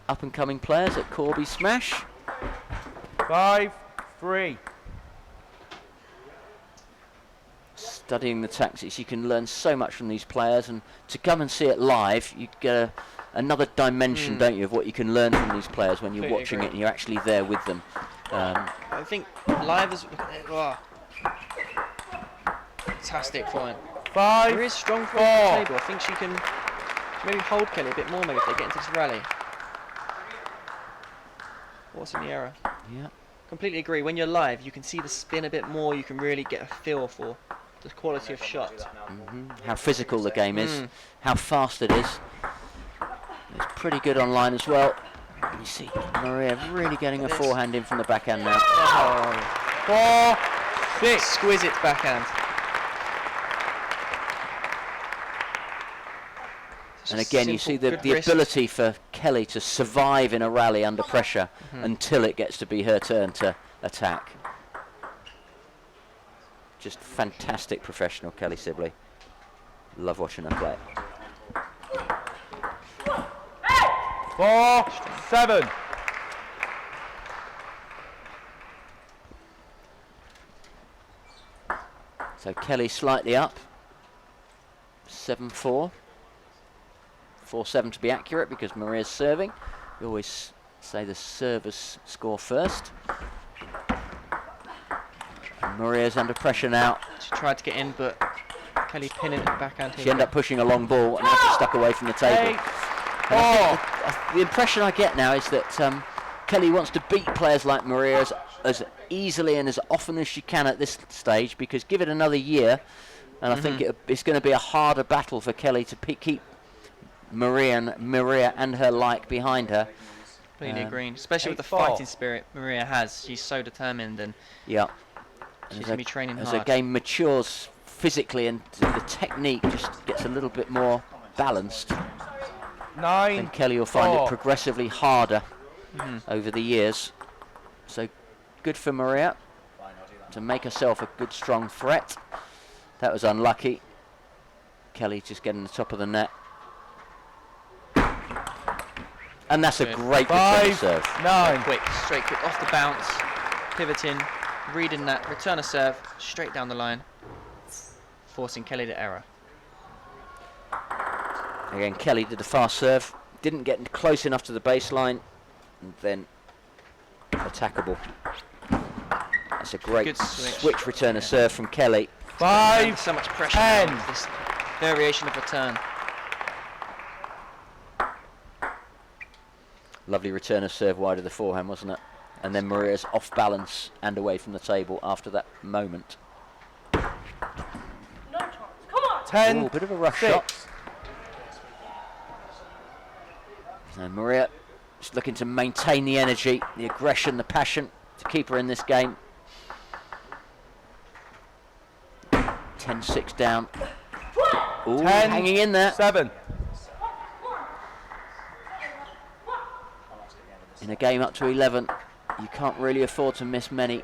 up-and-coming players at Corby Smash. 5, 3. Studying the tactics, you can learn so much from these players, and to come and see it live, you get another dimension, don't you, of what you can learn from these players when you're Completely watching agree. it and you're actually there with them. I think live is fantastic point. 5, There is strong from 4. the table. I think she can maybe hold Kelly a bit more maybe if they get into this rally. What's in the error? Yeah. Completely agree. When you're live, you can see the spin a bit more. You can really get a feel for the quality of shot. How physical the game is, how fast it is. It's pretty good online as well. You see Maria really getting a forehand in from the backhand now. 4, 6. Exquisite backhand. And again, you see the ability for Kelly to survive in a rally under pressure until it gets to be her turn to attack. Just fantastic professional, Kelly Sibley. Love watching her play. 4, 7. So Kelly slightly up. 7-4. 4-7 to be accurate because Maria's serving. We always say the servers score first. And Maria's under pressure now. She tried to get in, but Kelly pinning it backhand here. She ended up pushing a long ball and now she's stuck away from the table. 8, And I think the impression I get now is that Kelly wants to beat players like Maria as easily and as often as she can at this stage, because give it another year and I think it's going to be a harder battle for Kelly to keep Maria and her like behind her. Completely agreeing, especially with the 8-4. fighting spirit Maria has. She's so determined, and Yeah. she's going to be training As hard. the game matures physically and the technique just gets a little bit more balanced, 9, then Kelly will find it 4. progressively harder over the years. So good for Maria to make herself a good strong threat. That was unlucky. Kelly just getting the top of the net. And that's a Good. great return 5, serve. 9. Quick, straight quick, off the bounce, pivoting, reading that return a serve straight down the line, forcing Kelly to error. Again, Kelly did a fast serve, didn't get close enough to the baseline, and then attackable. That's a great Good switch return of serve from Kelly. 5, So much pressure 10. now with this variation of return. Lovely return of serve wide of the forehand, wasn't it? And then Maria's off balance and away from the table after that moment. 10, Ooh, bit of a rush 6. shot. And Maria just looking to maintain the energy, the aggression, the passion to keep her in this game. 10-6 down. Ooh, 10, hanging in there. 7. In a game up to 11, you can't really afford to miss many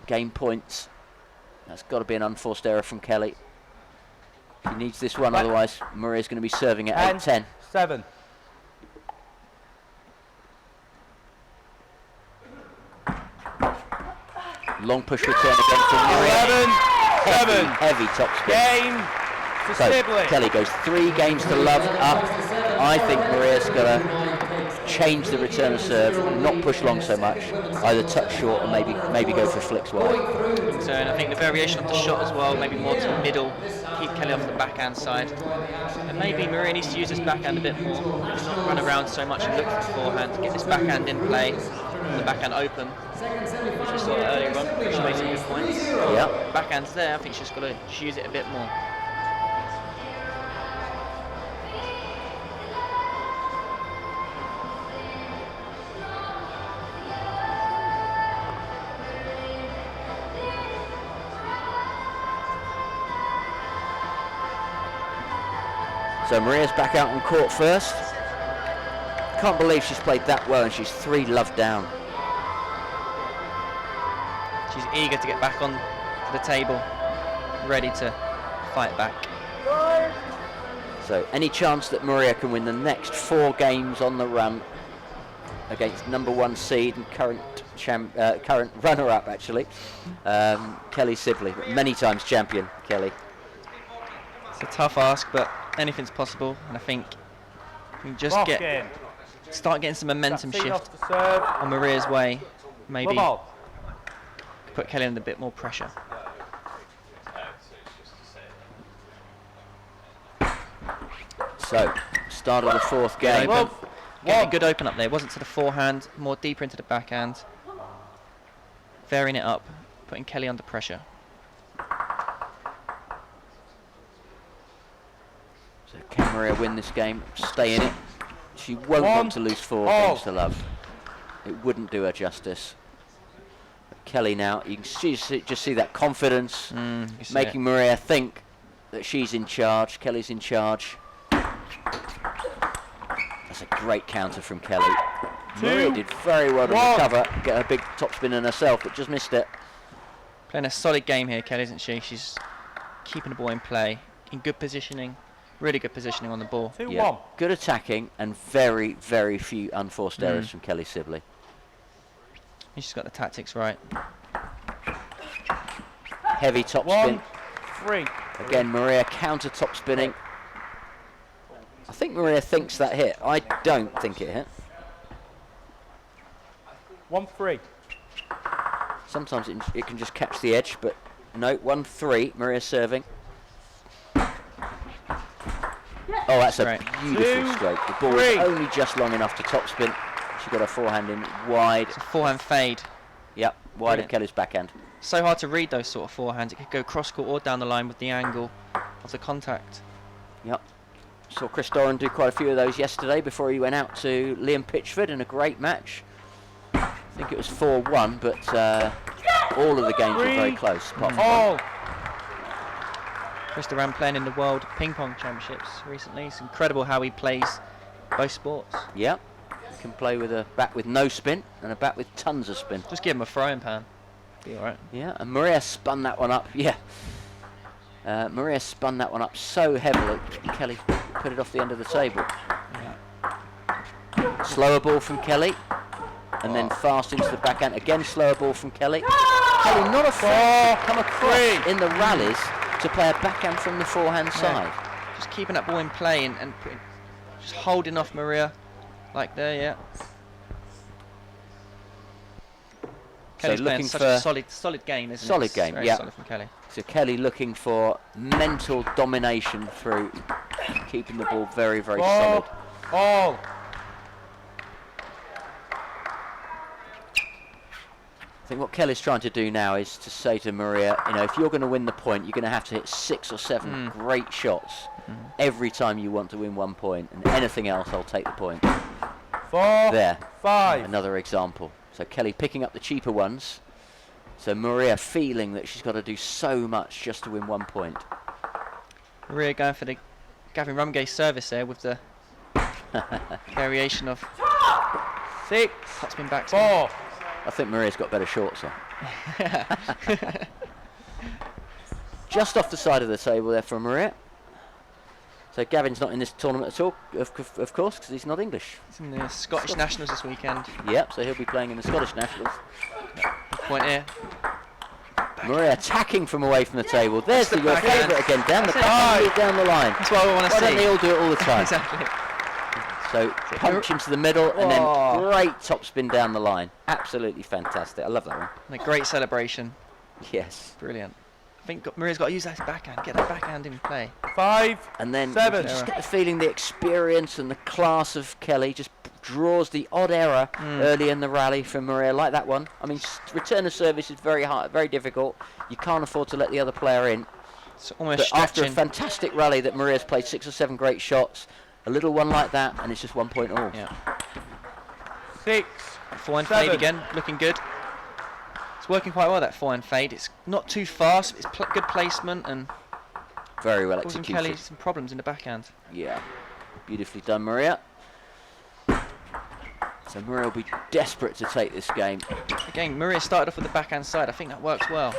game points. That's got to be an unforced error from Kelly. She needs this one, otherwise Maria's going to be serving at 8-10. 7. Long push return again from Maria. 11, 7. Heavy topspin. Game to So Sibley. Kelly goes 3 games to love up. I think Maria's got to change the return of serve, not push long so much, either touch short or maybe go for flicks wide. So, and I think the variation of the shot as well, maybe more to the middle, keep Kelly off the backhand side. And maybe Maria needs to use this backhand a bit more, not run around so much and look for the forehand, get this backhand in play, and the backhand open, which we saw earlier on, which made some good points. Yeah. Backhand's there, I think she's got to just use it a bit more. So Maria's back out on court first. Can't believe she's played that well and she's 3 love down. She's eager to get back on the table, ready to fight back. So any chance that Maria can win the next 4 games on the run against number 1 seed and current runner-up actually, Kelly Sibley, many times champion Kelly. It's a tough ask, but anything's possible, and I think you can just start getting some momentum That's shift off the serve. on Maria's way. Maybe Love all. put Kelly under a bit more pressure. So start of the 4th game. Open. Love. Getting a 1. good open up there. It wasn't to the forehand, more deeper into the backhand. Varying it up, putting Kelly under pressure. So can Maria win this game, stay in it? She won't 1. want to lose 4 all. games to love. It wouldn't do her justice. But Kelly now, you can just see that confidence, You see making it. Maria think that she's in charge, Kelly's in charge. That's a great counter from Kelly. 2, Maria did very well to 1. recover, get her big topspin in herself, but just missed it. Playing a solid game here, Kelly, isn't she? She's keeping the ball in play, in good positioning, really good positioning on the ball. 2, Yeah, 1. good attacking and very, very few unforced errors from Kelly Sibley. And she's got the tactics right. Heavy topspin. 1, 3. Again, Maria counter top spinning. I think Maria thinks that hit. I don't think it hit. 1, 3. Sometimes it can just catch the edge, but no, 1-3. Maria serving. Oh, that's Right. a beautiful 2, stroke. The ball was 3. only just long enough to topspin. She got her forehand in wide. It's a forehand fade. Yep, wide of Brilliant. Kelly's backhand. So hard to read those sort of forehands. It could go cross court or down the line with the angle of the contact. Yep. Saw Chris Doran do quite a few of those yesterday before he went out to Liam Pitchford in a great match. I think it was 4-1, but all of the games were very 3, close, apart from one. all. Chris Duran playing in the World Ping Pong Championships recently. It's incredible how he plays both sports. Yep. You can play with a bat with no spin and a bat with tons of spin. Just give him a frying pan. Be alright. Yeah, and Maria spun that one up. Yeah. Maria spun that one up so heavily, Kelly put it off the end of the table. Slower ball from Kelly, and then fast into the backhand. Again, slower ball from Kelly. Kelly not afraid to come across 3. in the rallies to play a backhand from the forehand side. Just keeping that ball in play and just holding off Maria, like there, yeah. Kelly's playing looking such for a solid game, isn't it? solid It's game, very yeah. solid from Kelly. So Kelly looking for mental domination through keeping the ball very, very solid. All. I think what Kelly's trying to do now is to say to Maria, you know, if you're going to win the point, you're going to have to hit 6 or 7 great shots every time you want to win 1 point, and anything else, I'll take the point. 4. There, 5. another example. So Kelly picking up the cheaper ones. So Maria feeling that she's got to do so much just to win 1 point. Maria going for the Gavin Rumgay service there with the variation of 6. topspin backspin. 4. I think Maria's got better shorts on. Just off the side of the table there from Maria. So Gavin's not in this tournament at all, of course, because he's not English. He's in the Scottish Nationals this weekend. Yep, so he'll be playing in the Scottish Nationals. Point here. Maria attacking from away from the table. There's the your backhand. favourite again, Dan. The That's it. backhand is down the line. That's what I want to Why see. don't they all do it all the time? Exactly. So punch into the middle and then great topspin down the line. Absolutely fantastic. I love that one. And a great celebration. Yes. Brilliant. I think Maria's got to use that backhand. Get that backhand in play. 5. And then 7. you just get the feeling the experience and the class of Kelly just draws the odd error early in the rally from Maria, like that one. I mean, return of service is very hard, very difficult. You can't afford to let the other player in. It's almost But after a stretching. fantastic rally that Maria's played 6 or 7 great shots, a little one like that, and it's just 1 point all. Yeah. 6. Forehand 7. fade again, looking good. It's working quite well, that forehand fade. It's not too fast, it's good placement and Very well causing executed. Kelly some problems in the backhand. Yeah, beautifully done, Maria. So Maria will be desperate to take this game. Again, Maria started off with the backhand side. I think that works well.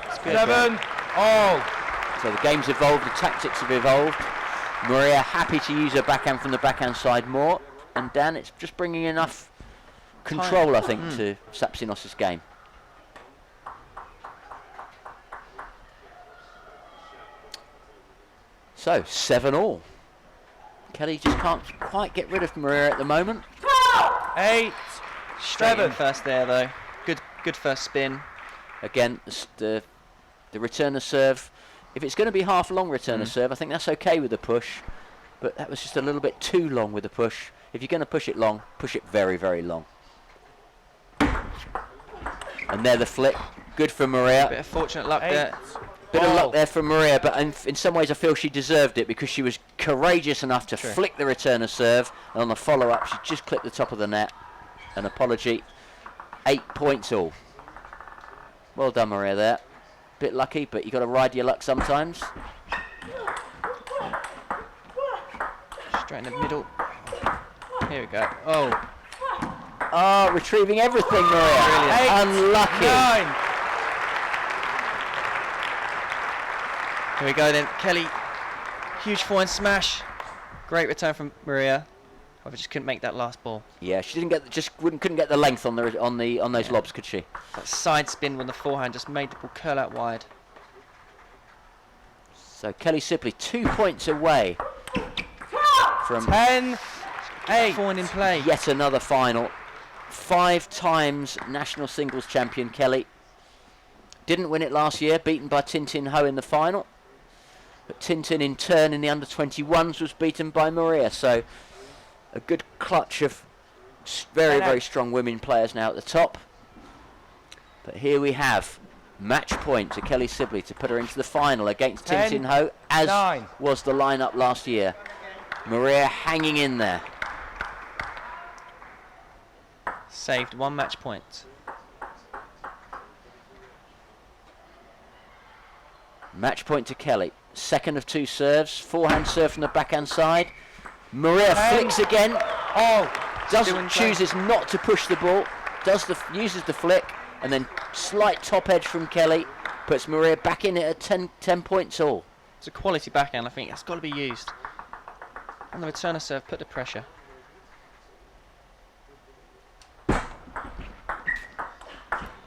It's good. 7. All. So the game's evolved, the tactics have evolved. Maria happy to use her backhand from the backhand side more. And Dan, it's just bringing enough control, I think, to Sapsinos' game. So, 7 all. Kelly just can't quite get rid of Maria at the moment. 8. Straight in 7. first there though. Good first spin. Again, the return of serve. If it's going to be half long return of serve, I think that's okay with the push. But that was just a little bit too long with the push. If you're going to push it long, push it very, very long. And there the flick. Good for Maria. Bit of fortunate luck 8. there. Bit of All. luck there for Maria, but in some ways I feel she deserved it because she was courageous enough to True. flick the return of serve. And on the follow-up, she just clipped the top of the net. An apology. 8 points all. Well done, Maria, there. Bit lucky, but you got to ride your luck sometimes. Straight in the middle. Here we go. Oh, Oh, retrieving everything, Maria. Brilliant. 8. Unlucky. 9. here we go then. Kelly, huge forehand smash. Great return from Maria. However, just couldn't make that last ball. Yeah, she didn't get couldn't get the length on those lobs, could she? That side spin with the forehand just made the ball curl out wide. So Kelly Sibley 2 points away from 10. 8. Forehand in play. yet another final. 5 times national singles champion Kelly. Didn't win it last year, beaten by Tintin Ho in the final. But Tintin in turn in the under-21s was beaten by Maria. So a good clutch of very, very strong women players now at the top. But here we have match point to Kelly Sibley to put her into the final against 10, Tintin Ho, as 9. was the lineup last year. Maria hanging in there. Saved 1 match point. Match point to Kelly. Second of 2 serves. Forehand serve from the backhand side. Maria 10. flicks again. All. Chooses not to push the ball. Uses the flick, and then slight top edge from Kelly puts Maria back in it at 10 points all. It's a quality backhand. I think that's got to be used. And the returner serve put the pressure.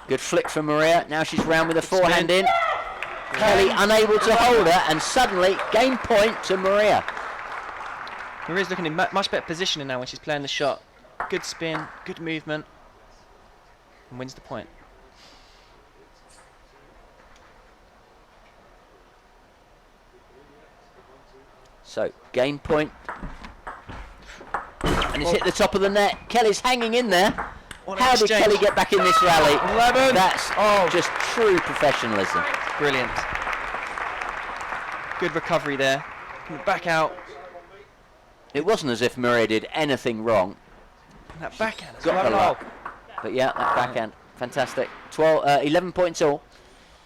Good flick from Maria. Now she's round with a forehand in. Kelly unable to hold her, and suddenly game point to Maria. Maria's looking in much better positioning now when she's playing the shot. Good spin, good movement, and wins the point. So game point, and it's hit the top of the net. Kelly's hanging in there. How did Kelly get back in this rally? 11. That's just true professionalism. Brilliant. Good recovery there. Back out. It wasn't as if Maria did anything wrong. And that backhand as Got the well. luck. But yeah, that backhand, fantastic. 11 points all.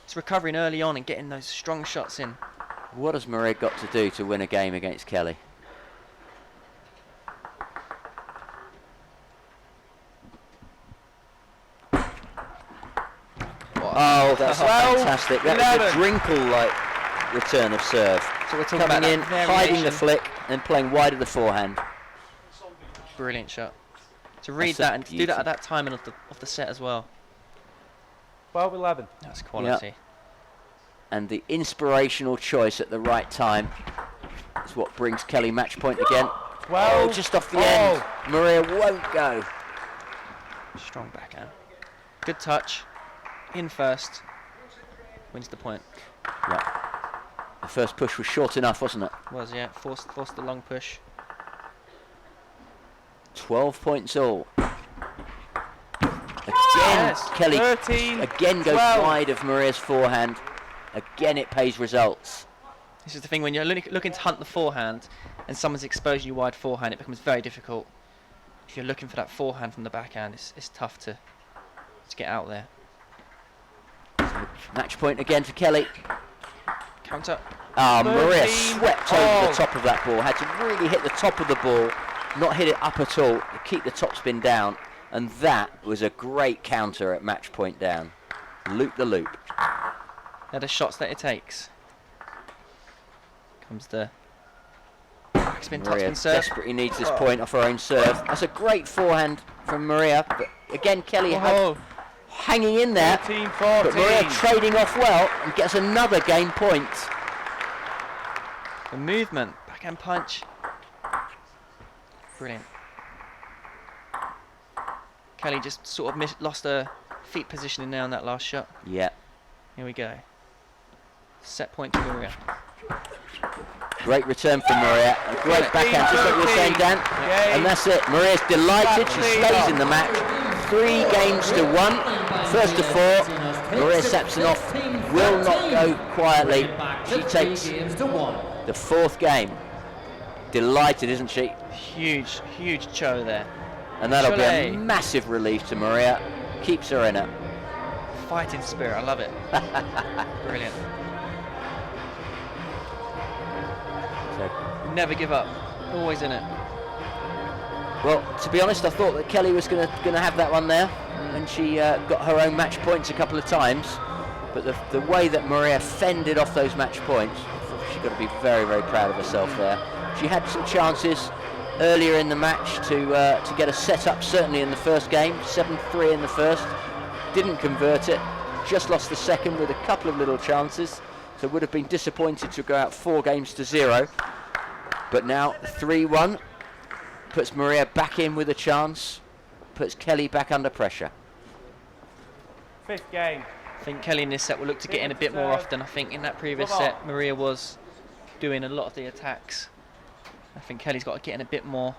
It's recovering early on and getting those strong shots in. What has Maria got to do to win a game against Kelly? Oh, that's fantastic. That was a Drinkle-like return of serve. So we're talking Coming in, about hiding the flick, and playing wide of the forehand. Brilliant shot. To read That's a that and to do that beauty. at that time of the set as well. 12-11. That's quality. And the inspirational choice at the right time is what brings Kelly match point again. 12. Oh, just off the end. Maria won't go. Strong backhand. Good touch. In first. Wins the point. Yeah. The first push was short enough, wasn't it? Was, yeah. Forced the long push. 12 points all. Again, Yes, Kelly 13, again goes 12. wide of Maria's forehand. Again, it pays results. This is the thing, when you're looking to hunt the forehand and someone's exposing you wide forehand, it becomes very difficult. If you're looking for that forehand from the backhand, it's tough to get out there. Match point again for Kelly. Counter. Ah, Maria 13. swept over the top of that ball. Had to really hit the top of the ball, not hit it up at all, to keep the topspin down. And that was a great counter at match point down. Loop the loop. They're the shots that it takes. Comes the backspin, Maria topspin serve. desperately needs this point off her own serve. That's a great forehand from Maria. But again, Kelly hanging in there. 13, But Maria 14. trading off well and gets another game point. The movement, backhand punch. Brilliant. Kelly just sort of lost her feet positioning now in that last shot. Yeah. Here we go. Set point to Maria. Great return from Maria. A great backhand, just like you were saying, Dan. Yay. And that's it. Maria's delighted. She stays in the match. 3 games to 1. First of 4. Maria Samsonov will not go quietly. She takes the 4th game. Delighted, isn't she? Huge, huge cho there. And that'll be a Chole. massive relief to Maria. Keeps her in it. Fighting spirit, I love it. Brilliant. So, Never give up. Always in it. well, to be honest, I thought that Kelly was going to have that one there, and she got her own match points a couple of times. But the way that Maria fended off those match points, she's got to be very, very proud of herself there. She had some chances earlier in the match to get a set up, certainly in the first game, 7-3 in the first. Didn't convert it, just lost the second with a couple of little chances, so would have been disappointed to go out 4 games to 0. But now 3-1 puts Maria back in with a chance, puts Kelly back under pressure. 5th game. I think Kelly in this set will look to get in a bit more often. I think in that previous set, Maria was doing a lot of the attacks. I think Kelly's got to get in a bit more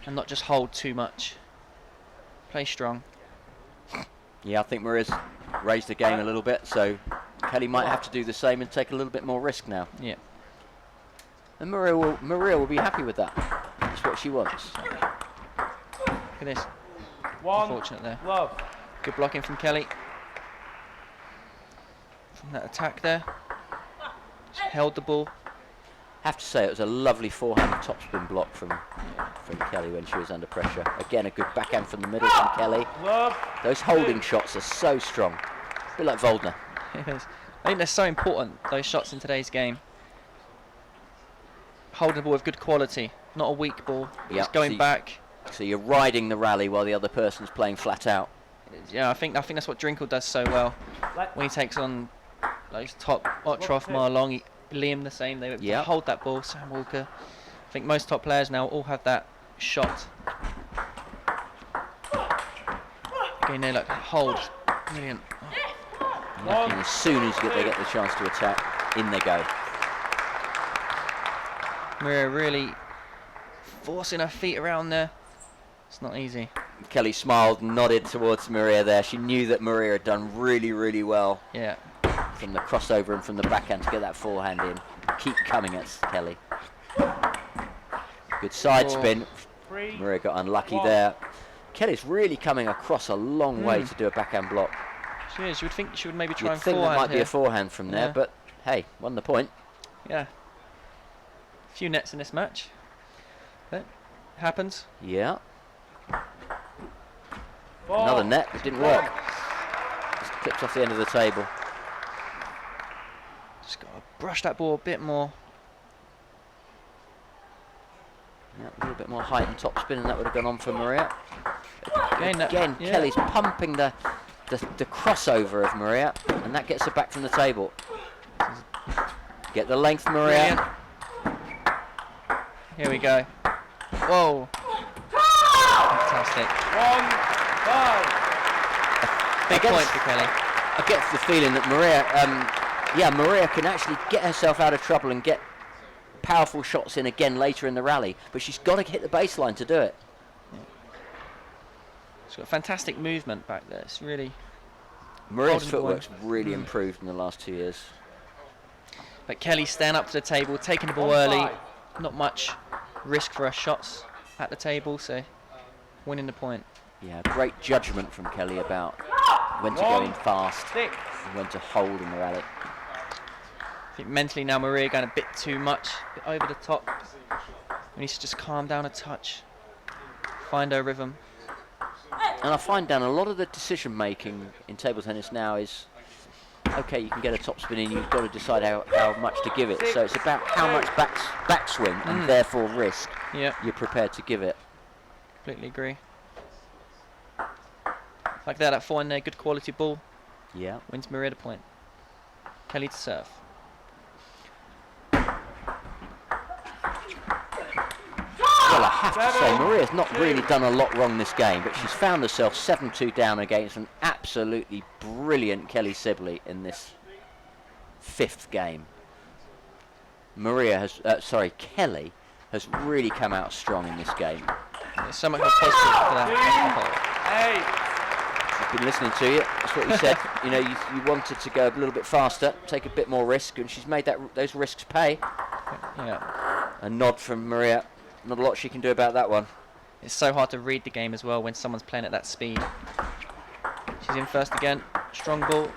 and not just hold too much. Play strong. Yeah, I think Maria's raised the game a little bit, so Kelly might have to do the same and take a little bit more risk now. Yeah. And Maria will be happy with that. That's what she wants. Look at this. 1. Unfortunate there. Love. Good blocking from Kelly. From that attack there. Just held the ball. Have to say it was a lovely forehand topspin block from Kelly when she was under pressure. Again, a good backhand from the middle from Kelly. Love. Those holding shots are so strong. A bit like Voldner. Yes. I think they're so important, those shots in today's game. Holding the ball with good quality, not a weak ball. Yeah, Just going so back. So you're riding the rally while the other person's playing flat out. Yeah, I think that's what Drinkle does so well. When he takes on those top Otroff, Marlong, Liam the same. They Yep. hold that ball. Sam Walker. I think most top players now all have that shot. Again, they like hold. Brilliant. And as soon as they get the chance to attack, in they go. Maria really forcing her feet around there. It's not easy. Kelly smiled and nodded towards Maria there. She knew that Maria had done really, really well Yeah. from the crossover and from the backhand to get that forehand in. Keep coming at Kelly. Good side spin. Maria got unlucky there. Kelly's really coming across a long way to do a backhand block. She is. You would think she would maybe try You'd and think forehand that might be here. a forehand from there, Yeah. but hey, won the point. Yeah. A few nets in this match. But happens. Yeah. Another net, it didn't work. Just clipped off the end of the table. Just got to brush that ball a bit more. Yeah, a little bit more height and top spin and that would have gone on for Maria. Again, Again, yeah. Kelly's pumping the crossover of Maria, and that gets her back from the table. Get the length, Maria. Brilliant. Here we go. Whoa. Fantastic. 1-5. Big point for Kelly. I get the feeling that Maria can actually get herself out of trouble and get powerful shots in again later in the rally, but she's got to hit the baseline to do it. She's got fantastic movement back there. It's really. Maria's Holding the footwork's line. really improved in the last 2 years. But Kelly staying up to the table, taking the ball 1-5. early. Not much risk for her shots at the table, so winning the point. Yeah, great judgment from Kelly about when to go in fast 6. and when to hold in the rally. I think mentally now Maria going a bit too much, a bit over the top. We need to just calm down a touch, find her rhythm. And I find down a lot of the decision making in table tennis now is, okay, you can get a top spin in, you've got to decide how much to give it. So it's about how much backswing and therefore risk Yeah, you're prepared to give it. completely agree. Like that forehand there, good quality ball, Yeah. wins Maria the point. Kelly to serve. Well, I have to say, Maria's not really done a lot wrong this game, but she's found herself 7-2 down against an absolutely brilliant Kelly Sibley in this 5th game. Kelly has really come out strong in this game. There's so much more positive for that. 8. I've been listening to you. That's what you said. You know, you wanted to go a little bit faster, take a bit more risk, and she's made those risks pay. Yeah, A nod from Maria. Not a lot she can do about that one. it's so hard to read the game as well when someone's playing at that speed. She's in first again. Strong ball.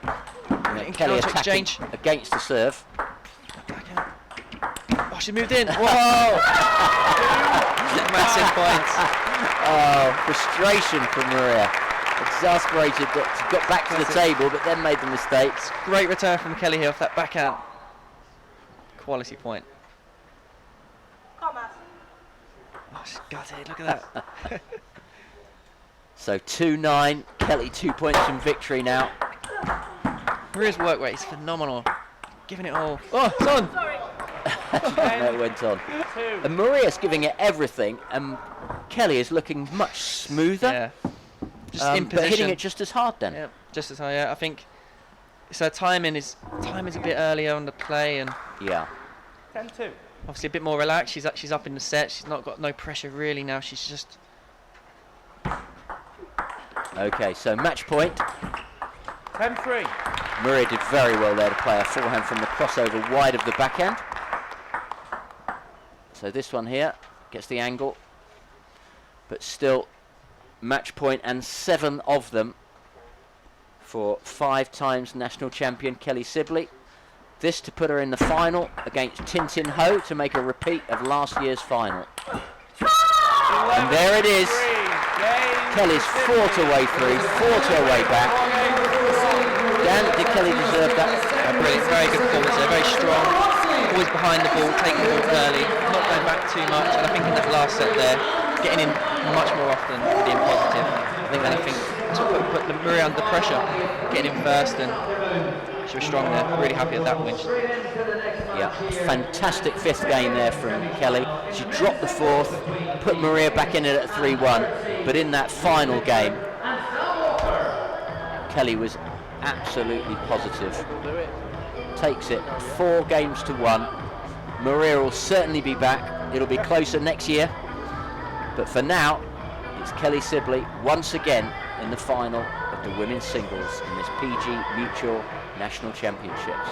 Yeah, Kelly Counter attacking exchange. against the serve. Oh, she moved in. Whoa! Massive points. Oh, frustration from Maria. Exasperated that she got back to the table, but then made the mistakes. Great return from Kelly here off that backhand. Quality point. Oh, she's got it. Look at that. So 2-9. Kelly 2 points from victory now. Maria's work rate is phenomenal. Giving it all. Oh, it's on. No, it went on. 2. And Maria's giving it everything, and Kelly is looking much smoother. Yeah. Just in but hitting position. it just as hard then. Yeah, just as high. Yeah, I think. So timing is a bit earlier on the play, and Yeah. 10-2. obviously a bit more relaxed. She's up in the set. She's not got no pressure really now. She's just. Okay, so match point. 10-3. Maria did very well there to play a forehand from the crossover wide of the backhand. So this one here gets the angle, but still match point, and 7 of them for 5 times national champion Kelly Sibley. This to put her in the final against Tintin Ho to make a repeat of last year's final. And there it is. Kelly's fought her way through, fought her way back. Dan, did Kelly deserve that? Brilliant, very good performance there, very strong. Always behind the ball, taking the ball early, not going back too much. And I think in that last set there, getting in much more often, being positive. I think put Maria under pressure, getting in first, and she was strong there. Really happy with that win. Yeah, fantastic fifth game there from Kelly. She dropped the fourth, put Maria back in it at 3-1, but in that final game, Kelly was absolutely positive. Takes it 4 games to 1. Maria will certainly be back. It'll be closer next year, but for now, it's Kelly Sibley once again in the final of the women's singles in this PG Mutual National Championships.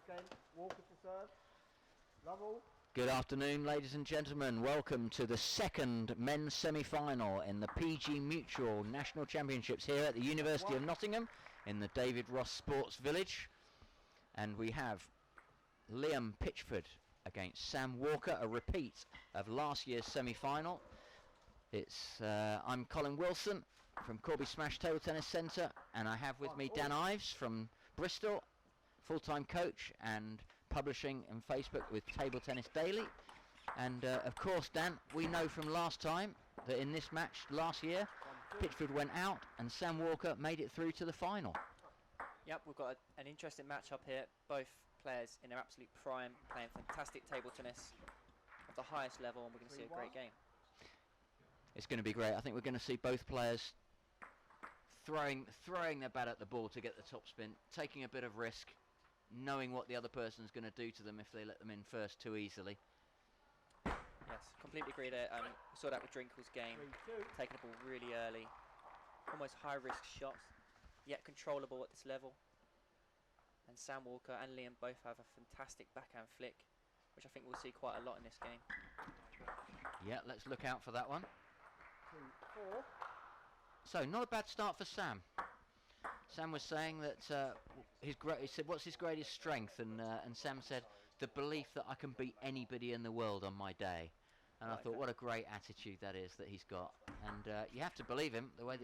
first game. Walker to serve. Lovell. Good afternoon, ladies and gentlemen. Welcome to the second men's semi-final in the PG Mutual National Championships here at the University of Nottingham in the David Ross Sports Village. And we have Liam Pitchford against Sam Walker, a repeat of last year's semi-final. I'm Colin Wilson from Corby Smash Table Tennis Centre, and I have with me Dan Ives from Bristol, full-time coach and publishing and Facebook with Table Tennis Daily. And of course, Dan, we know from last time that in this match last year, Pitchford went out and Sam Walker made it through to the final. Yep, we've got an interesting match up here. Both players in their absolute prime, playing fantastic table tennis of the highest level, and we're going to see a great game. It's going to be great. I think we're going to see both players throwing their bat at the ball to get the top spin, taking a bit of risk, knowing what the other person's going to do to them if they let them in first too easily. Yes, completely agree there. We saw that with Drinkle's game, taking the ball really early, almost high-risk shots, yet controllable at this level. And Sam Walker and Liam both have a fantastic backhand flick, which I think we'll see quite a lot in this game. Yeah, let's look out for that one. 2-4. So, not a bad start for Sam. Sam was saying that he said, what's his greatest strength? And Sam said, the belief that I can beat anybody in the world on my day. And I thought, what a great attitude that is that he's got. And you have to believe him, the way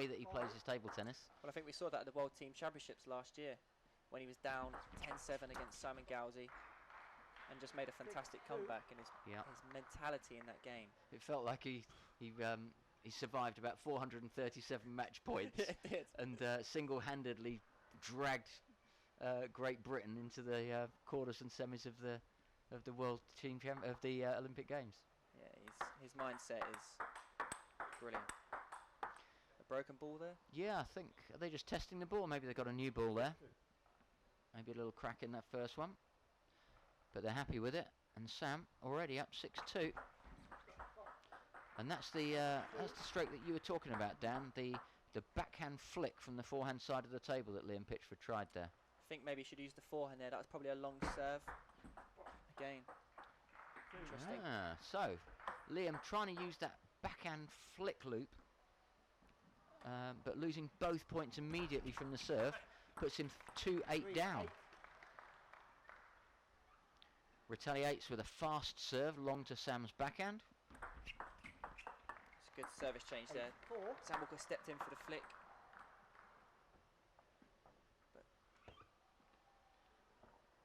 that he plays his table tennis. Well, I think we saw that at the World Team Championships last year, when he was down 10-7 against Simon Gowsey, and just made a fantastic comeback in his mentality in that game. It felt like he survived about 437 match points and single-handedly dragged Great Britain into the quarters and semis of the World Team of the Olympic Games. Yeah, his mindset is brilliant. A broken ball there? Yeah, I think, are they just testing the ball? Maybe they've got a new ball there. Maybe a little crack in that first one. But they're happy with it. And Sam already up 6-2. And that's the stroke that you were talking about, Dan. The backhand flick from the forehand side of the table that Liam Pitchford tried there. I think maybe he should use the forehand there. That was probably a long serve. Again. Interesting. So Liam trying to use that backhand flick loop, but losing both points immediately from the serve, puts him 2-8 down. Retaliates with a fast serve, long to Sam's backhand. It's a good service change there. Sam Walker stepped in for the flick.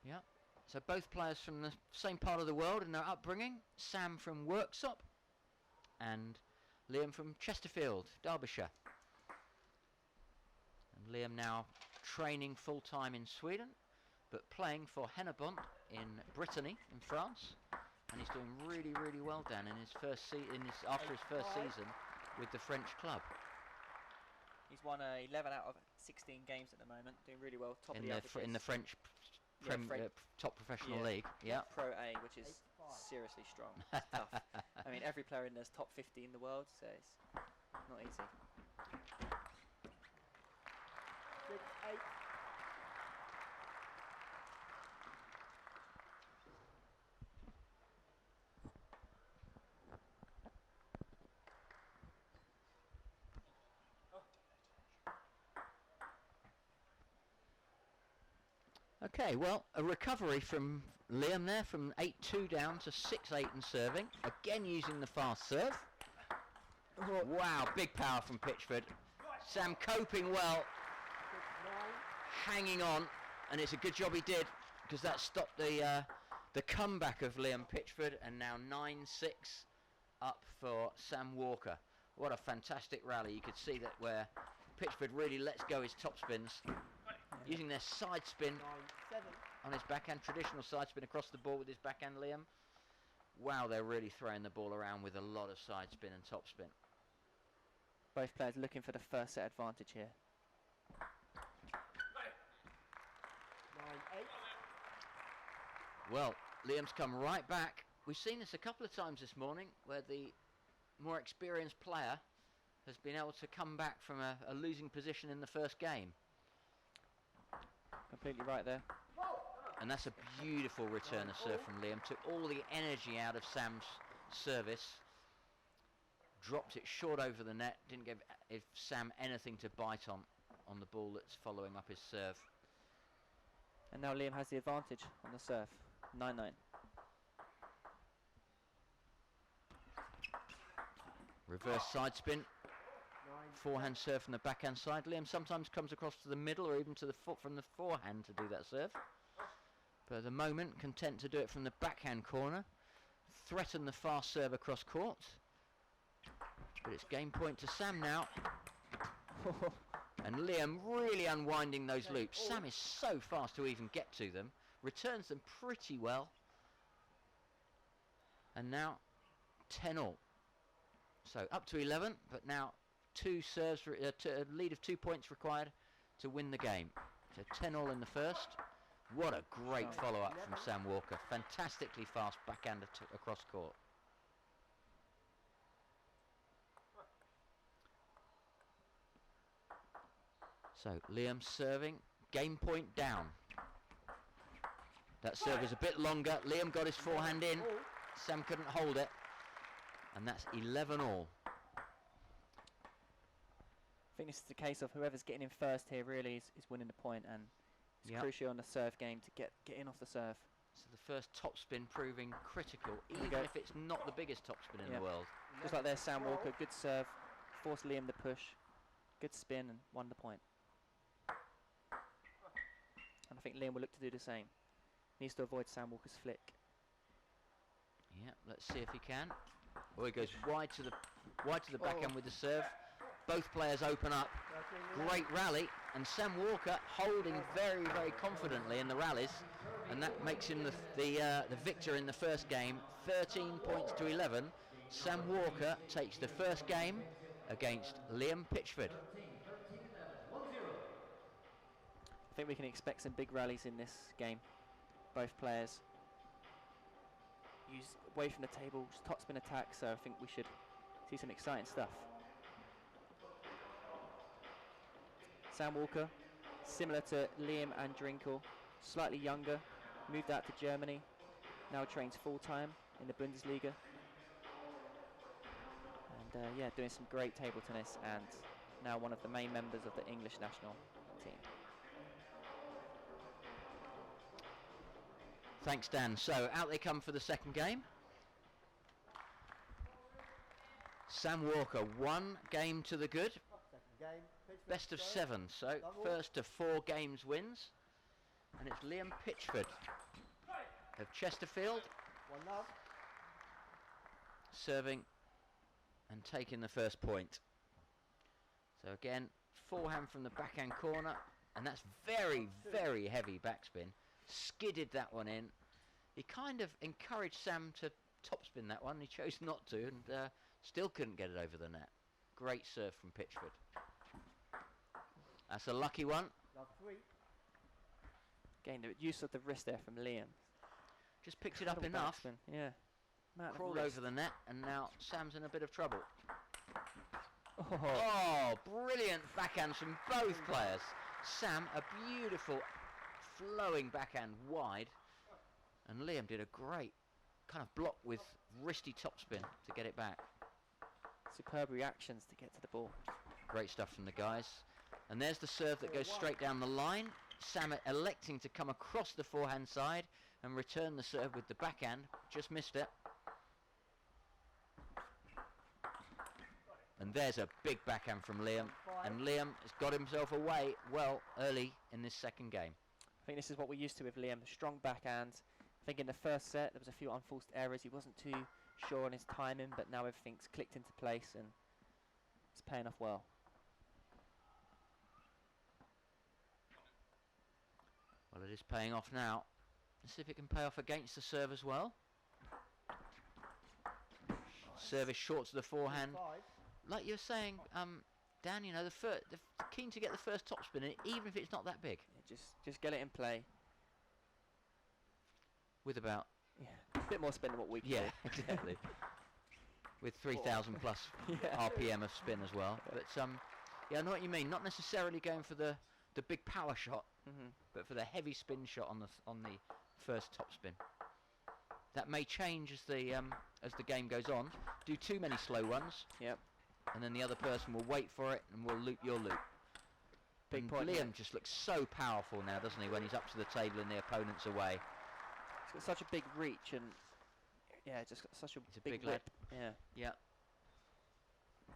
Yeah. So both players from the same part of the world in their upbringing. Sam from Worksop and Liam from Chesterfield, Derbyshire. And Liam now training full-time in Sweden, but playing for Hennebont in Brittany, in France. And he's doing really, really well, Dan, in his first after his first season with the French club. He's won 11 out of 16 games at the moment, doing really well. Top in of the in the French top professional league. Yeah. Pro A, which is seriously strong. It's tough. I mean, every player in there's top 50 in the world, so it's not easy. 6-8. Okay, well, a recovery from Liam there, from 8-2 down to 6-8 in serving. Again using the fast serve. Wow, big power from Pitchford. Sam coping well, hanging on, and it's a good job he did, because that stopped the comeback of Liam Pitchford, and now 9-6 up for Sam Walker. What a fantastic rally. You could see that where Pitchford really lets go his top spins, using their side spin on his backhand, traditional side spin across the ball with his backhand, Liam. Wow, they're really throwing the ball around with a lot of side spin and top spin. Both players looking for the first set advantage here. 9-8. Well, Liam's come right back. We've seen this a couple of times this morning, where the more experienced player has been able to come back from a losing position in the first game. Completely right there. And that's a beautiful return of serve from Liam. Took all the energy out of Sam's service. Dropped it short over the net. Didn't give Sam anything to bite on the ball that's following up his serve. And now Liam has the advantage on the serve. 9-9. Reverse side spin. Forehand serve from the backhand side. Liam sometimes comes across to the middle or even to the foot from the forehand to do that serve. But at the moment, content to do it from the backhand corner. Threaten the fast serve across court. But it's game point to Sam now. And Liam really unwinding those loops. Sam is so fast to even get to them. Returns them pretty well. And now 10-all. So up to 11, but now two serves, a lead of 2 points required to win the game. So 10-all in the first. What a great follow-up from Sam Walker. Fantastically fast backhand across court. So Liam serving, game point down. That serve was a bit longer. Liam got his forehand in. Sam couldn't hold it. And that's 11-all. I think this is the case of whoever's getting in first here really is winning the point, and it's crucial on the serve game to get in off the serve. So the first topspin proving critical, even if it's not the biggest topspin in the world. Just like there, Sam Walker, good serve, forced Liam to push, good spin and won the point. And I think Liam will look to do the same. Needs to avoid Sam Walker's flick. Yeah, let's see if he can. Oh, he goes wide to the backhand with the serve. Both players open up. Great rally, and Sam Walker holding very, very confidently in the rallies, and that makes him the victor in the first game. 13 points to 11. Sam Walker takes the first game against Liam Pitchford. I think we can expect some big rallies in this game. Both players use away from the table, topspin attack, so I think we should see some exciting stuff. Sam Walker, similar to Liam and Drinkel, slightly younger, moved out to Germany, now trains full-time in the Bundesliga. And yeah, doing some great table tennis, and now one of the main members of the English national team. Thanks, Dan. So out they come for the second game. Sam Walker, 1 game to the good. Best of 7, so first of 4 games wins. And it's Liam Pitchford of Chesterfield serving and taking the first point. So again, forehand from the backhand corner, and that's very, very heavy backspin. Skidded that one in. He kind of encouraged Sam to topspin that one. He chose not to, and still couldn't get it over the net. Great serve from Pitchford. That's a lucky one. Again, the use of the wrist there from Liam. Just picked it up enough. Backspin, yeah. Crawled over the net, and now Sam's in a bit of trouble. Oh, brilliant backhands from both players. Sam, a beautiful flowing backhand wide, and Liam did a great kind of block with wristy topspin to get it back. Superb reactions to get to the ball. Great stuff from the guys. And there's the serve that goes straight down the line. Sam electing to come across the forehand side and return the serve with the backhand. Just missed it. And there's a big backhand from Liam. And Liam has got himself away well early in this second game. I think this is what we're used to with Liam. Strong backhand. I think in the first set there was a few unforced errors. He wasn't too sure on his timing, but now everything's clicked into place and it's paying off well. Well, it is paying off now. Let's see if it can pay off against the serve as well. Service short to the forehand. Like you were saying, Dan, you know, the keen to get the first topspin, even if it's not that big. Yeah, just get it in play. With about... Yeah, a bit more spin than what we can do. Exactly. With 3,000 plus RPM of spin as well. But yeah, I know what you mean. Not necessarily going for the the big power shot, but for the heavy spin shot on the first top spin. That may change as the game goes on. Do too many slow ones, Yep. and then the other person will wait for it and will loop your loop. Big And point. Liam just looks so powerful now, doesn't he, when he's up to the table and the opponent's away. He's got such a big reach and just got such a It's a big big lip. Yeah. Yeah.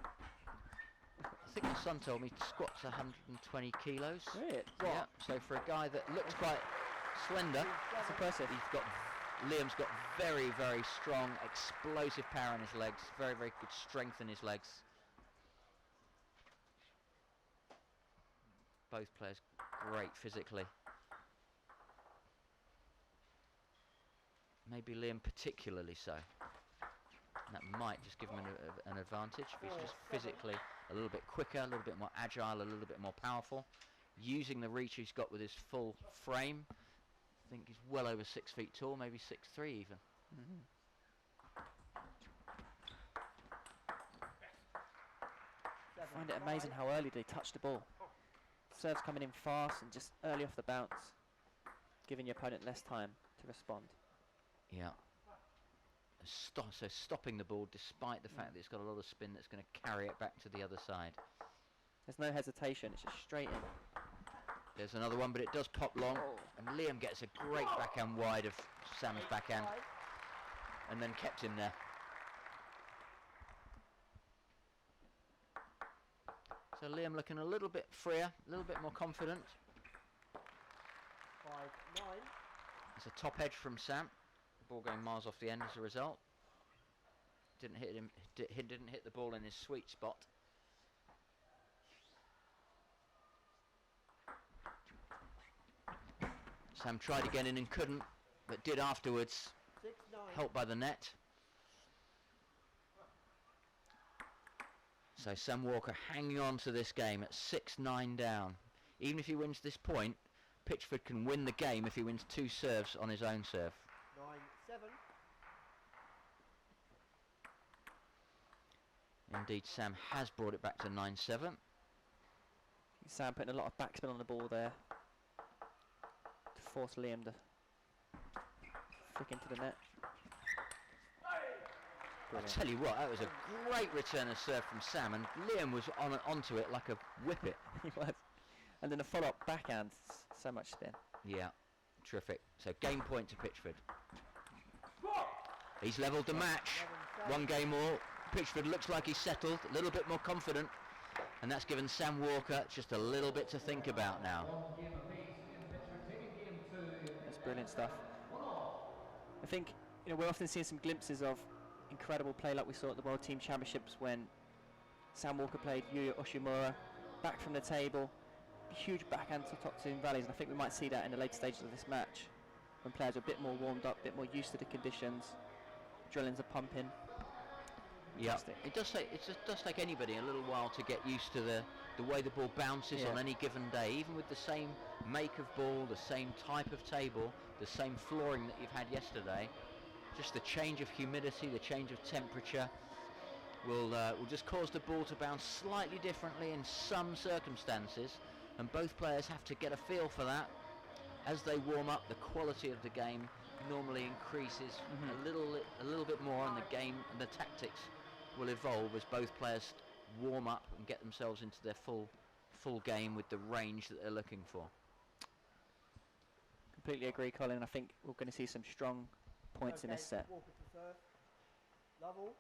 I think my son told me he squats 120 kilos. Really? Yeah. So for a guy that looks quite slender, That's impressive. Liam's got very, very strong, explosive power in his legs. Very, very good strength in his legs. Both players great physically. Maybe Liam particularly so. And that might just give him an advantage if he's just physically a little bit quicker, a little bit more agile, a little bit more powerful. Using the reach he's got with his full frame. I think he's well over 6 feet tall, maybe 6'3" even. I find it amazing how early they touch the ball. Serves coming in fast and just early off the bounce, giving your opponent less time to respond. Yeah. So stopping the ball despite the fact that it's got a lot of spin that's going to carry it back to the other side. There's no hesitation, it's just straight in. There's another one, but it does pop long. And Liam gets a great backhand wide of Sam's backhand. And then kept him there. So Liam looking a little bit freer, a little bit more confident. 5-9. It's a top edge from Sam. Ball going miles off the end as a result. Didn't hit him. Didn't hit the ball in his sweet spot. Sam tried again and couldn't, but did afterwards. 6-9. Helped by the net. So Sam Walker hanging on to this game at 6-9 down. Even if he wins this point, Pitchford can win the game if he wins 2 serves on his own serve. 9-7. Indeed, Sam has brought it back to 9-7. Sam putting a lot of backspin on the ball there to force Liam to flick into the net. I tell you what, that was a great return of serve from Sam, and Liam was onto it like a whippet. He was. And then the follow-up backhand, so much spin. Yeah, terrific. So game point to Pitchford. He's levelled the match. 1 game all. Pitchford looks like he's settled, a little bit more confident, and that's given Sam Walker just a little bit to think about now. That's brilliant stuff. I think we're often seeing some glimpses of incredible play like we saw at the World Team Championships when Sam Walker played Yuya Oshimura back from the table, huge backhand to top spin valleys, and I think we might see that in the later stages of this match when players are a bit more warmed up, a bit more used to the conditions, drillings are pumping. Yeah, it does take anybody a little while to get used to the way the ball bounces on any given day, even with the same make of ball, the same type of table, the same flooring that you've had yesterday. Just the change of humidity, the change of temperature will just cause the ball to bounce slightly differently in some circumstances, and both players have to get a feel for that. As they warm up, the quality of the game normally increases a little bit more, and the game and the tactics will evolve as both players warm up and get themselves into their full game with the range that they're looking for. Completely agree, Colin. I think we're going to see some strong points in this set. Walker to serve. Level.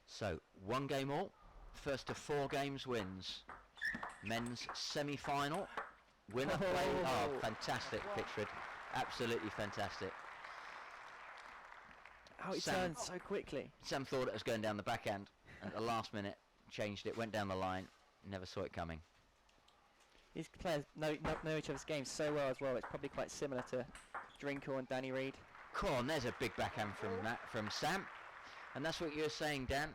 So 1 game all. First of 4 games wins. Men's semi-final. Winner. Oh, fantastic, Pitchford. Absolutely fantastic. How it Sam- turned so quickly. Sam thought it was going down the backhand, and at the last minute changed it, went down the line, never saw it coming. These players know each other's games so well as well. It's probably quite similar to Drinker and Danny Reid. Corn, there's a big backhand from Sam, and that's what you were saying, Dan.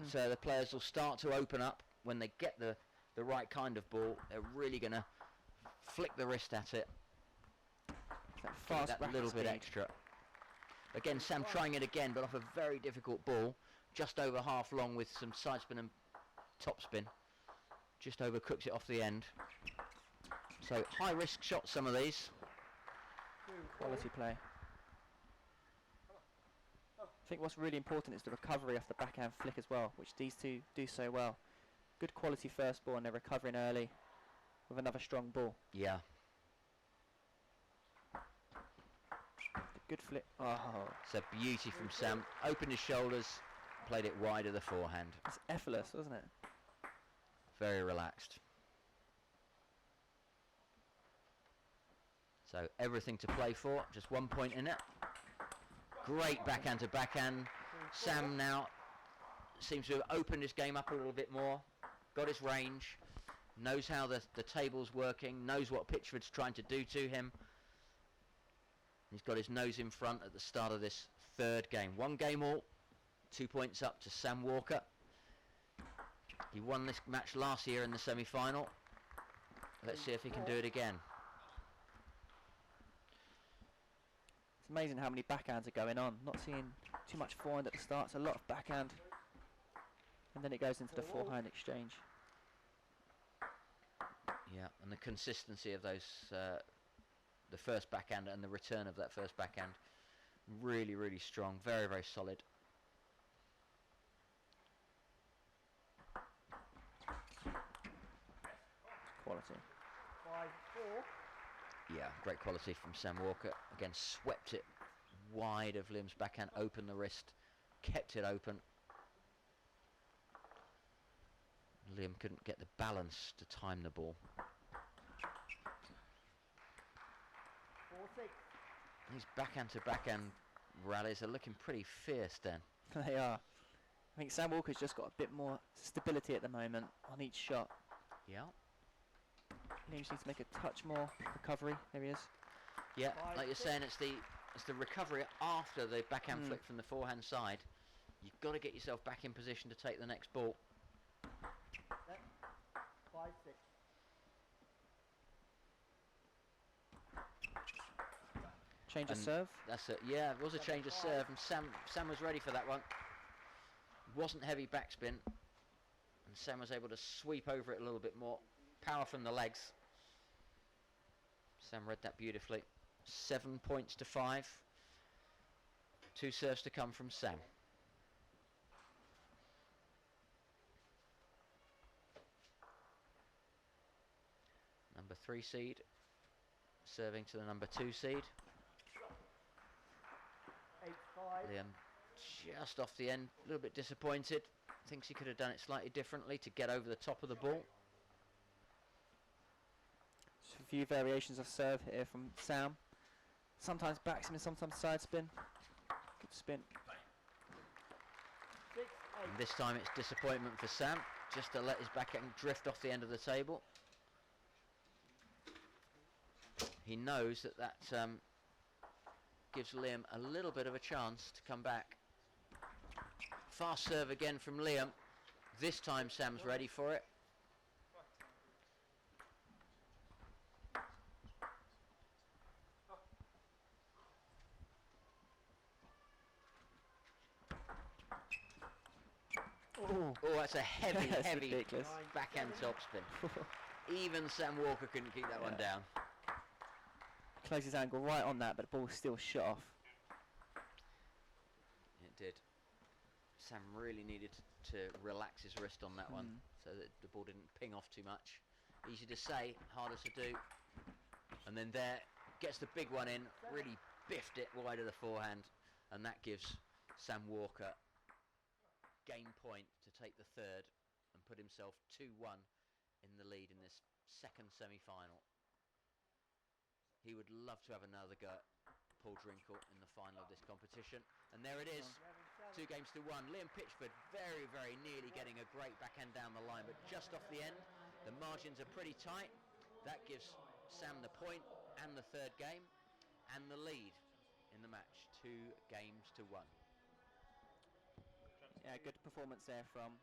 So the players will start to open up when they get the right kind of ball. They're really going to flick the wrist at it. That fast that rapid little bit speed. extra. Again, Sam trying it again, but off a very difficult ball, just over half long with some side spin and top spin. just overcooks it off the end. So high risk shots, some of these. Quality play. I think what's really important is the recovery off the backhand flick as well, which these two do so well. Good quality first ball and they're recovering early with another strong ball. Yeah. Good flick. Oh, It's a beauty from Sam. Opened his shoulders, played it wide of the forehand. it's effortless, wasn't it? Very relaxed. So everything to play for, just 1 point in it. Great backhand to backhand. Sam now seems to have opened his game up a little bit more, got his range, knows how the table's working, knows what Pitchford's trying to do to him. He's got his nose in front at the start of this third game. 1 game all, 2 points up to Sam Walker. He won this match last year in the semi-final. Let's see if he can do it again. It's amazing how many backhands are going on. Not seeing too much forehand at the start. It's a lot of backhand. And then it goes into the forehand exchange. Yeah, and the consistency of those, the first backhand and the return of that first backhand, really, really strong. Very, very solid. Quality. 5-4. Yeah, great quality from Sam Walker. Again, swept it wide of Liam's backhand, opened the wrist, kept it open. Liam couldn't get the balance to time the ball. 4-6. These backhand to backhand rallies are looking pretty fierce then. They are. I think Sam Walker's just got a bit more stability at the moment on each shot. Yeah. Liam just needs to make a touch more recovery. There he is. Yeah, like you're saying, it's the recovery after the backhand flick from the forehand side. You've got to get yourself back in position to take the next ball. 5-6. Change of And serve. That's it. Yeah, it was a change of serve, and Sam was ready for that one. Wasn't heavy backspin, and Sam was able to sweep over it a little bit more. Power from the legs. Sam read that beautifully. 7 points to 5. 2 serves to come from Sam. Number 3 seed serving to the number 2 seed. 8-5. Liam just off the end, a little bit disappointed. Thinks he could have done it slightly differently to get over the top of the ball. Just a few variations of serve here from Sam. Sometimes backspin, sometimes side spin. Good spin. 6-8. And this time it's disappointment for Sam, just to let his backhand drift off the end of the table. He knows that gives Liam a little bit of a chance to come back. Fast serve again from Liam. This time Sam's ready for it. Oh, that's a heavy, That's heavy ridiculous. backhand topspin. Even Sam Walker couldn't keep that one down. Closes angle right on that, but the ball's still shot off. It did. Sam really needed to relax his wrist on that one so that the ball didn't ping off too much. Easy to say, harder to do. And then there, gets the big one in, really biffed it wide of the forehand, and that gives Sam Walker game point to take the third and put himself 2-1 in the lead in this second semi-final. He would love to have another go at Paul Drinkle in the final of this competition. And there it is, 2 games to 1. Liam Pitchford very, very nearly getting a great backhand down the line, but just off the end. The margins are pretty tight. That gives Sam the point and the third game and the lead in the match, 2 games to 1. Yeah, good performance there from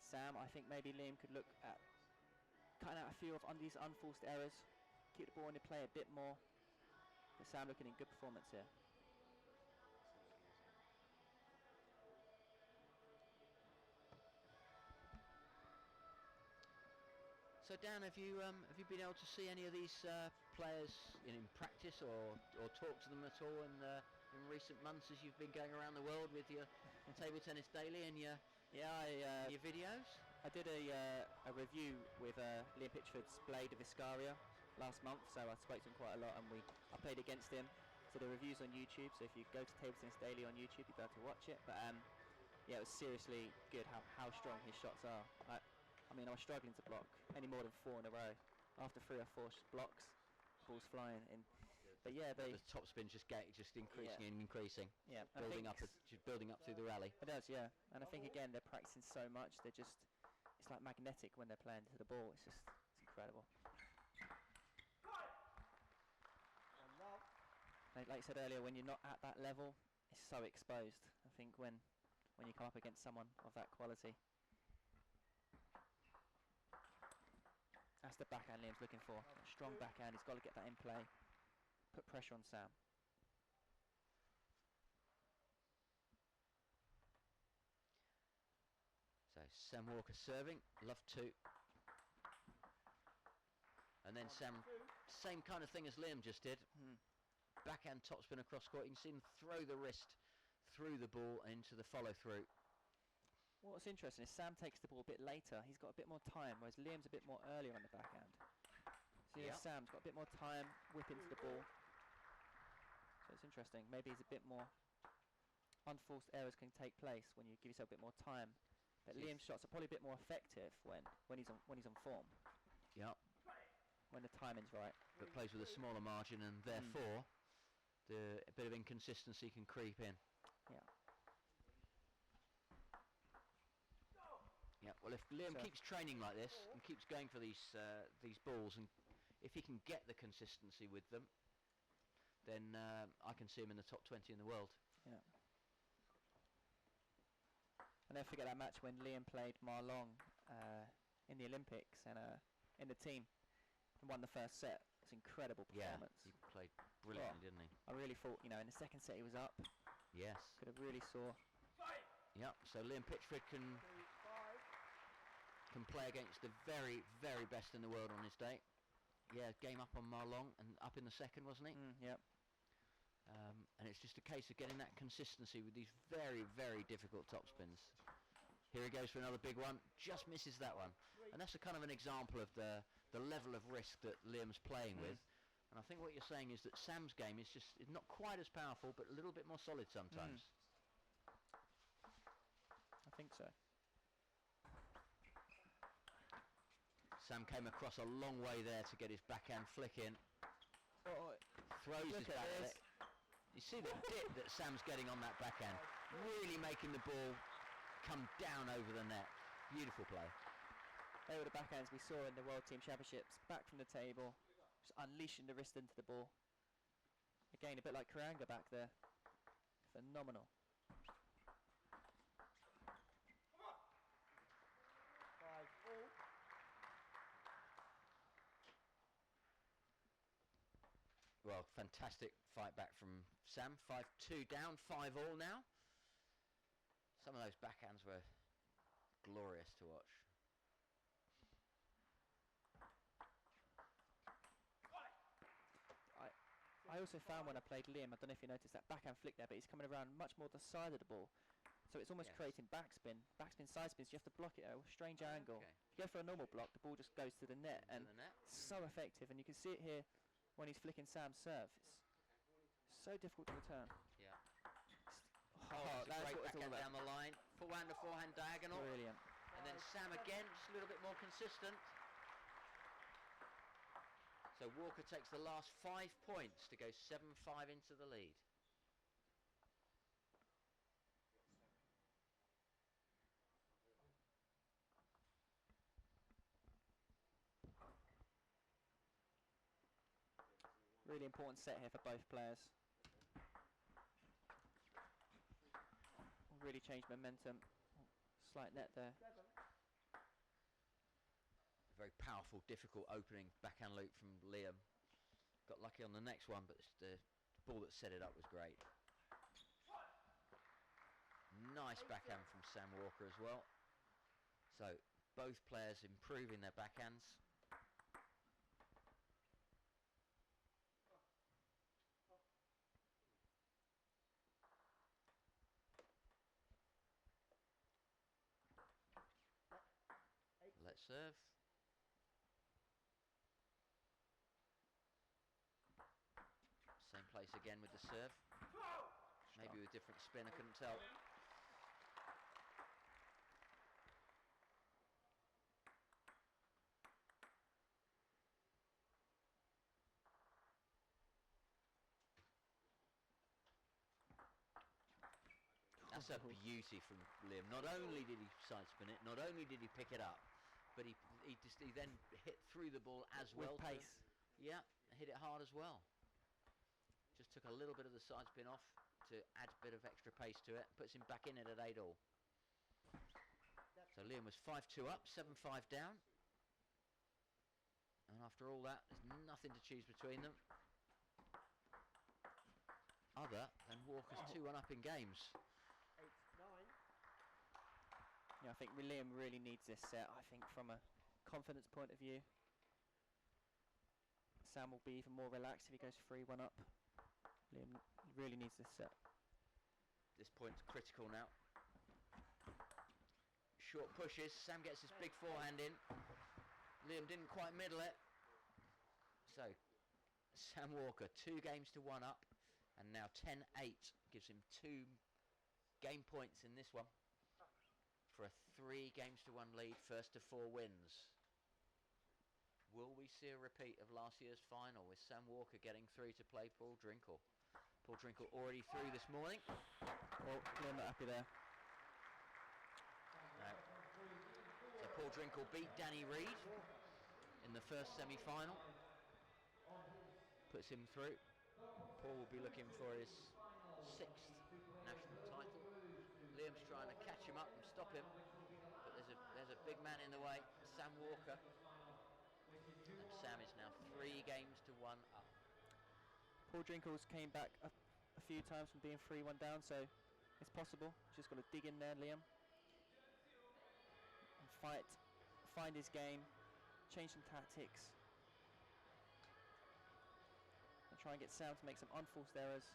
Sam. I think maybe Liam could look at cutting out a few of these unforced errors, keep the ball in the play a bit more. But Sam looking in good performance here. So Dan, have you been able to see any of these players in practice or talk to them at all in recent months as you've been going around the world with your Table Tennis Daily and your videos? I did a review with Liam Pitchford's Blade of Viscaria last month, so I spoke to him quite a lot, and I played against him. So the review's on YouTube, so if you go to Table Tennis Daily on YouTube, you'll be able to watch it. But yeah, it was seriously good how strong his shots are. I mean, I was struggling to block any more than 4 in a row. After 3 or 4 blocks, balls flying in. But yeah, the top spin just increasing and increasing. Yeah, building up through the rally. It does, yeah. And I think again they're practicing so much. It's like magnetic when they're playing to the ball. It's incredible. Like I said earlier, when you're not at that level, it's so exposed. I think when you come up against someone of that quality. That's the backhand Liam's looking for. A strong backhand. He's got to get that in play. Put pressure on Sam. So Sam Walker serving, love 2. And then Sam, same kind of thing as Liam just did. Backhand topspin across court. You can see him throw the wrist through the ball into the follow through. What's interesting is Sam takes the ball a bit later. He's got a bit more time, whereas Liam's a bit more earlier on the backhand. So yeah, Sam's got a bit more time, whip into the ball. So it's interesting. Maybe he's a bit more unforced errors can take place when you give yourself a bit more time. But Liam's shots are probably a bit more effective when he's on form. Yep. When the timing's right. But plays with a smaller margin, and therefore a bit of inconsistency can creep in. Yeah. Yeah. Well, if Liam keeps training like this and keeps going for these balls, and if he can get the consistency with them, then I can see him in the top 20 in the world. Yeah. I'll never forget that match when Liam played Marlon in the Olympics and in the team and won the first set. It's an incredible performance. Yeah, he played brilliantly, didn't he? I really thought, in the second set he was up. Yes. Could have really saw. Yep. So Liam Pitchford can play against the very, very best in the world on his day. Yeah, game up on Marlon and up in the second, wasn't he? Yep. And it's just a case of getting that consistency with these very, very difficult topspins. Here he goes for another big one, just misses that one. And that's a kind of an example of the level of risk that Liam's playing with. And I think what you're saying is that Sam's game is just not quite as powerful, but a little bit more solid sometimes. I think so. Sam came across a long way there to get his backhand flick in. Throws his backhand. You see the dip that Sam's getting on that backhand, really making the ball come down over the net. Beautiful play. They were the backhands we saw in the World Team Championships, back from the table, just unleashing the wrist into the ball. Again, a bit like Karanga back there. Phenomenal. Well, fantastic fight back from Sam. 5-2 down, 5-all now. Some of those backhands were glorious to watch. I also found when I played Liam, I don't know if you noticed that backhand flick there, but he's coming around much more the side of the ball. So it's almost creating backspin, side spins. You have to block it at a strange angle. Okay. If you go for a normal block, the ball just goes to the net, and it's so effective. And you can see it here when he's flicking Sam's serve. It's so difficult to return. Yeah. Oh, that's a great backhand down the line. Forehand to forehand diagonal. Brilliant. And then Sam again, just a little bit more consistent. So Walker takes the last 5 points to go 7-5 into the lead. Really important set here for both players. Really changed momentum. Slight net there. Very powerful, difficult opening backhand loop from Liam. Got lucky on the next one, but the ball that set it up was great. Nice backhand from Sam Walker as well. So both players improving their backhands. serve. Same place again with the serve. Maybe with different spin, I couldn't tell. That's a beauty from Liam. Not only did he side spin it, not only did he pick it up, but he then hit through the ball as well. With pace. Yeah, hit it hard as well. Just took a little bit of the side spin off to add a bit of extra pace to it. Puts him back in it at 8-all. So Liam was 5-2 up, 7-5 down. And after all that, there's nothing to choose between them, other than Walker's 2-1 up in games. 8-9. Yeah, I think Liam really needs this set. I think from a confidence point of view, Sam will be even more relaxed if he goes 3-1 up. Liam really needs this set. This point's critical now. Short pushes, Sam gets his big forehand in. Liam didn't quite middle it. So, Sam Walker, 2 games to 1 up, and now 10-8 gives him 2 game points in this one for a 3 games to 1 lead, first to 4 wins. Will we see a repeat of last year's final with Sam Walker getting through to play Paul Drinkle? Paul Drinkle already through this morning. Well, Liam not happy there. No. So Paul Drinkle beat Danny Reed in the first semi-final. Puts him through. Paul will be looking for his 6th national title. Liam's trying to catch him up and stop him, but there's a big man in the way, Sam Walker. And Sam is now 3 games to 1 up. Paul Drinkles came back a few times from being 3-1 down, so it's possible. Just got to dig in there, Liam, and find his game, change some tactics, and try and get Sam to make some unforced errors.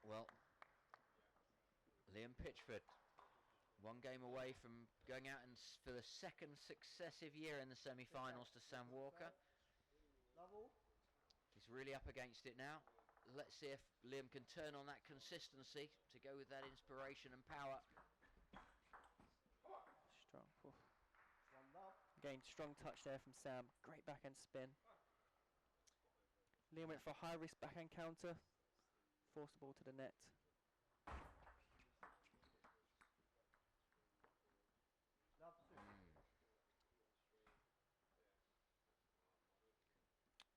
Well, Liam Pitchford, 1 game away from going out for the 2nd successive year in the semi-finals to Sam Walker. Level. He's really up against it now. Let's see if Liam can turn on that consistency to go with that inspiration and power. Strong. Oof. 1-0. Again, strong touch there from Sam. Great backhand spin. Liam went for a high-risk backhand counter. Forced the ball to the net. Love 2. I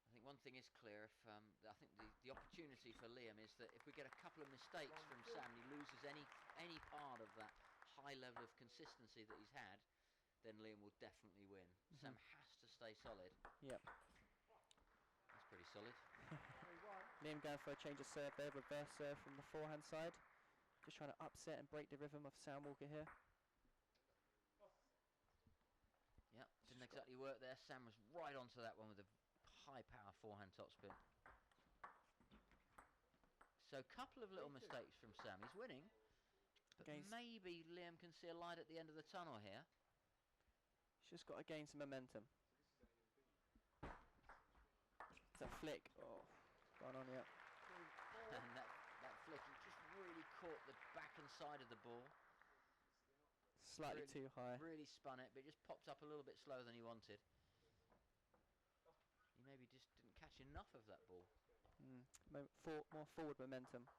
think one thing is clear. If I think the opportunity for Liam is that if we get a couple of mistakes from Sam, he loses any part of that high level of consistency that he's had, then Liam will definitely win. Sam has to stay solid. Yep. That's pretty solid. 3-1. Liam going for a change of serve there, reverse serve from the forehand side. Just trying to upset and break the rhythm of Sam Walker here. Yeah, didn't exactly work there. Sam was right onto that one with a high power forehand topspin. So a couple of little mistakes from Sam. He's winning, but maybe Liam can see a light at the end of the tunnel here. He's just got to gain some momentum. It's a flick. Oh, gone on, yeah. 3-4. And that flick, he just really caught the back and side of the ball. Slightly Really- too high. Really spun it, but it just popped up a little bit slower than he wanted. He maybe just didn't catch enough of that ball. More forward momentum.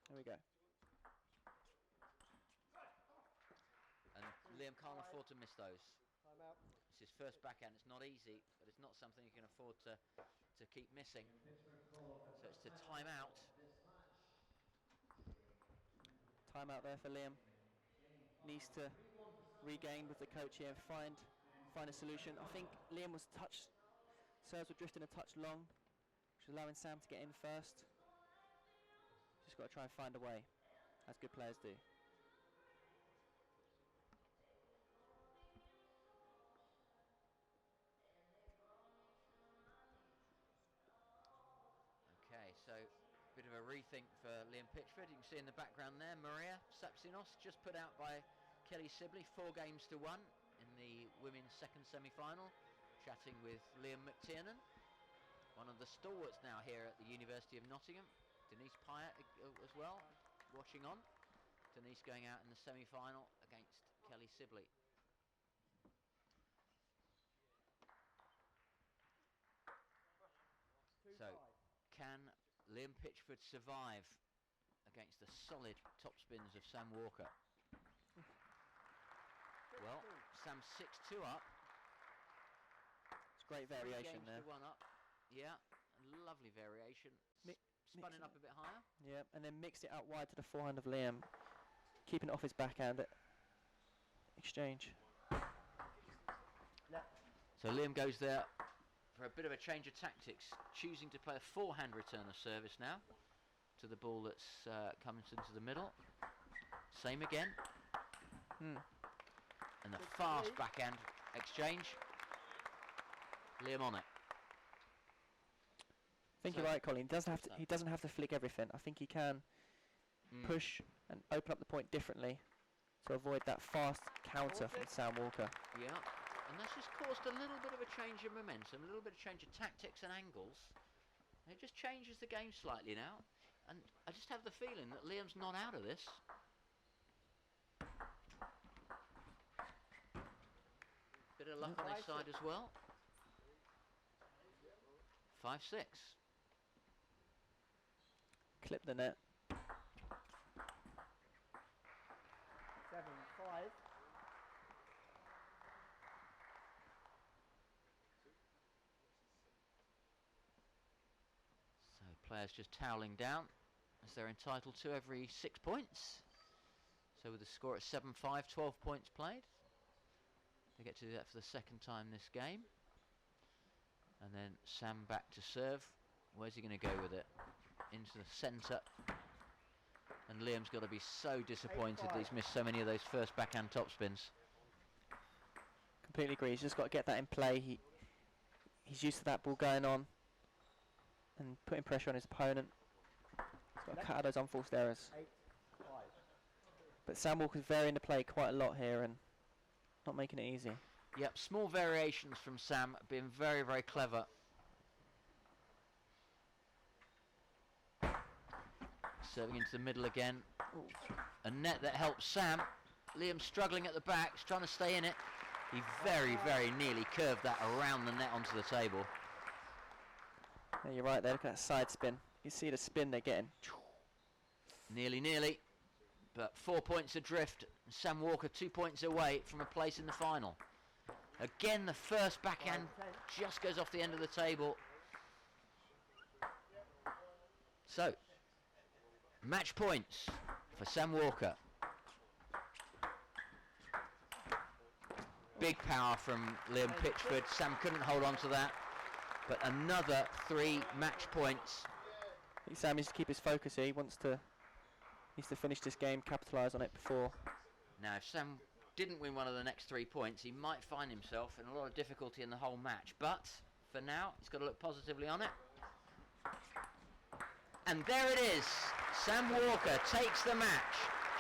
There we go. And Liam can't afford to miss those. Time out. It's his first backhand. It's not easy, but it's not something he can afford to keep missing. So it's to time out. Time out there for Liam. Needs to regain with the coach here and find a solution. I think Liam was serves were drifting a touch long, which is allowing Sam to get in first. got to try and find a way, as good players do. Okay, so a bit of a rethink for Liam Pitchford. You can see in the background there, Maria Sapsinos, just put out by Kelly Sibley, 4-1 in the women's second semi-final, chatting with Liam McTiernan, one of the stalwarts now here at the University of Nottingham. Denise Pyatt as well, watching on. Denise going out in the semi-final against Kelly Sibley. So, can Liam Pitchford survive against the solid top spins of Sam Walker? Well, Sam's 6-2 up. It's great 3 variation games there. to 1 up. Yeah, a lovely variation. Spun it up a bit higher. Yeah, and then mixed it out wide to the forehand of Liam, keeping it off his backhand at exchange. So Liam goes there for a bit of a change of tactics, choosing to play a forehand return of service now to the ball that's coming into the middle. Same again. And a fast backhand exchange. Liam on it. I think you're right, Colin. He doesn't have to flick everything. I think he can push and open up the point differently to avoid that fast counter from Sam Walker. Yeah, and that's just caused a little bit of a change of momentum, a little bit of change of tactics and angles. And it just changes the game slightly now. And I just have the feeling that Liam's not out of this. Bit of luck on his side as well. 5-6. Clip the net. 7-5. So players just toweling down as they're entitled to every 6 points. So with the score at 7-5, 12 points played. They get to do that for the second time this game. And then Sam back to serve. Where's he going to go with it? Into the centre. And Liam's got to be so disappointed that he's missed so many of those first backhand topspins. Completely agree. He's just got to get that in play. He's used to that ball going on and putting pressure on his opponent. He's got to cut out those unforced errors. 8-5. But Sam Walker's varying the play quite a lot here and not making it easy. Yep, small variations from Sam, being very, very clever. Serving into the middle again. A net that helps Sam. Liam struggling at the back, he's trying to stay in it. He very, very nearly curved that around the net onto the table. Yeah, you're right there, look at that side spin. You see the spin they're getting. Nearly, nearly. But 4 points adrift. Sam Walker 2 points away from a place in the final. Again, the first backhand just goes off the end of the table. So, match points for Sam Walker. Big power from Liam Pitchford. Sam couldn't hold on to that. But another 3 match points. I think Sam needs to keep his focus here. He needs to finish this game, capitalise on it before. Now, if Sam didn't win one of the next 3 points, he might find himself in a lot of difficulty in the whole match. But for now, he's got to look positively on it. And there it is. Sam Walker takes the match,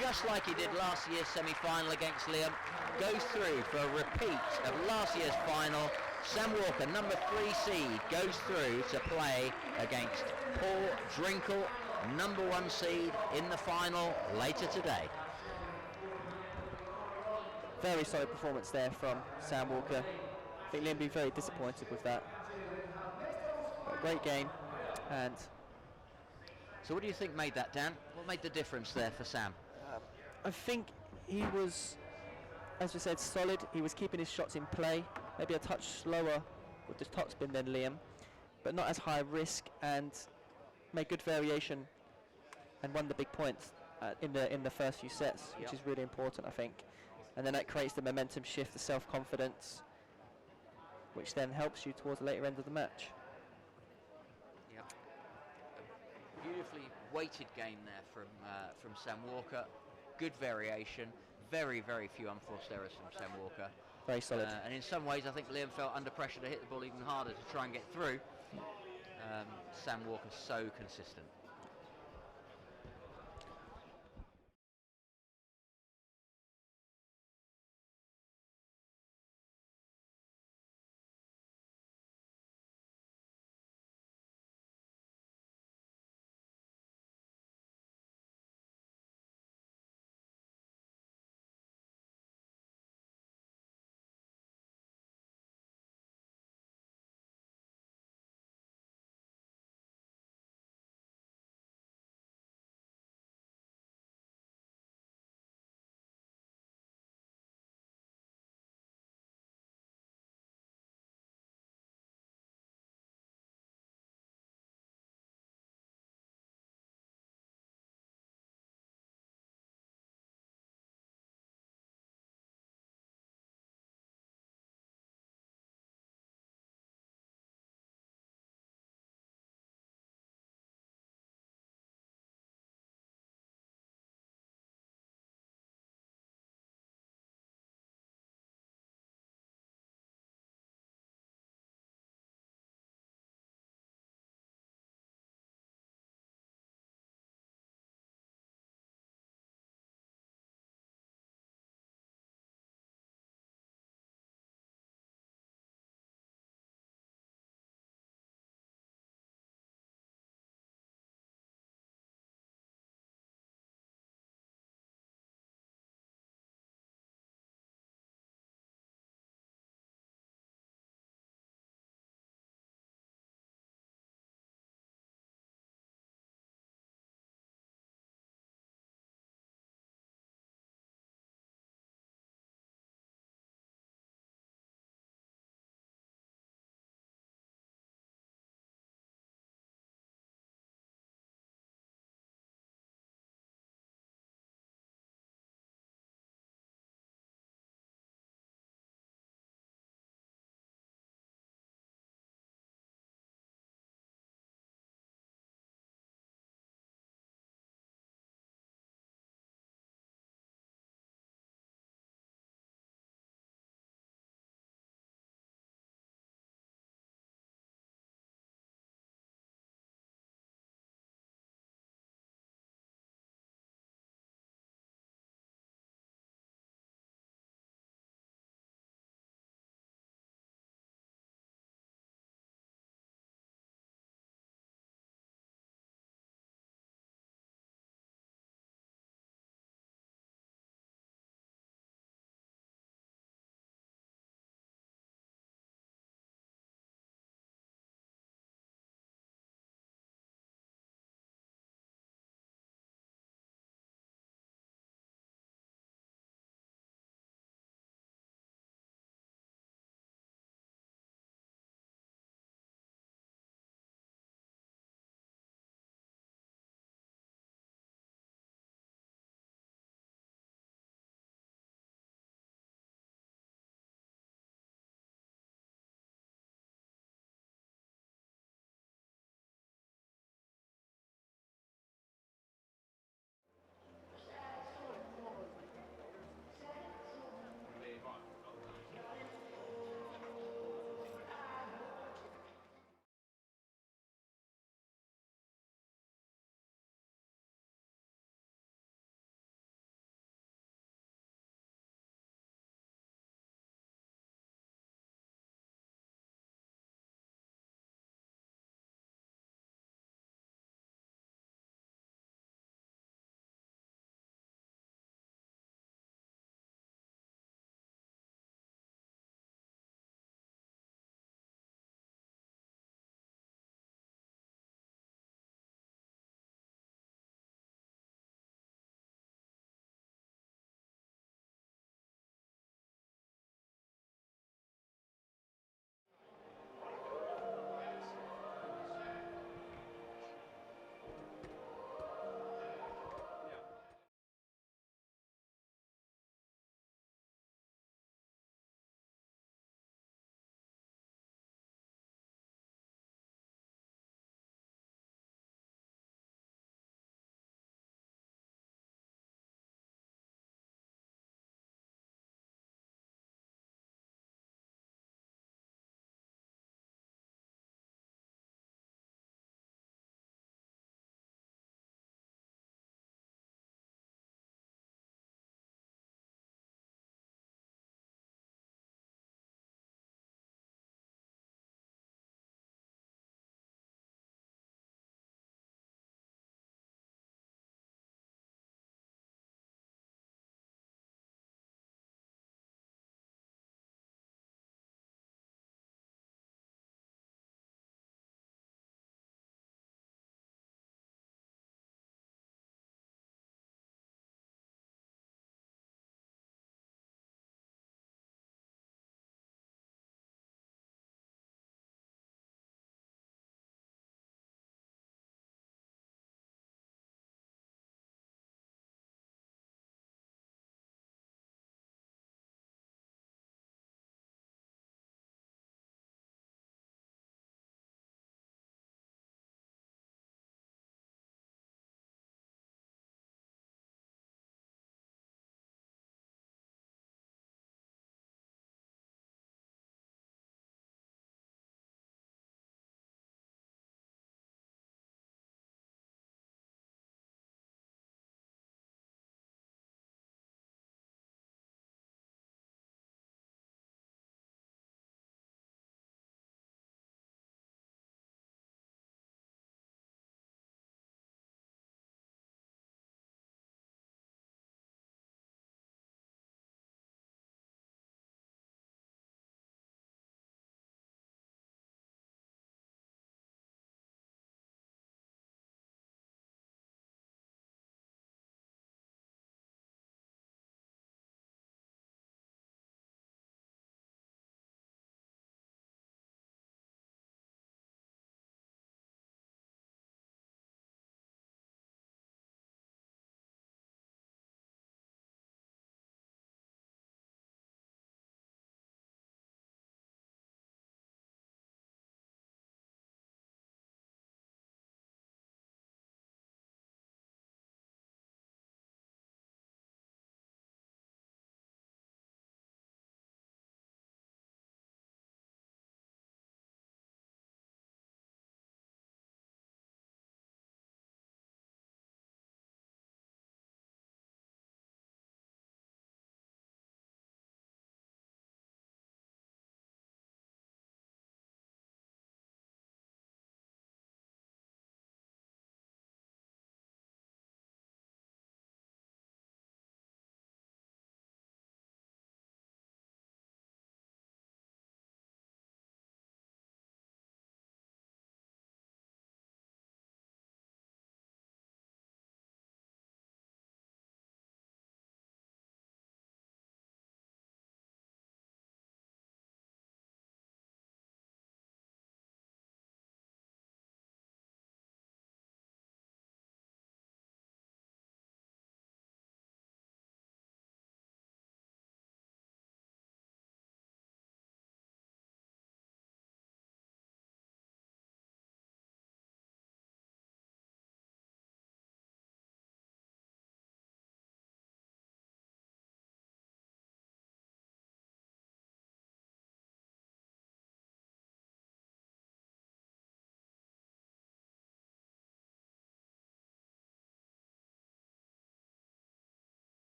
just like he did last year's semi-final against Liam. Goes through for a repeat of last year's final. Sam Walker, number 3 seed, goes through to play against Paul Drinkle, number 1 seed, in the final later today. Very solid performance there from Sam Walker. I think Liam will be very disappointed with that. But a great game. And so what do you think made that, Dan? What made the difference there for Sam? I think he was, as we said, solid. He was keeping his shots in play. Maybe a touch slower with the topspin than Liam, but not as high risk, and made good variation and won the big points in the first few sets, which is really important, I think. And then that creates the momentum shift, the self-confidence, which then helps you towards the later end of the match. Yeah. Beautifully weighted game there from Sam Walker. Good variation. Very, very few unforced errors from Sam Walker. Very solid. And in some ways, I think Liam felt under pressure to hit the ball even harder to try and get through. Sam Walker's so consistent.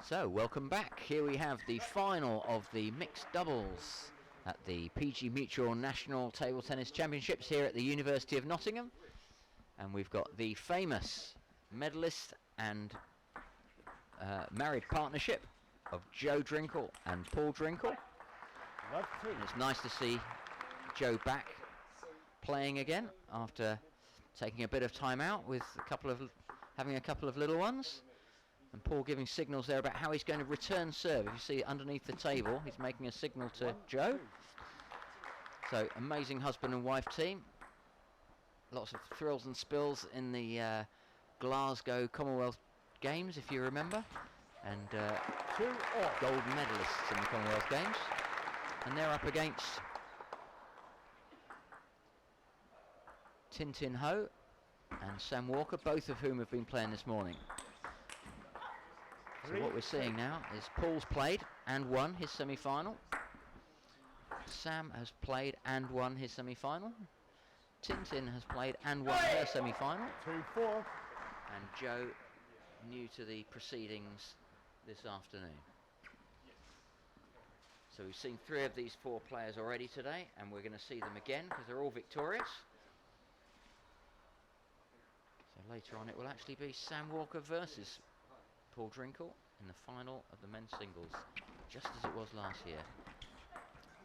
So, welcome back. Here we have the final of the mixed doubles at the PG Mutual National Table Tennis Championships here at the University of Nottingham. And we've got the famous medalist and married partnership of Joe Drinkle and Paul Drinkle. Love 2. And it's nice to see Joe back playing again after taking a bit of time out with having a couple of little ones. And Paul giving signals there about how he's going to return serve. If you see underneath the table, he's making a signal to Joe. So, amazing husband and wife team. Lots of thrills and spills in the Glasgow Commonwealth Games, if you remember. And 2 all. gold medalists in the Commonwealth Games. And they're up against Tintin Ho and Sam Walker, both of whom have been playing this morning. So what we're seeing now is Paul's played and won his semi-final. Sam has played and won his semi-final. Tintin has played and won her semi-final. 2-4. And Joe, new to the proceedings this afternoon. So we've seen 3 of these 4 players already today, and we're going to see them again because they're all victorious. So later on it will actually be Sam Walker versus Paul Drinkle in the final of the men's singles, just as it was last year.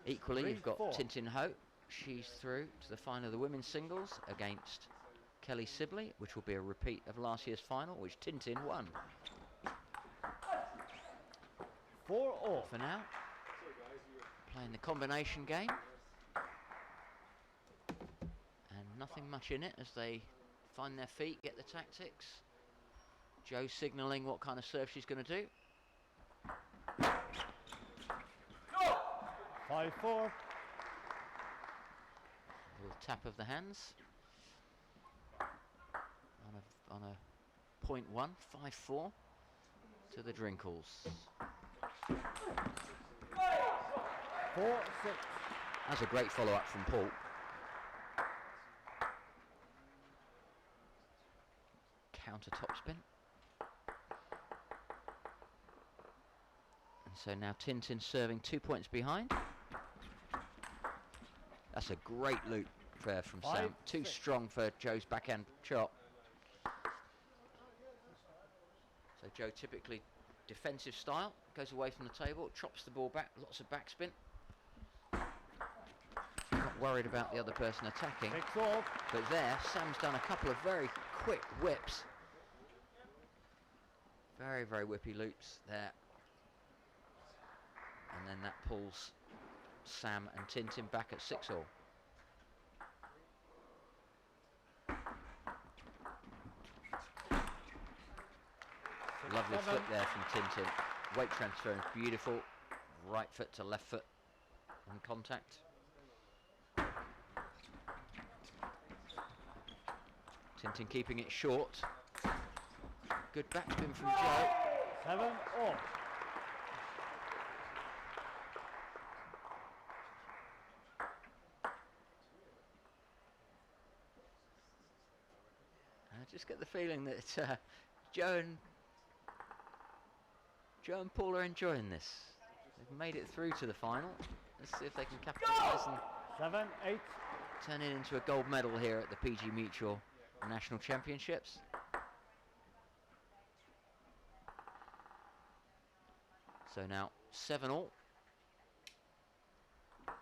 Equally, you've got 3-4. Tintin Ho. She's through to the final of the women's singles against Kelly Sibley, which will be a repeat of last year's final, which Tintin won. 4 all. For now, playing the combination game. And nothing much in it as they find their feet, get the tactics. Joe signalling what kind of serve she's going to do. 5-4. A little tap of the hands. On a 0.1, 5-4 to the Drinkles. 4-6. That's a great follow-up from Paul. Counter topspin. And so now Tintin serving 2 points behind. That's a great loop from Sam. 5-6. Too strong for Joe's backhand chop. So Joe typically defensive style, goes away from the table, chops the ball back, lots of backspin. Not worried about the other person attacking. 6 all. But there, Sam's done a couple of very quick whips. Very, very whippy loops there. And then that pulls Sam and Tintin back at 6 all. Lovely flip there from Tintin. Weight transfer is beautiful. Right foot to left foot on contact. Tintin keeping it short. Good backspin from Joe. 7 all. I just get the feeling that Joe and Paul are enjoying this. They've made it through to the final. Let's see if they can capitalise and 7-8. turn it into a gold medal here at the PG Mutual National Championships. So now 7 all.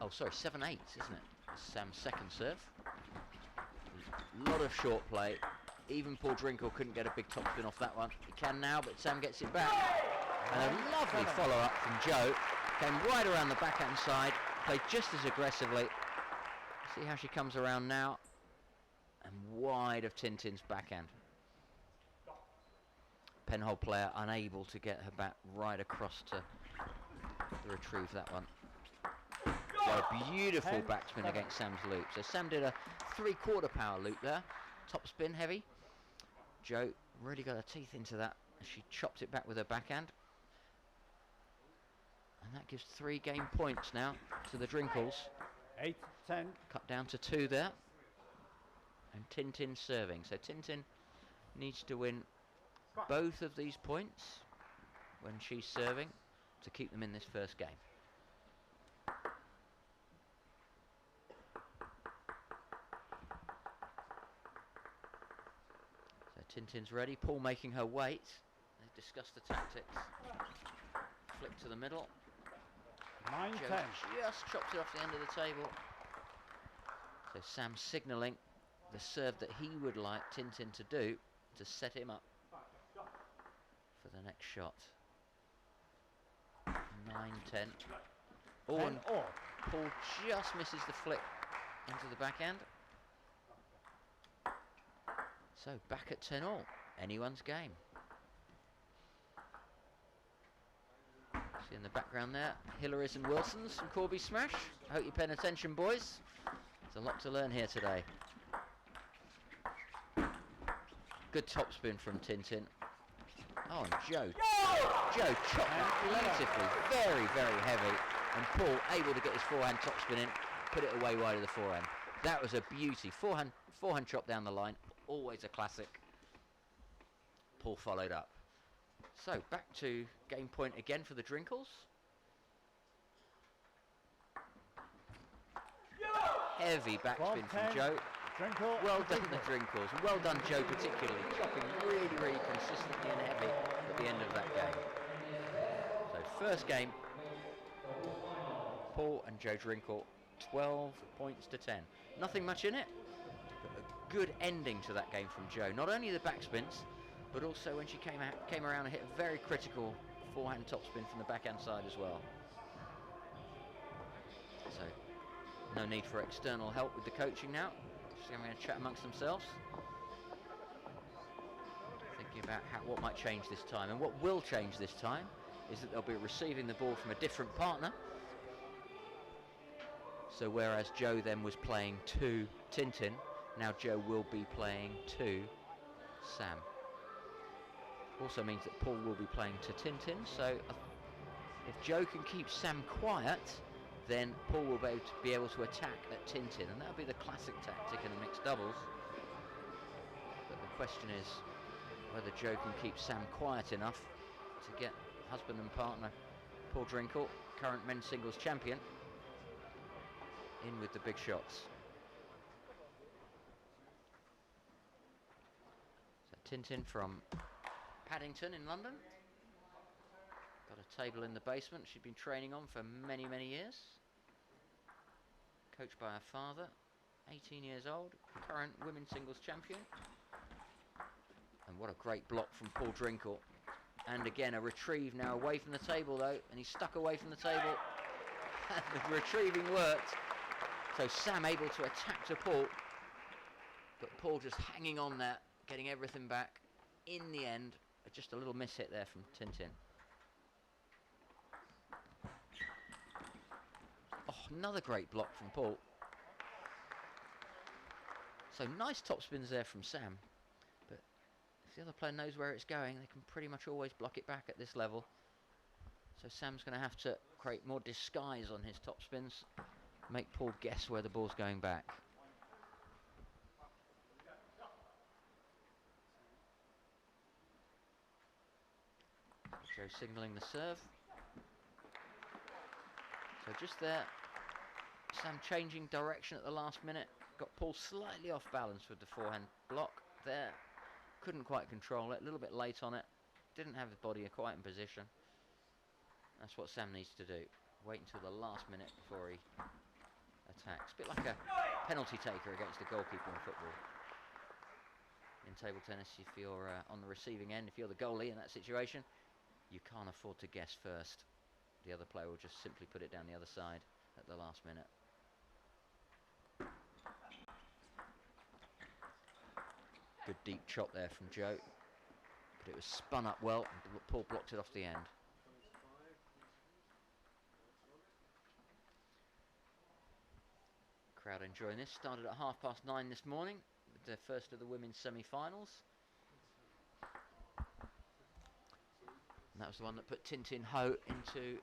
Oh, sorry, 7-8, isn't it? It's Sam's second serve. A lot of short play. Even Paul Drinkle couldn't get a big topspin off that one. He can now, but Sam gets it back. And a lovely follow-up from Joe. Came right around the backhand side. Played just as aggressively. See how she comes around now. And wide of Tintin's backhand. Penhold player unable to get her back right across to retrieve that one. So a beautiful 10, backspin 7. against Sam's loop. So Sam did a 3/4 power loop there. Top spin heavy. Joe really got her teeth into that as she chopped it back with her backhand. And that gives 3 game points now to the Drinkles. 8-10. Cut down to 2 there. And Tintin serving. So Tintin needs to win both of these points. when she's serving to keep them in this first game. So Tintin's ready. Paul making her wait. They've discussed the tactics. Flick to the middle. 9, Joe 10. just chops it off the end of the table. So Sam signalling the serve that he would like Tintin to do to set him up for the next shot. 9-10. Oh, 10 and all. Paul just misses the flick into the backhand. So back at 10 all. Anyone's game. See in the background there, Hillary's and Wilson's from Corby Smash. I hope you're paying attention, boys. There's a lot to learn here today. Good topspin from Tintin. Oh, and Joe. Joe chopped that beautifully. Very, very heavy. And Paul able to get his forehand topspin in, put it away wide of the forehand. That was a beauty. Forehand chop down the line. Always a classic. Paul followed up. So back to game point again for the Drinkles. Heavy backspin from 12-10. Joe. Drinkle. Well done the Drinkles. And well done Joe particularly. Chopping really, really consistently and heavy at the end of that game. So first game, Paul and Joe Drinkle, 12 points to 10. Nothing much in it, but a good ending to that game from Joe. Not only the backspins, but also when she came around and hit a very critical forehand topspin from the backhand side as well. So no need for external help with the coaching now. Just having a chat amongst themselves. Thinking about what might change this time. And what will change this time is that they'll be receiving the ball from a different partner. So whereas Joe then was playing to Tintin, now Joe will be playing to Sam. Also means that Paul will be playing to Tintin, so if Joe can keep Sam quiet, then Paul will be able to attack at Tintin, and that'll be the classic tactic in a mixed doubles. But the question is whether Joe can keep Sam quiet enough to get husband and partner Paul Drinkle, current men's singles champion, in with the big shots. So Tintin from Paddington in London. Got a table in the basement she'd been training on for many, many years. Coached by her father, 18 years old, current women's singles champion. And what a great block from Paul Drinkle. And again, a retrieve now away from the table though, and he's stuck away from the table. And the retrieving worked. So Sam able to attack to Paul, but Paul just hanging on there, getting everything back. In the end, just a little miss hit there from Tintin. Oh, another great block from Paul. So nice top spins there from Sam, but if the other player knows where it's going, they can pretty much always block it back at this level. So Sam's going to have to create more disguise on his top spins, make Paul guess where the ball's going back. Joe signalling the serve. So just there, Sam changing direction at the last minute. Got Paul slightly off balance with the forehand block there. Couldn't quite control it, a little bit late on it. Didn't have his body quite in position. That's what Sam needs to do. Wait until the last minute before he attacks. A bit like a penalty taker against a goalkeeper in football. In table tennis, if you're on the receiving end, if you're the goalie in that situation, you can't afford to guess first. The other player will just simply put it down the other side at the last minute. Good deep chop there from Joe, but it was spun up well and Paul blocked it off the end. Crowd enjoying this. Started at 9:30 this morning with the first of the women's semi-finals. And that was the one that put Tintin Ho into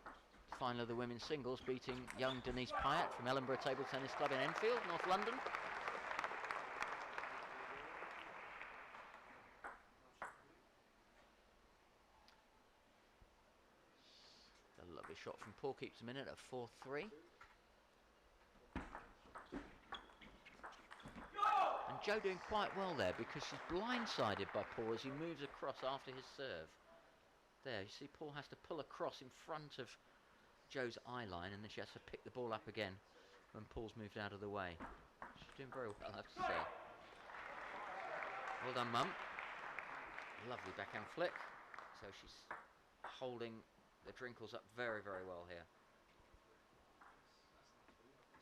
the final of the women's singles, beating young Denise Pyatt from Ellenborough Table Tennis Club in Enfield, North London. shot from Paul keeps them in at 4-3. And Jo doing quite well there because she's blindsided by Paul as he moves across after his serve. There, you see Paul has to pull across in front of Jo's eye line, and then she has to pick the ball up again when Paul's moved out of the way. She's doing very well, I have to say. Well done, Mum. Lovely backhand flick. So she's holding the Drinkles up very, very well here.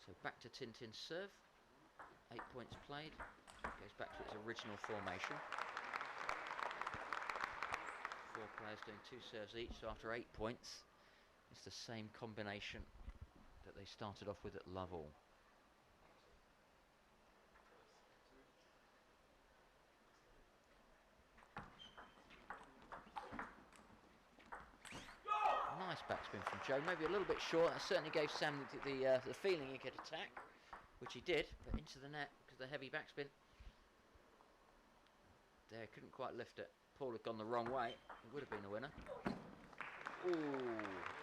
So back to Tintin's serve. 8 points played. Goes back to its original formation. 4 players doing 2 serves each, so after 8 points, it's the same combination that they started off with at Lovell. Nice backspin from Jo, maybe a little bit short. That certainly gave Sam the feeling he could attack, which he did, but into the net because of the heavy backspin. There, couldn't quite lift it. Paul had gone the wrong way. It would have been a winner. Ooh,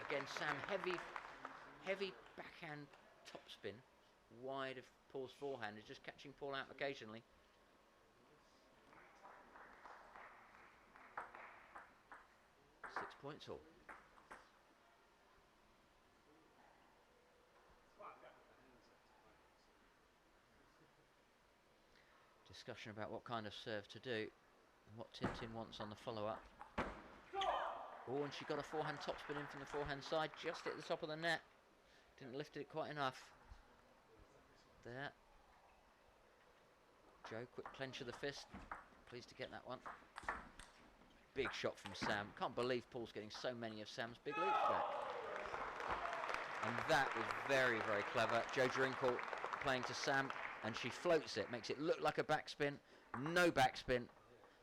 again Sam, heavy backhand topspin, wide of Paul's forehand, is just catching Paul out occasionally. Six points all. Discussion about what kind of serve to do and what Tintin wants on the follow-up. Oh, and she got a forehand topspin in from the forehand side, just at the top of the net. Didn't lift it quite enough. There. Jo, quick clench of the fist. Pleased to get that one. Big shot from Sam. Can't believe Paul's getting so many of Sam's big loops back. And that was very, very clever. Jo Drinkle playing to Sam, and she floats it, makes it look like a backspin. No backspin.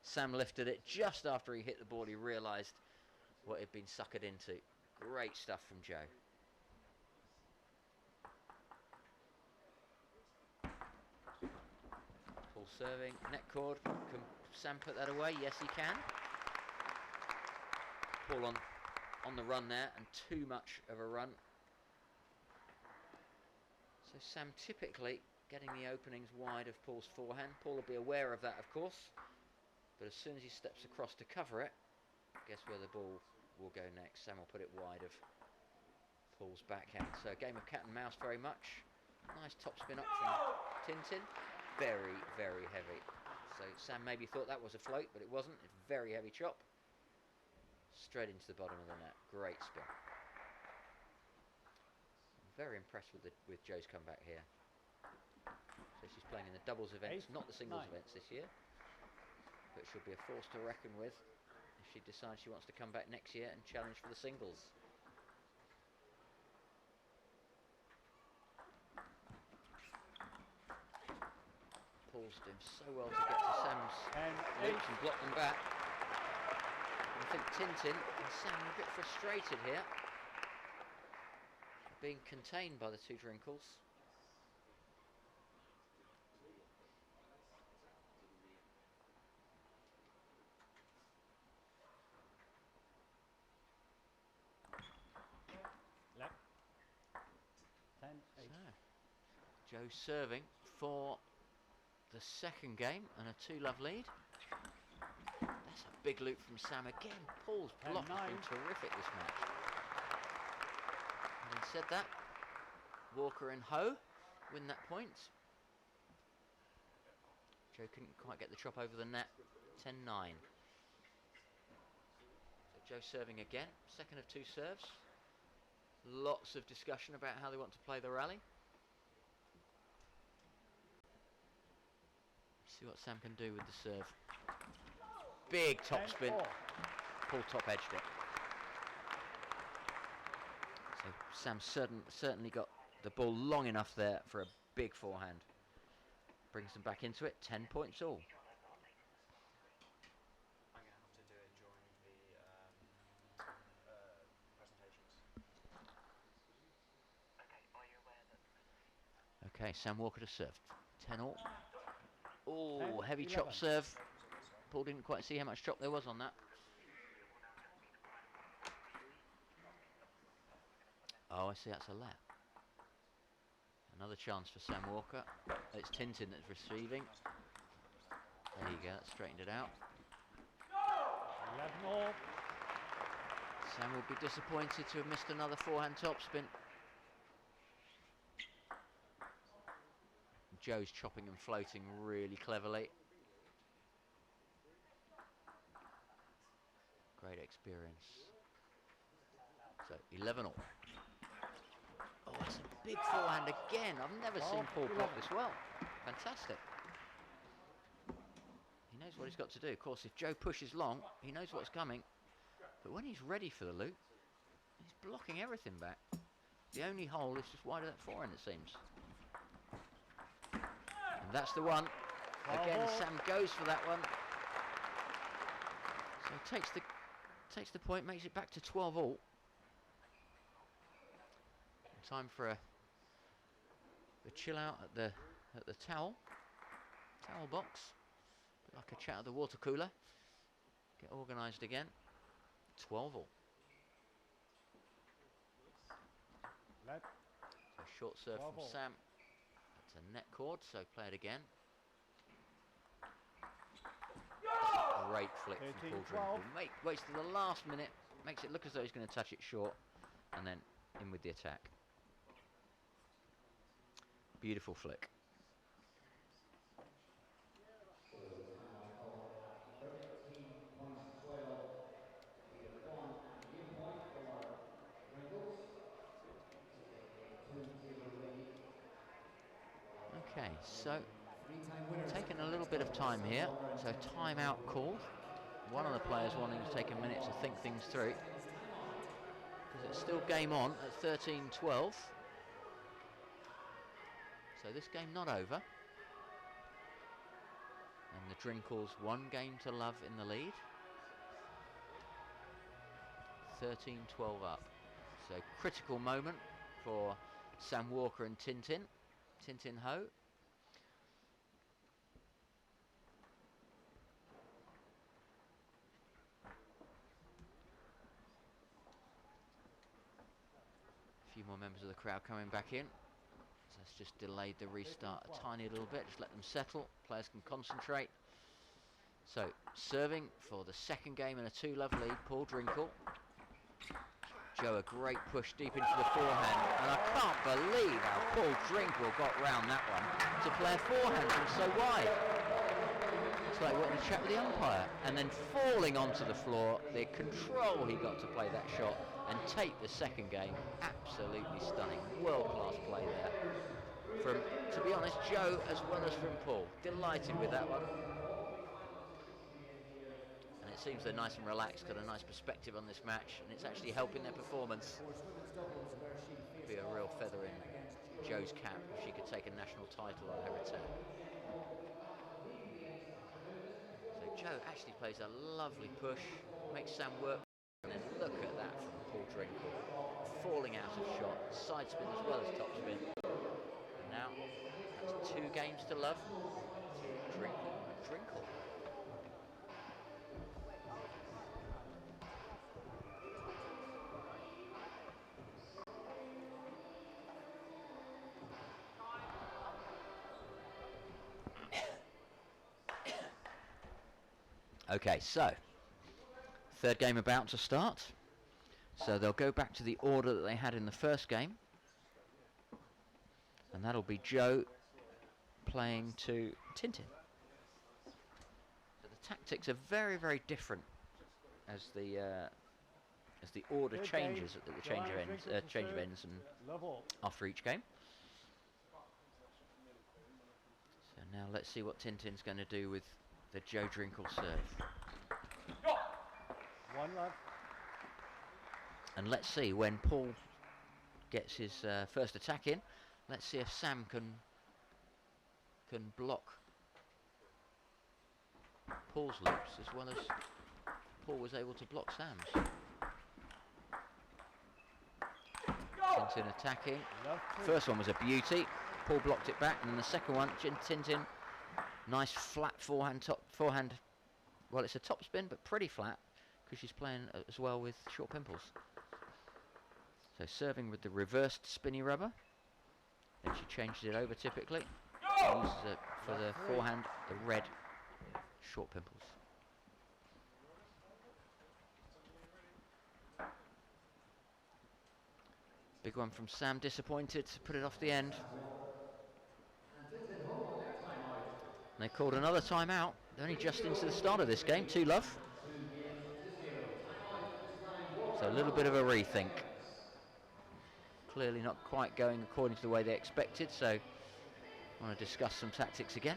Sam lifted it just after he hit the ball. He realised what he'd been suckered into. Great stuff from Jo. Paul serving, net cord. Can Sam put that away? Yes, he can. Paul on the run there, and too much of a run. So Sam typically getting the openings wide of Paul's forehand. Paul will be aware of that, of course, but as soon as he steps across to cover it, guess where the ball will go next? Sam will put it wide of Paul's backhand. So a game of cat and mouse very much. Nice topspin up from Tintin. Very, very heavy. So Sam maybe thought that was a float, but it wasn't. It's a very heavy chop. Straight into the bottom of the net. Great spin. I'm very impressed with Jo's comeback here. So she's playing in the doubles events, not the singles events this year. But she'll be a force to reckon with if she decides she wants to come back next year and challenge for the singles. Paul's doing so well to get to Sam's loops and block them back. And I think Tintin and Sam are a bit frustrated here, being contained by the two Drinkles. Left. 10, 8. So, Jo serving for the second game and a 2-love lead. That's a big loop from Sam again. Paul's block has been terrific this match. Having said that, Walker and Ho win that point. Jo couldn't quite get the chop over the net. 10-9. So Jo serving again, second of 2 serves. Lots of discussion about how they want to play the rally. See what Sam can do with the serve. Big topspin. Paul top edged it. So Sam certainly got the ball long enough there for a big forehand. Brings them back into it. 10 points all. I'm going to have to do it during the presentations. Okay, Sam Walker to serve. 10 all. Oh, 10, heavy 11. chop serve. Paul didn't quite see how much chop there was on that. Oh, I see, that's a lap. Another chance for Sam Walker. It's Tintin that's receiving. There you go, that straightened it out. 11 all. Sam will be disappointed to have missed another forehand topspin. Joe's chopping and floating really cleverly. Great experience. So 11 all. Oh, that's a big forehand again. I've never seen Paul block this well. Fantastic. He knows what he's got to do. Of course, if Joe pushes long, he knows what's coming. But when he's ready for the loop, he's blocking everything back. The only hole is just wide of that forehand, it seems. And that's the one. Again, Sam goes for that one. So takes the point, makes it back to 12 all. Time for a chill out at the towel box, bit like a chat at the water cooler. Get organised again. 12 all. So short serve from Sam. That's a net cord, so play it again. Great flick from Paul Drinkle. Waits to the last minute, makes it look as though he's going to touch it short, and then in with the attack. Beautiful flick. Okay, so taking a little bit of time here. So timeout called. One of the players wanting to take a minute to think things through, because it's still game on at 13-12. So this game not over. And the Drinkles 1 game to love in the lead. 13-12 up. So critical moment for Sam Walker and Tintin. Tintin Ho. A few more members of the crowd coming back in. So that's just delayed the restart a tiny little bit. Just let them settle. Players can concentrate. So serving for the second game in a 2-love lead, Paul Drinkle. Joe, a great push deep into the forehand, and I can't believe how Paul Drinkle got round that one to play a forehand from so wide. It's like wanting to chat with the umpire, and then falling onto the floor, the control he got to play that shot and take the second game, absolutely stunning, world-class play there. From, to be honest, Joe as well as from Paul, delighted with that one. It seems they're nice and relaxed, got a nice perspective on this match, and it's actually helping their performance. Be a real feather in Joe's cap if she could take a national title on her return. So Joe actually plays a lovely push, makes Sam work, and then look at that from Paul Drinkle. Falling out of shot, side spin as well as top spin. And now that's 2 games to love. Drinkle. Okay, so third game about to start. So they'll go back to the order that they had in the first game. And that'll be Joe playing to Tintin. So the tactics are very, very different as the order changes at the change of ends and after each game. So now let's see what Tintin's going to do with the Joe Drinkle serve. 1-love. And let's see, when Paul gets his first attack in, let's see if Sam can block Paul's loops as well as Paul was able to block Sam's. Tintin attacking. First one was a beauty. Paul blocked it back, and then the second one, Tintin, nice flat forehand. Well, it's a top spin, but pretty flat because she's playing as well with short pimples. So serving with the reversed spinny rubber. Then she changes it over typically. Uses for the forehand the red short pimples. Big one from Sam, disappointed to put it off the end. And they called another timeout. They're only just into the start of this game, 2-love. So a little bit of a rethink. Clearly not quite going according to the way they expected, so I want to discuss some tactics again.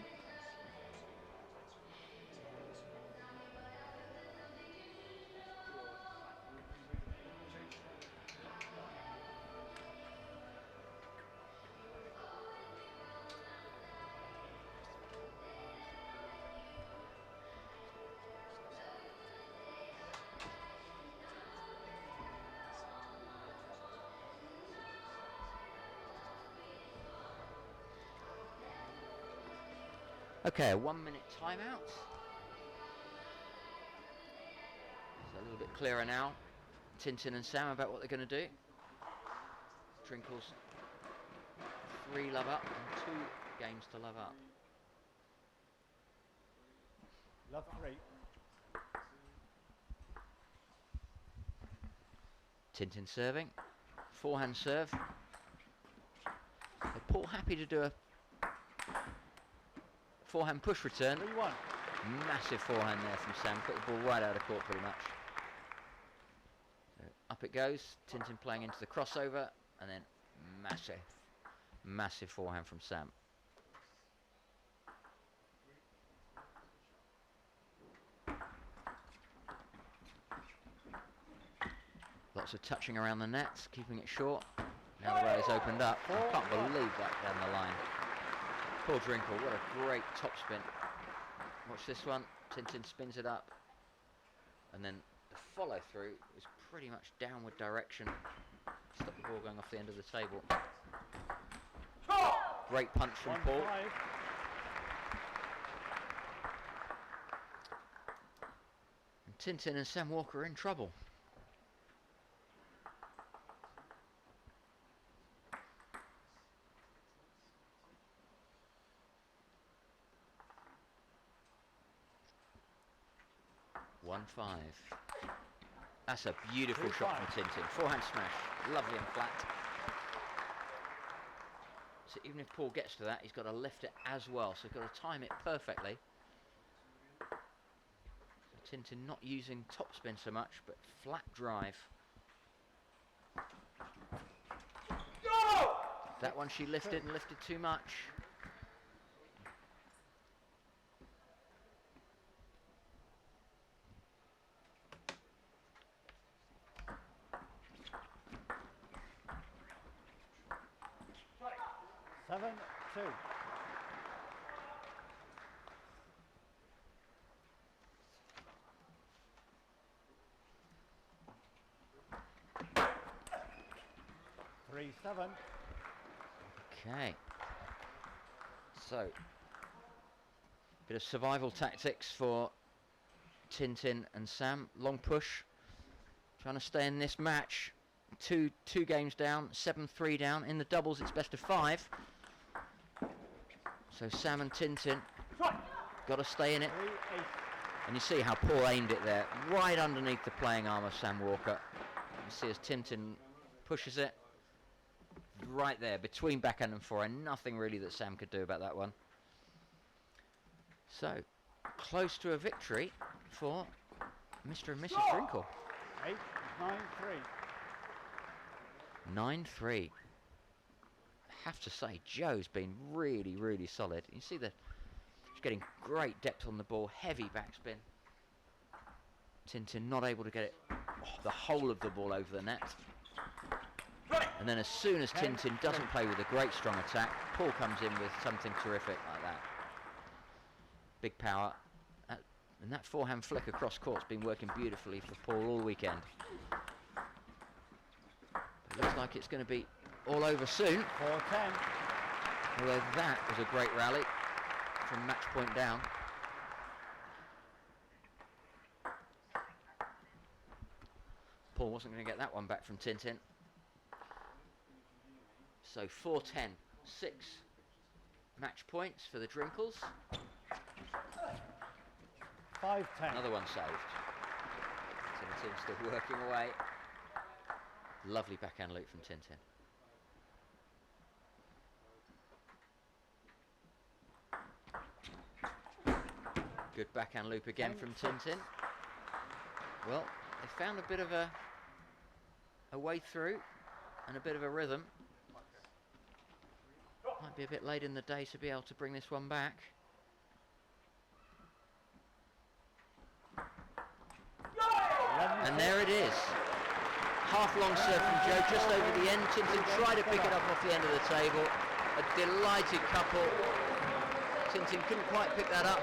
Okay, a 1 minute timeout. It's a little bit clearer now. Tintin and Sam about what they're going to do. Trinkle's 3 love up and 2 games to love up. Love 3. Tintin serving. Forehand serve. So Paul happy to do a forehand push return. 3-1. Massive forehand there from Sam. Put the ball right out of court pretty much. So up it goes. Tintin playing into the crossover. And then massive forehand from Sam. Lots of touching around the nets, keeping it short. Now the rally's opened up. I can't believe that down the line. Poor Drinkle, what a great topspin. Watch this one. Tintin spins it up. And then the follow through was pretty much downward direction. Stop the ball going off the end of the table. Great punch from Paul. 1-5. And Tintin and Sam Walker are in trouble. That's a beautiful shot from Tintin. Forehand smash, lovely and flat. So even if Paul gets to that, he's got to lift it as well. So he's got to time it perfectly. So Tintin not using topspin so much, but flat drive. That one she lifted and lifted too much. Seven, 2. Three, 7. Okay. So, bit of survival tactics for Tintin and Sam. Long push. Trying to stay in this match. Two games down, 7-3 down. In the doubles, it's best of 5. So Sam and Tintin got to stay in it. 3-8. And you see how Paul aimed it there, right underneath the playing arm of Sam Walker. You see as Tintin pushes it right there between backhand and forehand. Nothing really that Sam could do about that one. So close to a victory for Mr. and Mrs. Drinkle. 8-9-3. 9-3. I have to say, Joe's been really solid. You see that she's getting great depth on the ball, heavy backspin. Tintin not able to get it, the whole of the ball over the net. And then as soon as Tintin doesn't play with a great strong attack, Paul comes in with something terrific like that. Big power. And that forehand flick across court's been working beautifully for Paul all weekend. But it looks like it's going to be all over soon. 4-10. Although that was a great rally from match point down. Paul wasn't going to get that one back from Tintin. So 4-10, 6 match points for the Drinkles. 5-10. Another one saved. Tintin still working away. Lovely backhand loop from Tintin. Good backhand loop again from Tintin. Well, they found a bit of a way through and a bit of a rhythm. Might be a bit late in the day to be able to bring this one back. And there it is. Half long serve from Joe just over the end. Tintin tried to pick it up off the end of the table. A delighted couple. Tintin couldn't quite pick that up.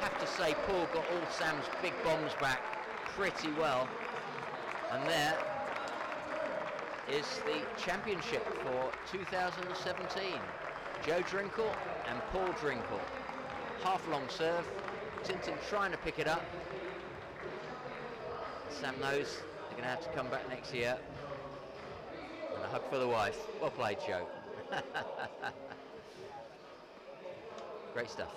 Have to say Paul got all Sam's big bombs back pretty well. And there is the championship for 2017. Joe Drinkle and Paul Drinkle. Half long serve. Tintin trying to pick it up. Sam knows they're going to have to come back next year. And a hug for the wife. Well played, Joe. Great stuff.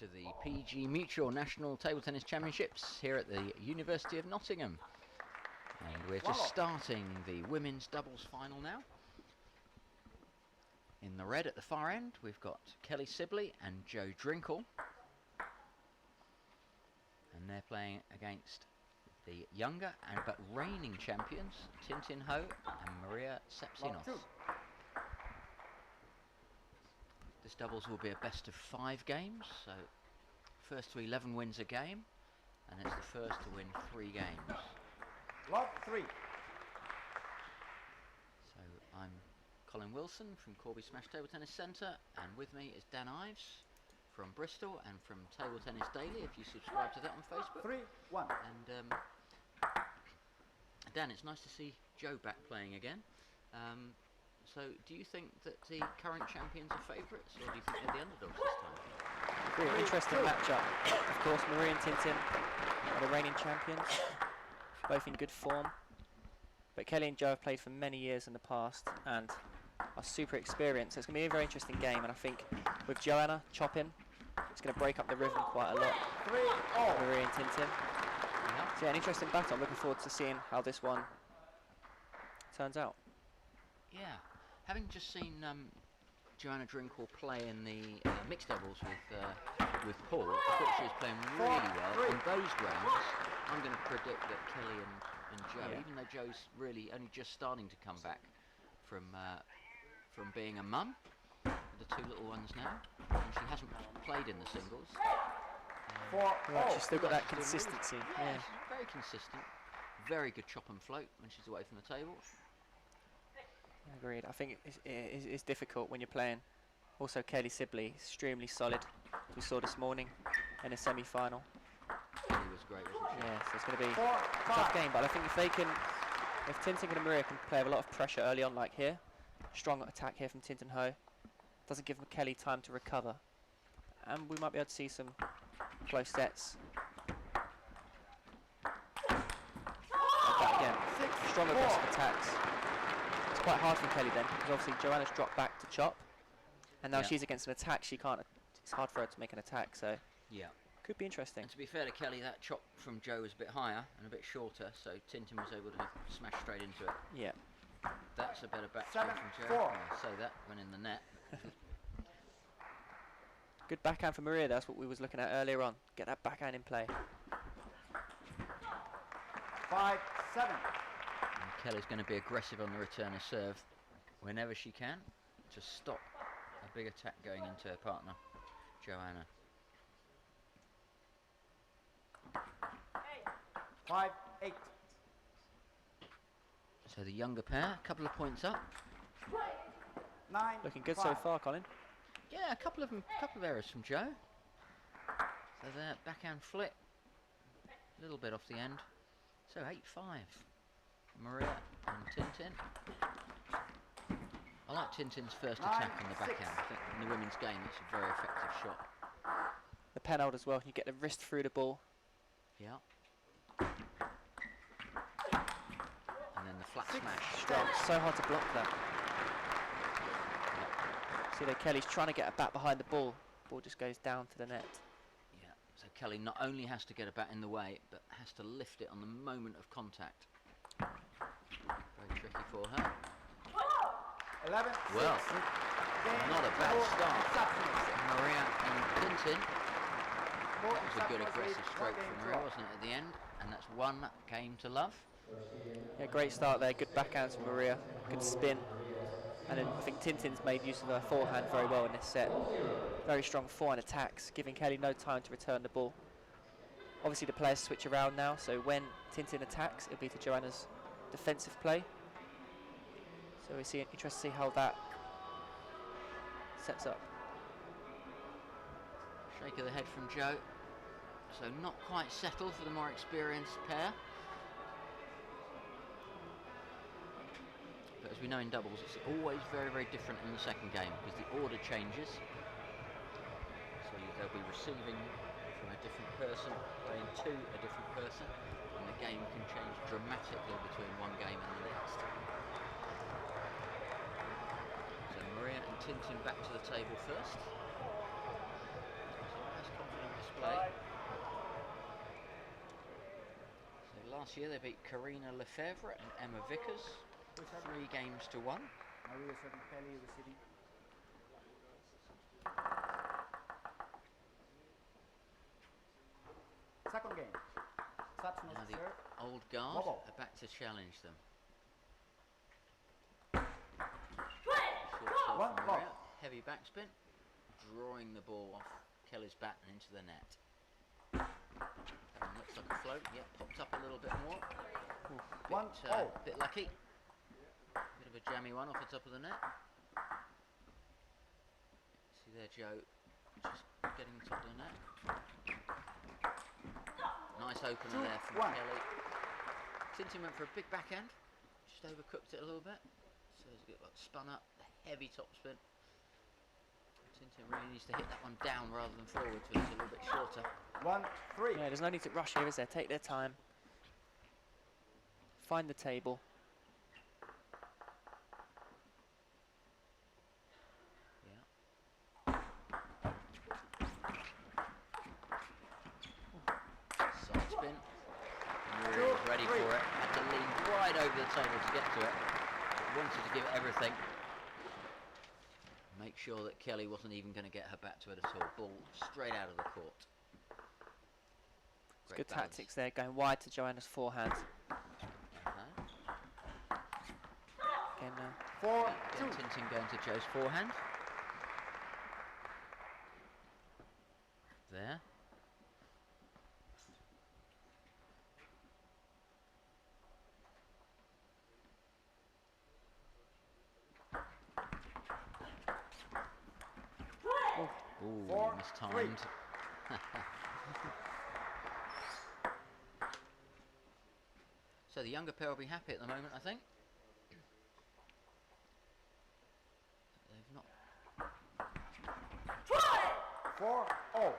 to the PG Mutual National Table Tennis Championships here at the University of Nottingham. And we're just starting the women's doubles final now. In the red at the far end, we've got Kelly Sibley and Jo Drinkle. And they're playing against the younger but reigning champions, Tintin Ho and Maria Sepsinos. This doubles will be a best of 5 games, so first to 11 wins a game, and it's the first to win 3 games. Block 3. So I'm Colin Wilson from Corby Smash Table Tennis Centre, and with me is Dan Ives from Bristol and from Table Tennis Daily, if you subscribe to that on Facebook. 3-1. And Dan, it's nice to see Jo back playing again. So do you think that the current champions are favourites, or do you think they're the underdogs this time? Very interesting matchup. Of course, Maria and Tintin are the reigning champions, both in good form. But Kelly and Jo have played for many years in the past and are super experienced. So it's going to be a very interesting game, and I think with Joanna chopping, it's going to break up the rhythm quite a lot. 3-all. Maria and Tintin. Yeah. So yeah, an interesting battle. I'm looking forward to seeing how this one turns out. Yeah. Having just seen Joanna Drinkle play in the mixed doubles with Paul, I thought she was playing really well. In those grounds, I'm going to predict that Kelly and Jo, even though Jo's really only just starting to come back from being a mum, with the 2 little ones now, and she hasn't played in the singles. Right, she's still got that consistency. Yeah, she's very consistent. Very good chop and float when she's away from the table. Agreed. I think it's difficult when you're playing. Also, Kelly Sibley, extremely solid, as we saw this morning in a semi-final. Kelly was great, wasn't she? Yeah, so it's going to be a tough game. But I think if Tintin and Maria can play with a lot of pressure early on, like here, strong attack here from Tintin Ho, doesn't give Kelly time to recover, and we might be able to see some close sets. Like that again, strong aggressive attacks. Quite hard for Kelly then, because obviously Joanna's dropped back to chop, and now she's against an attack. She can't. It's hard for her to make an attack, so Yeah. could be interesting. And to be fair to Kelly, that chop from Jo was a bit higher and a bit shorter, so Tintin was able to smash straight into it. Yeah. That's a better backspin from Jo. 7-4. I'll say that went in the net. Good backhand for Maria. That's what we was looking at earlier on. Get that backhand in play. 5-7. And Kelly's going to be aggressive on the return of serve whenever she can to stop a big attack going into her partner, Joanna. 5-8. So the younger pair, a couple of points up. 9. Looking good so far, Colin. Yeah, a couple of errors from Jo. So there, backhand flick, a little bit off the end. So 8-5. Maria and Tintin. I like Tintin's first attack on the backhand. I think in the women's game it's a very effective shot. The penhold as well. You get the wrist through the ball. Yeah. And then the flat smash. Strong. So hard to block that. See there, Kelly's trying to get a bat behind the ball. Ball just goes down to the net. Yeah. So Kelly not only has to get a bat in the way, but has to lift it on the moment of contact. Very tricky for her. 11. Well, not a bad start. Maria and Tintin. That was a good aggressive stroke from Maria, wasn't it, at the end? And that's 1 game to love. Yeah, great start there. Good backhands from Maria. Good spin. And then I think Tintin's made use of her forehand very well in this set. Very strong forehand attacks, giving Kelly no time to return the ball. Obviously the players switch around now, so when Tintin attacks, it'll be to Joanna's defensive play. So we're interested to see how that sets up. Shake of the head from Jo. So not quite settled for the more experienced pair. But as we know in doubles, it's always very, very different in the second game because the order changes. So they'll be receiving from a different person, playing to a different person, and the game can change dramatically between one game and the next. So Maria and Tintin back to the table first. As confident Last year they beat Karina Lefebvre and Emma Vickers 3-1. Maria serving Kelly receiving. Second game. Satsunos Now to the serve. old guard Wobble. are back to challenge them. Short serve One from ball. Maria, heavy backspin, drawing the ball off Kelly's bat and into the net. That one looks like a float. Yep, popped up a little bit more. Bit lucky. Bit of a jammy one off the top of the net. See there, Joe, just getting the top of the net. Nice opener there from Kelly. Tintin went for a big backhand, just overcooked it a little bit. So it got spun up, the heavy topspin. Tintin really needs to hit that one down rather than forward, so it's a little bit shorter. 1-3. Yeah, there's no need to rush here, is there? Take their time. Find the table. Yeah. Side spin. Maria was ready for it. Had to lean wide over the table to get to it. But wanted to give it everything. Make sure that Kelly wasn't even going to get her back to it at all. Ball straight out of the court. It's good tactics there, going wide to Joanna's forehand. Again, 4-2. Tintin going to Joe's forehand. There. Ooh, 4-3. mistimed. So the younger pair will be happy at the moment, I think. They've not. 4-0.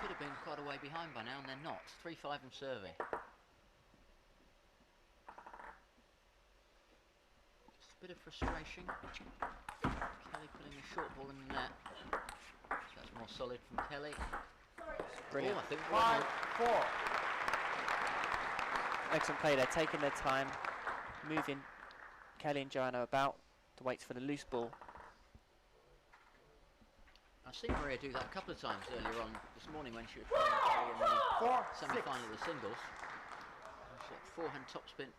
Could have been quite a way behind by now, and they're not. 3-5 and serving. Just a bit of frustration. Kelly putting a short ball in the net. So that's more solid from Kelly. brilliant. Oh, I think 5-4. Excellent play there, taking their time, moving Kelly and Joanna about to wait for the loose ball. I've seen Maria do that a couple of times earlier on this morning when she was playing Kelly in the semi-final of the singles. She had forehand topspin,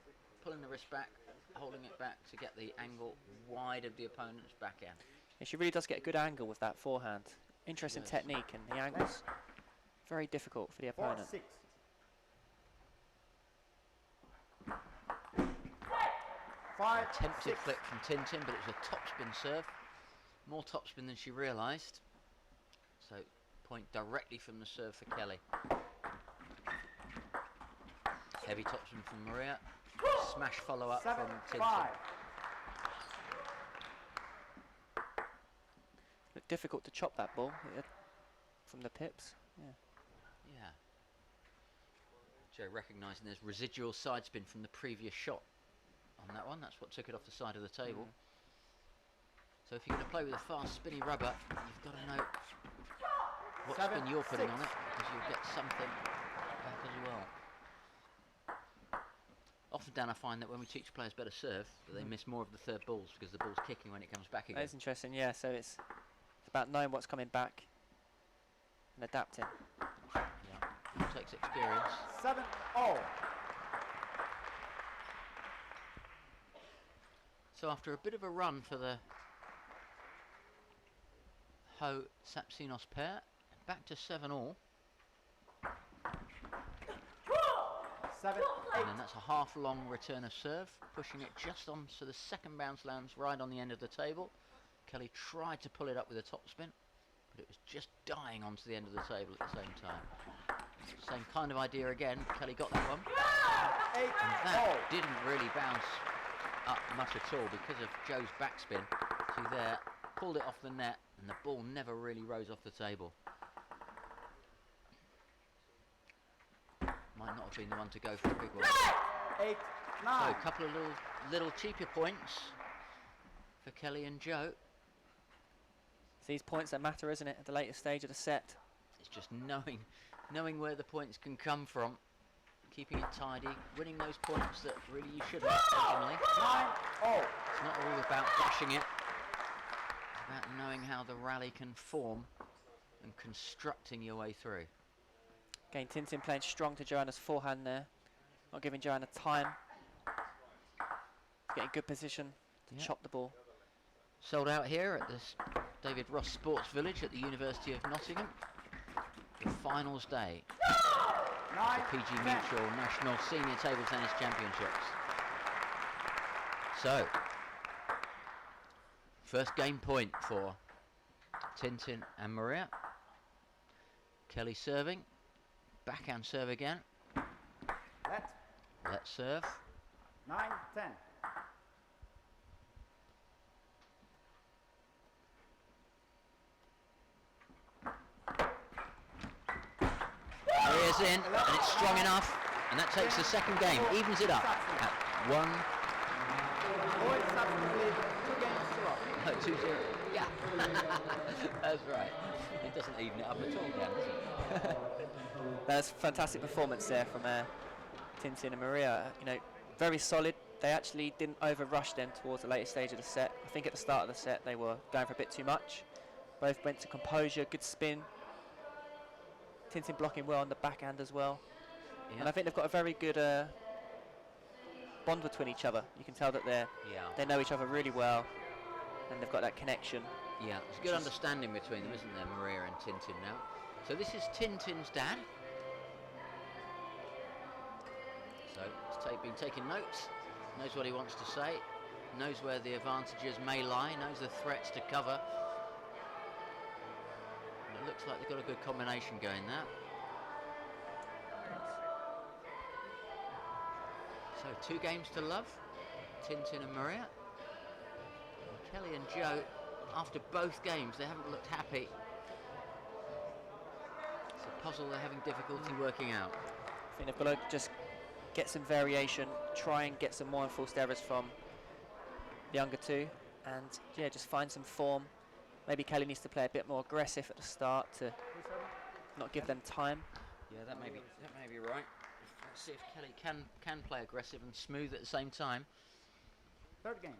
pulling the wrist back, holding it back to get the angle wide of the opponent's backhand. And she really does get a good angle with that forehand. Interesting Yes. technique, and the angle's very difficult for the opponent. 4-6. Attempted flip from Tintin, but it was a topspin serve. More topspin than she realised. So point directly from the serve for Kelly. Heavy topspin from Maria. Smash follow up from Tintin. 7-5. Looked difficult to chop that ball from the pips. Yeah. Yeah. Joe recognising there's residual side spin from the previous shot on that one. That's what took it off the side of the table. So if you're going to play with a fast spinny rubber, you've got to know what spin you're putting on it, because you'll get something back as well. Often, Dan, I find that when we teach players better serve, that they miss more of the third balls because the ball's kicking when it comes back That again. is interesting, yeah. So it's about knowing what's coming back and adapting. Yeah, it takes experience. 7-0. So after a bit of a run for the Ho Sapsinos pair, back to 7-all. 7-8. And then that's a half-long return of serve, pushing it just on, so the second bounce lands right on the end of the table. Kelly tried to pull it up with a topspin, but it was just dying onto the end of the table at the same time. Same kind of idea again. Kelly got that one. And that didn't really bounce up much at all because of Joe's backspin to there. Pulled it off the net, and the ball never really rose off the table. Might not have been the one to go for a big one. 8-9. So a couple of little cheaper points for Kelly and Joe. It's these points that matter, isn't it, at the later stage of the set? It's just knowing where the points can come from. keeping it tidy, winning those points that really you should have occasionally. 9-0. It's not all about dashing it, it's about knowing how the rally can form and constructing your way through. Again, Tintin playing strong to Joanna's forehand there, not giving Joanna time. Getting good position to Yep. chop the ball. Sold out here at this David Ross Sports Village at the University of Nottingham. The finals day. The 9, PG 10. Mutual National Senior Table Tennis Championships. So, first game point for Tintin and Maria. Kelly serving, backhand serve again. Let's serve. 9-10. Maria's in, and it's strong enough, and that takes the second game, evens it up at 1. Point substitute, 2 games to love. 2-0. Yeah, that's right. It doesn't even it up at all, Dan, does it? That's fantastic performance there from Tintin and Maria. You know, very solid. They actually didn't over-rush them towards the later stage of the set. I think at the start of the set they were going for a bit too much. Both went to composure, good spin. Tintin blocking well on the backhand as well. Yeah. And I think they've got a very good bond between each other. You can tell that Yeah. they know each other really well, and they've got that connection. Yeah, there's a good understanding between them, isn't there, Maria and Tintin now? So this is Tintin's dad. So he's been taking notes, knows what he wants to say, knows where the advantages may lie, knows the threats to cover. And it looks like they've got a good combination going there. So 2 games to love, Tintin and Maria. And Kelly and Joe, after both games, they haven't looked happy. It's a puzzle they're having difficulty working out. I think they've got to just get some variation, try and get some more enforced errors from the younger two, and yeah, just find some form. Maybe Kelly needs to play a bit more aggressive at the start to not give them time. Yeah, that may be right. Let's see if Kelly can play aggressive and smooth at the same time. Third game.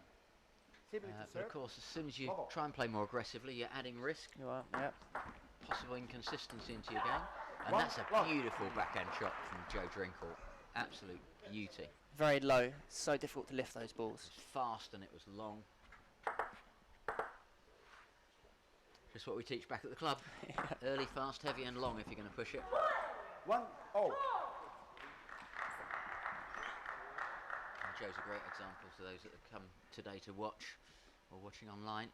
Sibley to But serve. of course, as soon as you Bubble. try and play more aggressively, you're adding risk, You are, yeah. possible inconsistency into your game. And One, that's a love. beautiful backhand shot from Joe Drinkle. Absolute beauty. Very low, so difficult to lift those balls. It was fast and it was long. Just what we teach back at the club. Early, fast, heavy and long if you're going to push it. 1-0. And Joe's a great example to those that have come today to watch or watching online.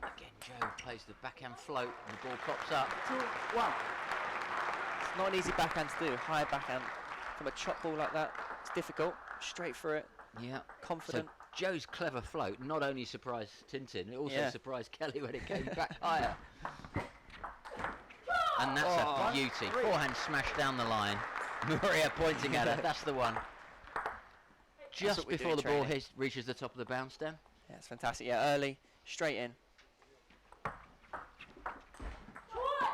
Again, Joe plays the backhand float and the ball pops up. 2-1. It's not an easy backhand to do, high backhand from a chop ball like that. It's difficult, straight through it, Yeah. confident. So Joe's clever float not only surprised Tintin, it also Yeah. surprised Kelly when it came back higher. And that's Oh. a beauty. Forehand smash down the line. Maria pointing at her, that's the one. Just what we do before in the ball training. reaches the top of the bounce stem. Yeah, it's fantastic. Yeah, early, straight in.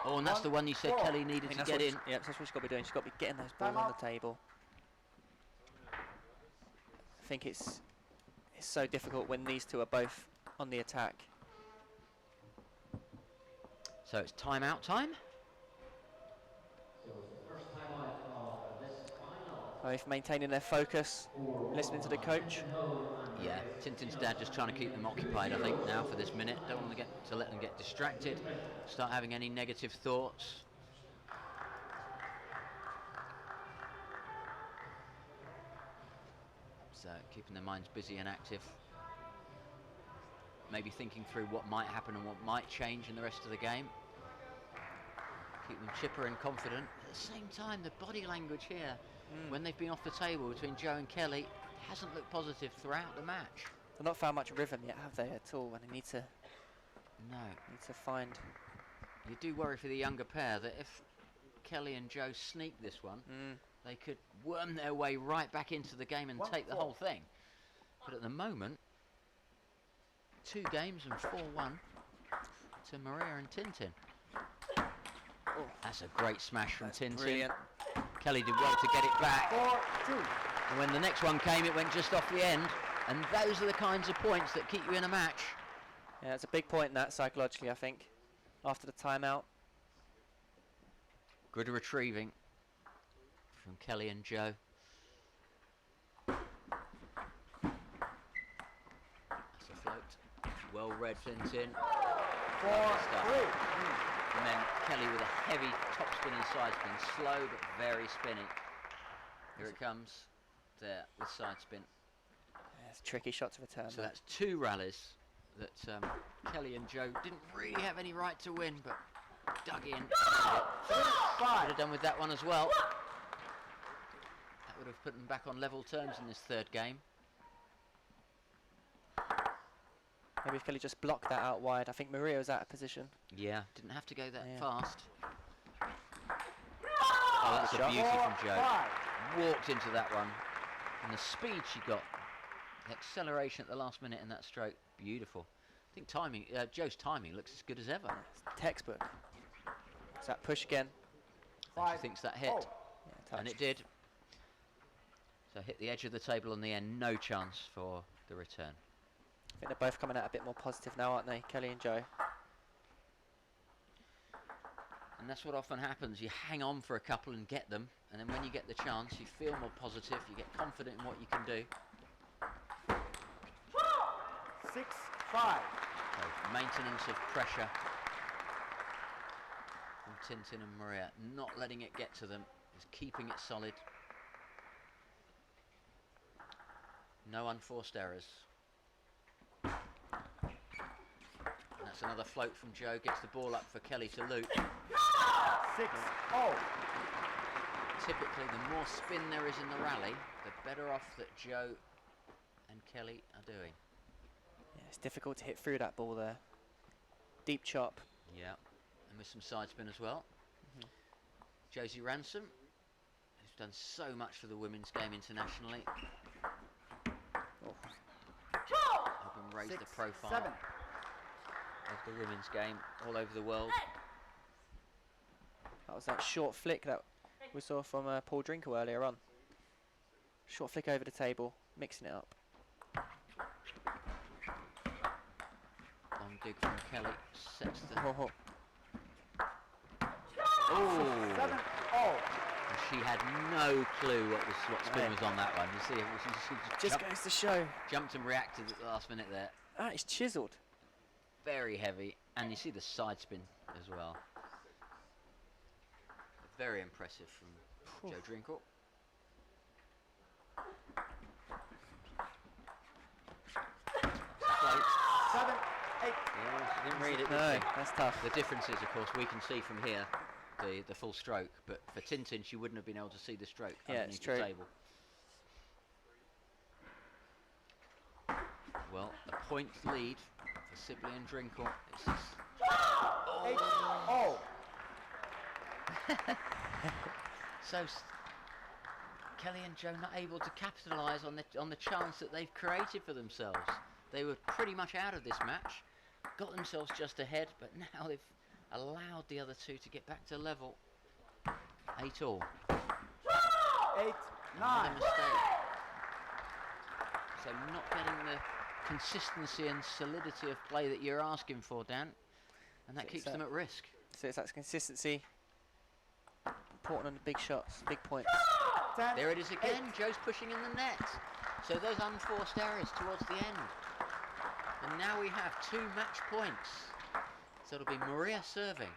Oh, and that's the one you said 1-4. Kelly I needed think to that's get what in. that's what she's got to be doing. She's got to be getting those balls Time on out. the table. I think it's so difficult when these two are both on the attack. So it's timeout time. Both maintaining their focus, listening to the coach. Yeah, Tintin's dad just trying to keep them occupied, I think, now for this minute. Don't want to let them get distracted, start having any negative thoughts. So keeping their minds busy and active. Maybe thinking through what might happen and what might change in the rest of the game. Keep them chipper and confident. At the same time, the body language here, when they've been off the table between Joe and Kelly, hasn't looked positive throughout the match. They've not found much rhythm yet, have they, at all? And they need to No. find. You do worry for the younger pair that if Kelly and Joe sneak this one, they could worm their way right back into the game and take the 1-4. whole thing. But at the moment, 2 games and 4-1 to Maria and Tintin. That's a great smash from Tintin. Brilliant. Kelly did well to get it back. 4-2. And when the next one came, it went just off the end. And those are the kinds of points that keep you in a match. Yeah, it's a big point in that psychologically, I think. After the timeout. Good retrieving from Kelly and Joe. That's a float. Well read, Tintin. 4-3. And then Kelly with a heavy topspin and side spin. Slow but very spinny. Here it comes. There with side spin. Yeah, it's a tricky shot to return. So that's 2 rallies that Kelly and Joe didn't really have any right to win, but dug in. Could have done with that one as well. That would have put them back on level terms in this third game. Maybe if Kelly just blocked that out wide. I think Maria was out of position. Yeah, didn't have to go that Yeah. fast. Oh, that's a beauty from Joe. 4-5. Walked into that one. And the speed she got, the acceleration at the last minute in that stroke, beautiful. I think timing, Joe's timing looks as good as ever. It's textbook. So that push again. And she thinks that hit, Oh. Yeah, touch. and it did. So hit the edge of the table on the end, no chance for the return. I think they're both coming out a bit more positive now, aren't they, Kelly and Joe? And that's what often happens. You hang on for a couple and get them, and then when you get the chance, you feel more positive, you get confident in what you can do. 6-5. So maintenance of pressure from Tintin and Maria, not letting it get to them, just keeping it solid. No unforced errors. And that's another float from Joe, gets the ball up for Kelly to loop. 6-0. Typically, the more spin there is in the rally, the better off that Joe and Kelly are doing. Yeah, it's difficult to hit through that ball there. Deep chop. Yeah, and with some side spin as well. Josie Ransom, who's done so much for the women's game internationally. Helping raise the 6-7. profile of the women's game all over the world. That was that short flick that we saw from Paul Drinker earlier on. Short flick over the table, mixing it up. Long dig from Kelly, sets the... Oh, Oh! 7-0. And she had no clue what spin was on that one. You see, she just goes to show. jumped and reacted at the last minute there. That is chiselled. Very heavy, and you see the side spin as well. Very impressive from Joe Drinkle. Float. 7-8. Yeah, didn't read it. No, did she? that's tough. The difference is, of course, we can see from here the full stroke, but for Tintin, she wouldn't have been able to see the stroke Yeah, underneath it's the true. table. Well, a point lead for Sibley and Drinkle. It's just 8-0. so Kelly and Joe not able to capitalise on the chance that they've created for themselves. They were pretty much out of this match, got themselves just ahead, but now they've allowed the other two to get back to level. 8-all. 8-9. Another mistake. So not getting the consistency and solidity of play that you're asking for, Dan, and that keeps them at risk. So it's that consistency. Important on the big shots, big points. 10. There it is again. Joe's pushing in the net. So those unforced errors towards the end. And now we have 2 match points. So it'll be Maria serving,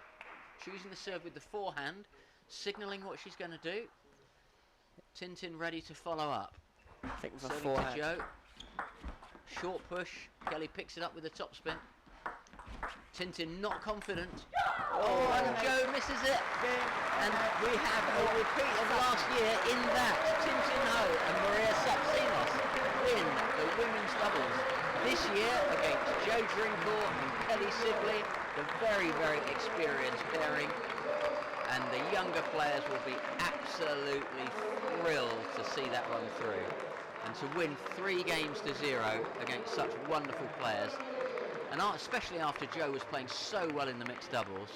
choosing the serve with the forehand, signalling what she's going to do. Tintin ready to follow up. I think with a Serving to forehand. Joe. Short push. Kelly picks it up with a top spin. Tintin not confident. Oh, and Joe misses it. And we have a repeat of last year in that Tintin Ho and Maria Sapsinos win the women's doubles. This year against Joe Drinkle and Kelly Sibley, the very, very experienced pairing. And the younger players will be absolutely thrilled to see that run through. And to win 3 games to 0 against such wonderful players. And especially after Joe was playing so well in the mixed doubles,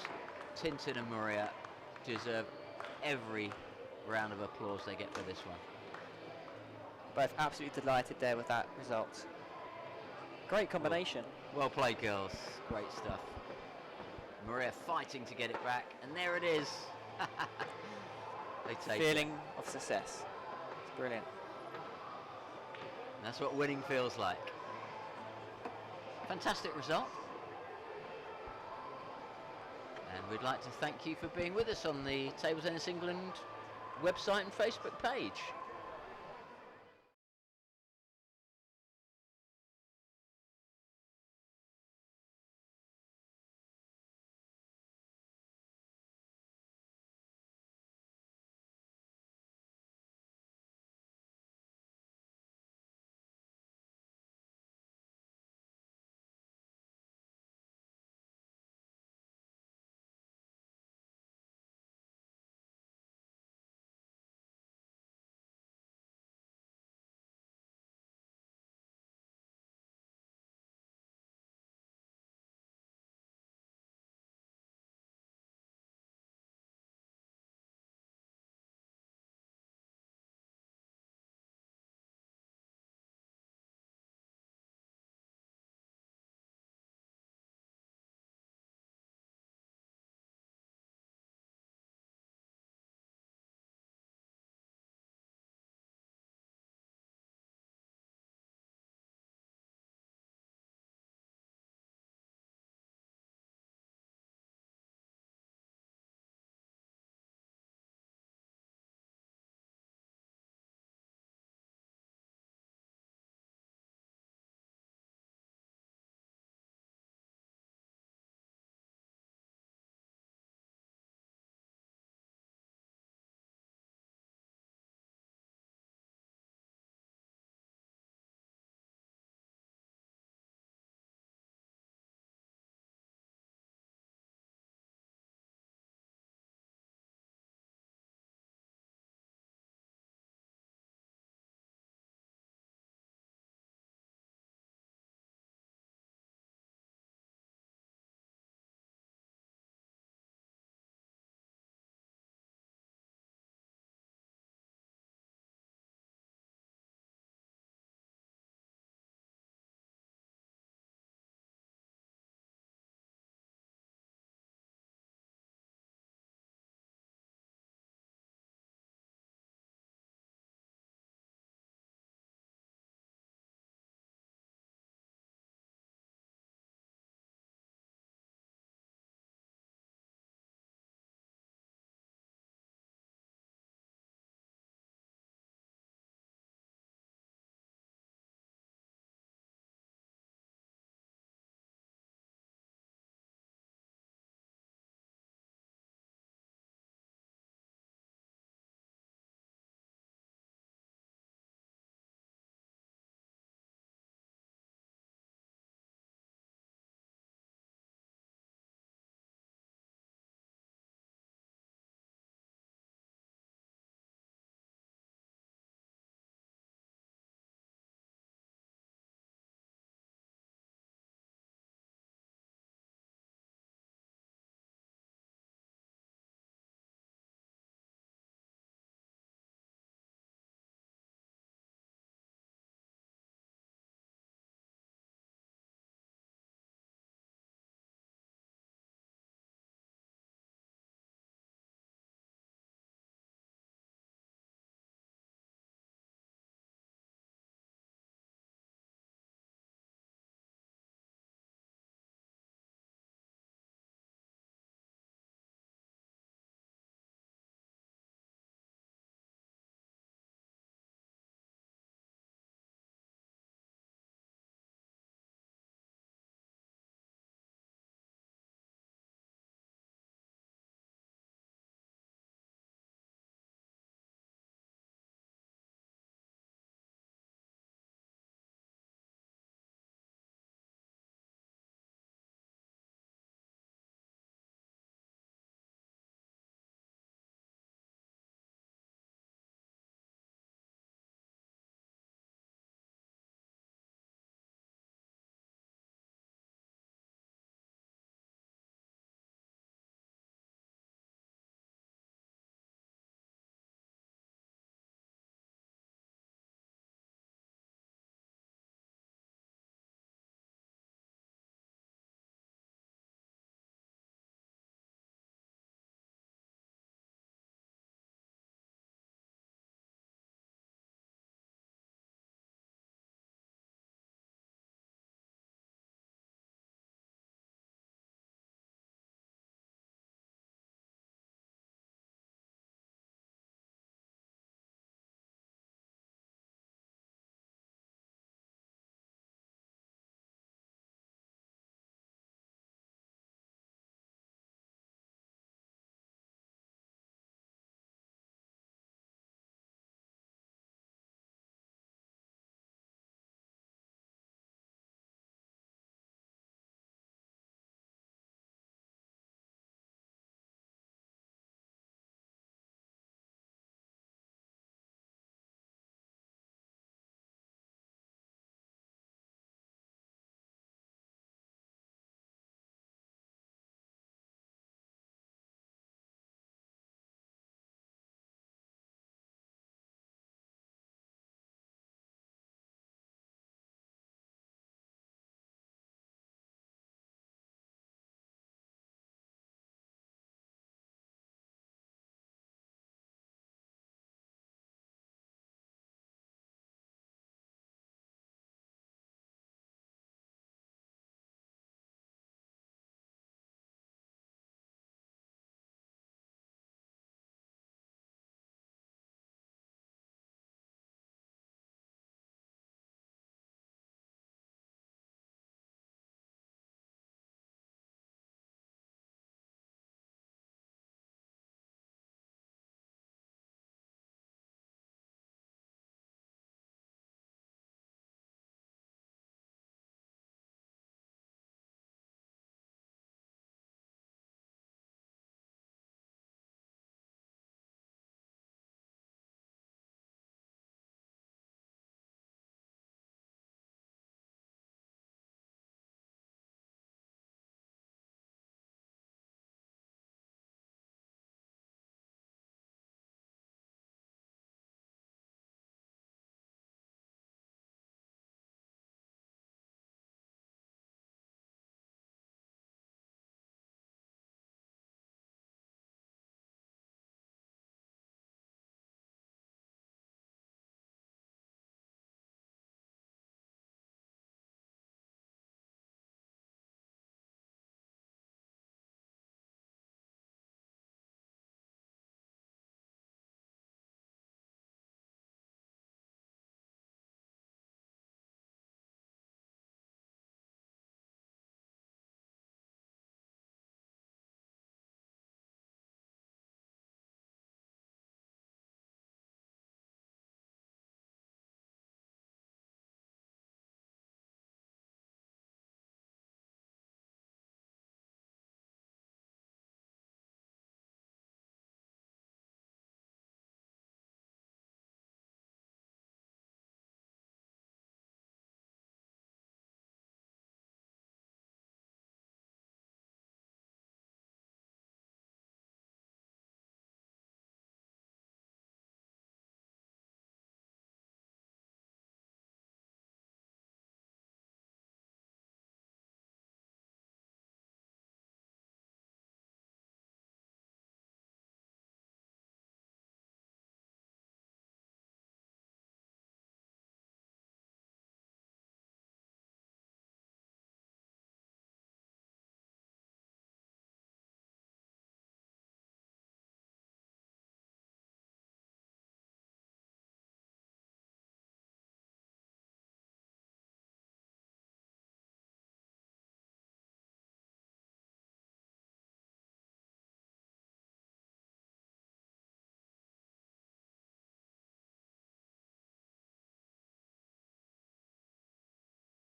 Tintin and Maria deserve every round of applause they get for this one. Both absolutely delighted there with that result. Great combination. Well played, girls. Great stuff. Maria fighting to get it back, and there it is. They take Feeling of success. It's brilliant. it. That's what winning feels like. Fantastic result. And we'd like to thank you for being with us on the Table Tennis England website and Facebook page.